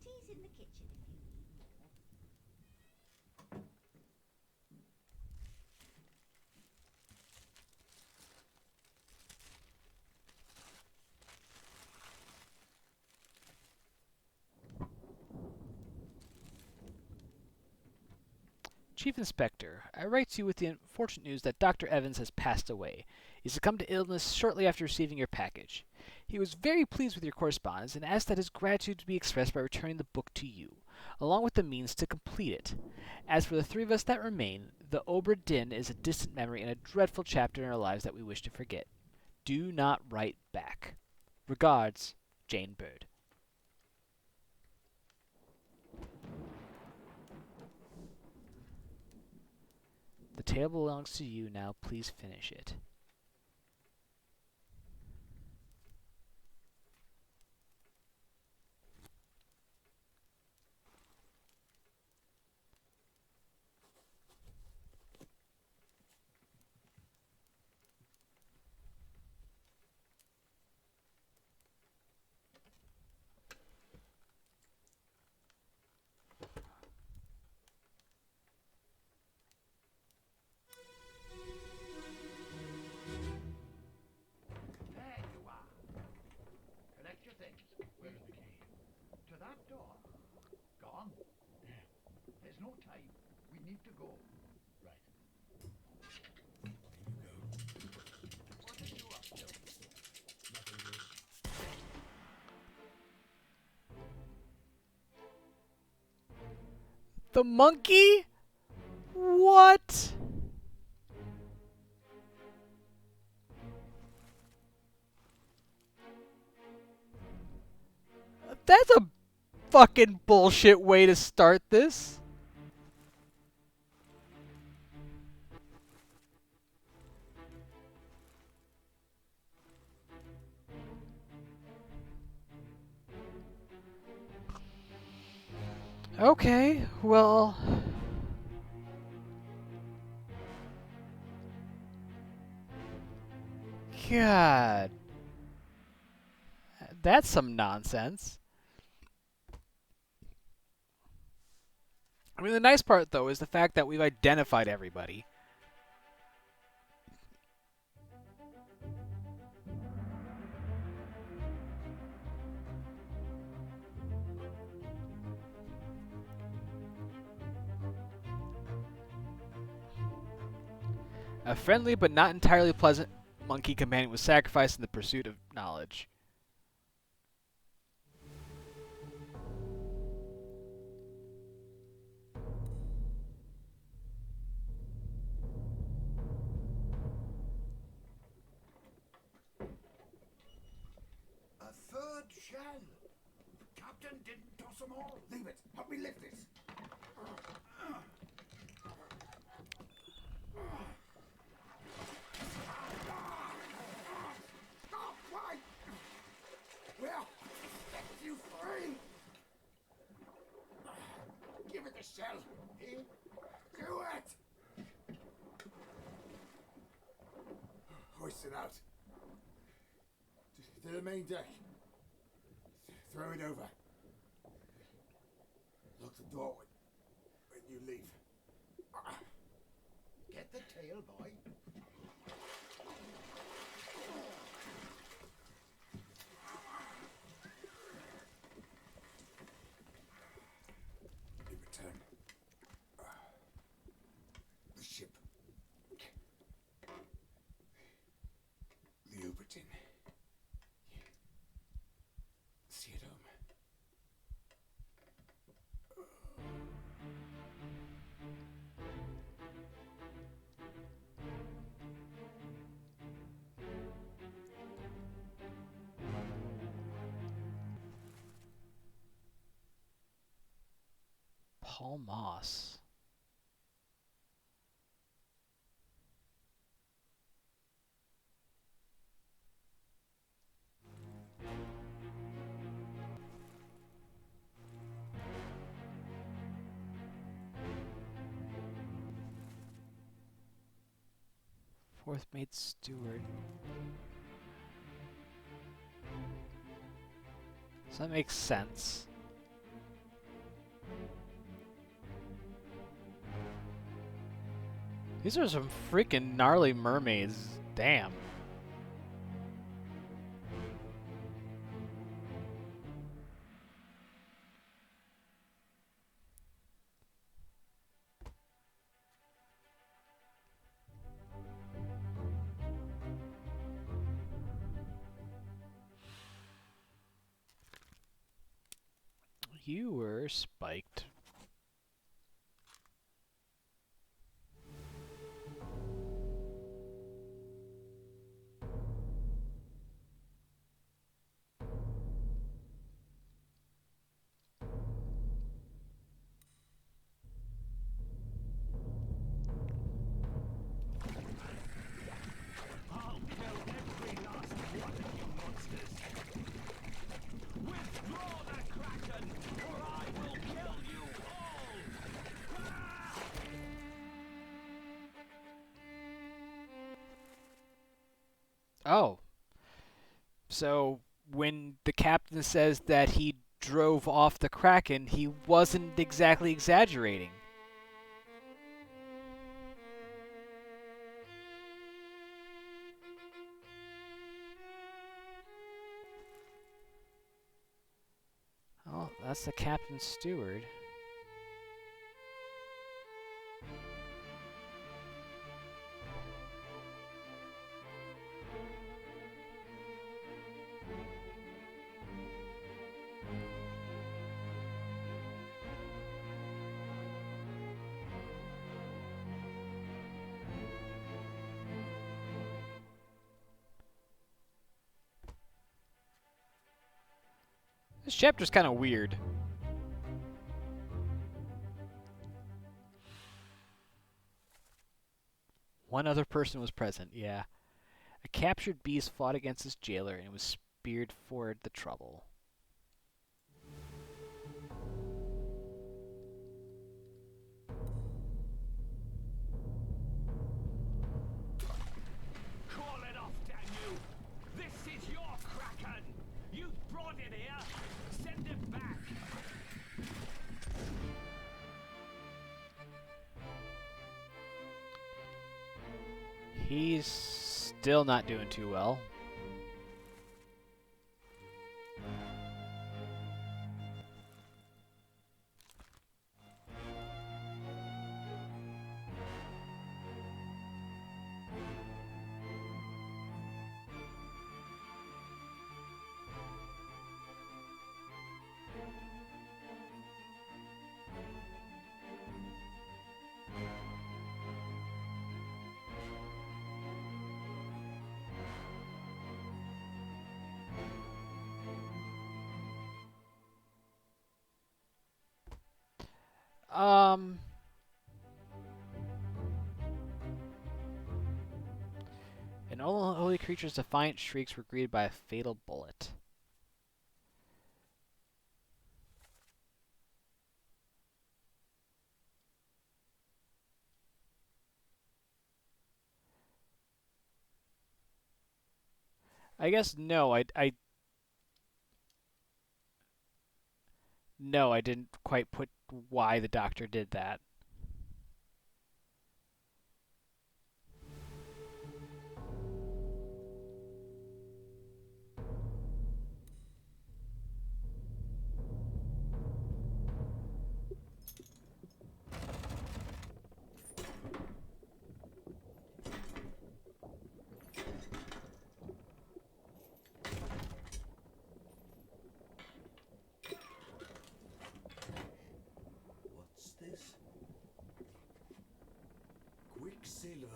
Tea's in the kitchen if you need more. Chief Inspector, I write to you with the unfortunate news that Dr. Evans has passed away. He succumbed to illness shortly after receiving your package. He was very pleased with your correspondence and asked that his gratitude be expressed by returning the book to you, along with the means to complete it. As for the three of us that remain, the Obra Dinn is a distant memory and a dreadful chapter in our lives that we wish to forget. Do not write back. Regards, Jane Bird. The tale belongs to you now. Please finish it. There you are. Collect your things. Where is the key? To that door. Gone. There's no time. We need to go. Right. Here you go. What are you up to? Nothing good. The monkey? What? That's a fucking bullshit way to start this. Okay, well... God. That's some nonsense. I mean, the nice part, though, is the fact that we've identified everybody. A friendly but not entirely pleasant monkey companion was sacrificed in the pursuit of knowledge. A third shell. Captain didn't toss them all. Leave it. Help me lift this. Stop! Why? Well, set you free. Give it the shell. Here. Do it. Hoist it out. To the main deck. Throw it over. Lock the door when you leave. Get the tail, boy. In return, the ship. The Obra Dinn. See it home. Paul Moss. Fourth mate steward. So that makes sense. These are some freaking gnarly mermaids. Damn. You were spiked. I'll kill every last one of you monsters. Withdraw the Kraken, or I will kill you all! Oh. So when the captain says that he drove off the Kraken, he wasn't exactly exaggerating. Oh, that's the captain's steward. This chapter's kind of weird. One other person was present, yeah. A captured beast fought against his jailer and was speared for the trouble. Call it off, damn you! This is your Kraken! You brought it here! Send it back! He's still not doing too well. Um... And all holy creatures' defiant shrieks were greeted by a fatal bullet. I guess no, no, I didn't quite put why the doctor did that. What's this? Quicksilver.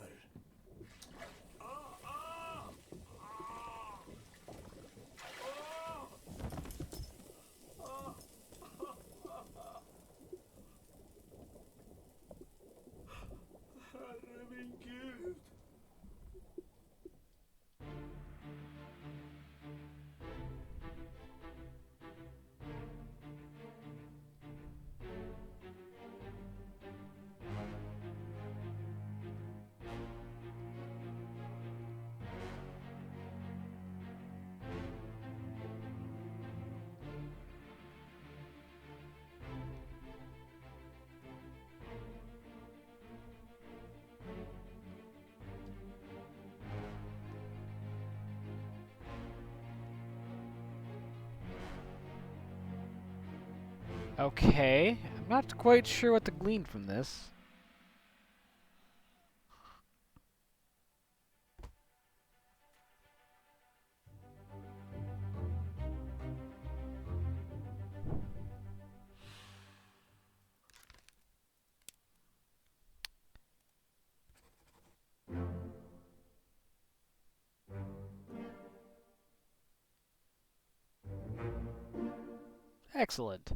Herre min Gud! Okay, I'm not quite sure what to glean from this. excellent.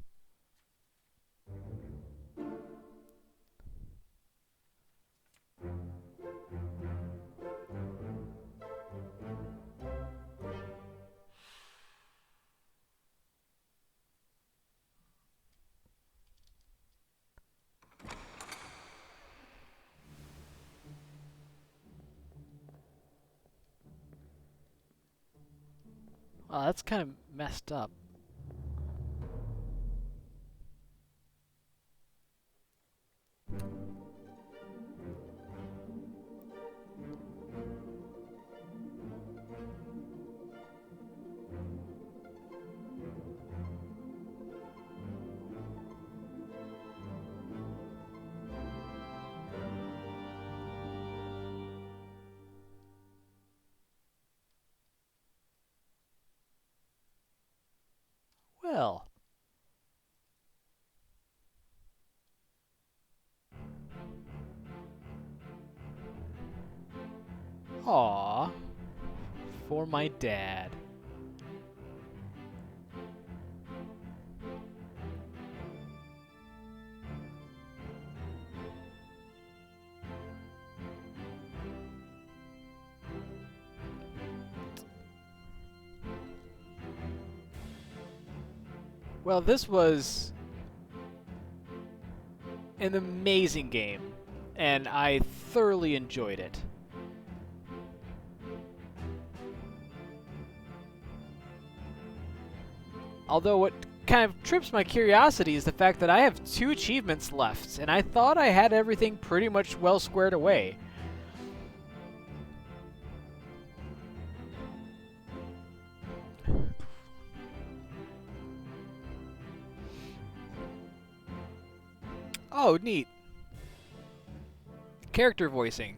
Oh, that's kind of messed up. Well. Aw. For my dad. Well, this was an amazing game, and I thoroughly enjoyed it. Although what kind of trips my curiosity is the fact that I have 2 achievements left, and I thought I had everything pretty much well squared away. Oh, neat. Character voicing.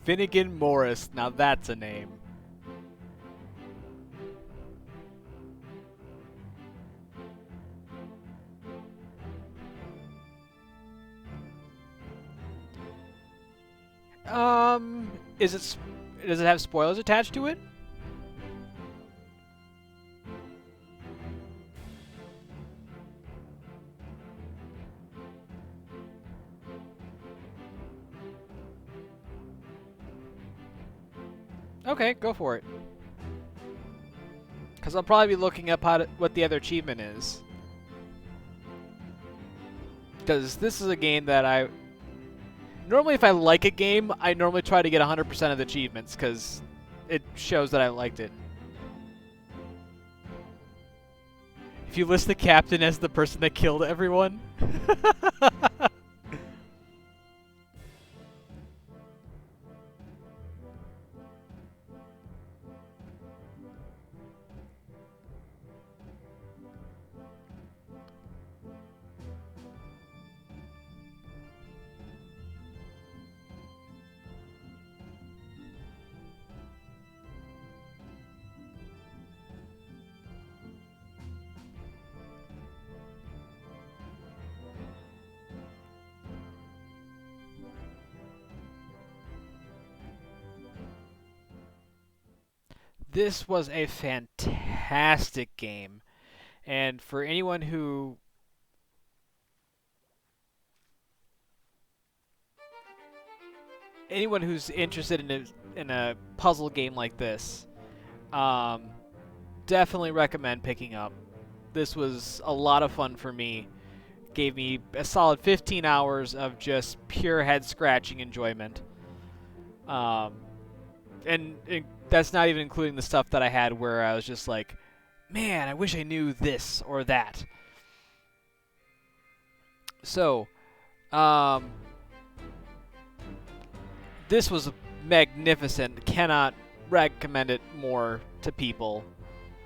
Finnegan Morris, now that's a name. Is it? Does it have spoilers attached to it? Okay, go for it. Because I'll probably be looking up what the other achievement is. Because this is a game that I... Normally if I like a game, I normally try to get 100% of the achievements, because it shows that I liked it. If you list the captain as the person that killed everyone... This was a fantastic game, and for anyone who's interested in a puzzle game like this, definitely recommend picking up. This was a lot of fun for me. Gave me a solid 15 hours of just pure head scratching enjoyment. And that's not even including the stuff that I had where I was just like, man, I wish I knew this or that. So, this was magnificent. Cannot recommend it more to people.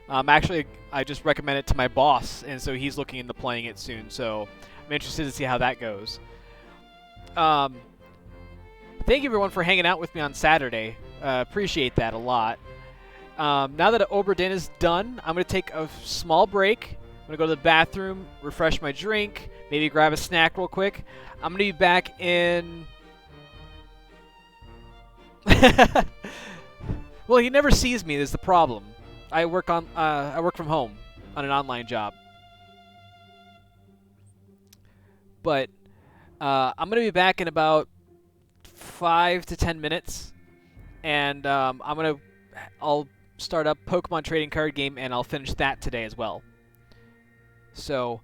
Actually, I just recommend it to my boss, and so he's looking into playing it soon. So I'm interested to see how that goes. Thank you everyone for hanging out with me on Saturday. Appreciate that a lot. Now that Obra Dinn is done, I'm going to take a small break. I'm going to go to the bathroom, refresh my drink, maybe grab a snack real quick. I'm going to be back in... Well, he never sees me, is the problem. I work from home on an online job. But I'm going to be back in about 5 to 10 minutes. And I'll start up Pokemon trading card game, and I'll finish that today as well. So,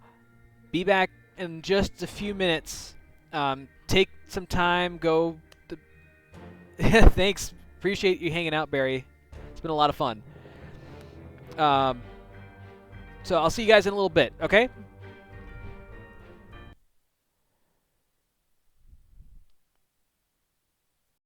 be back in just a few minutes. Take some time, go... Thanks. Appreciate you hanging out, Barry. It's been a lot of fun. So I'll see you guys in a little bit, okay?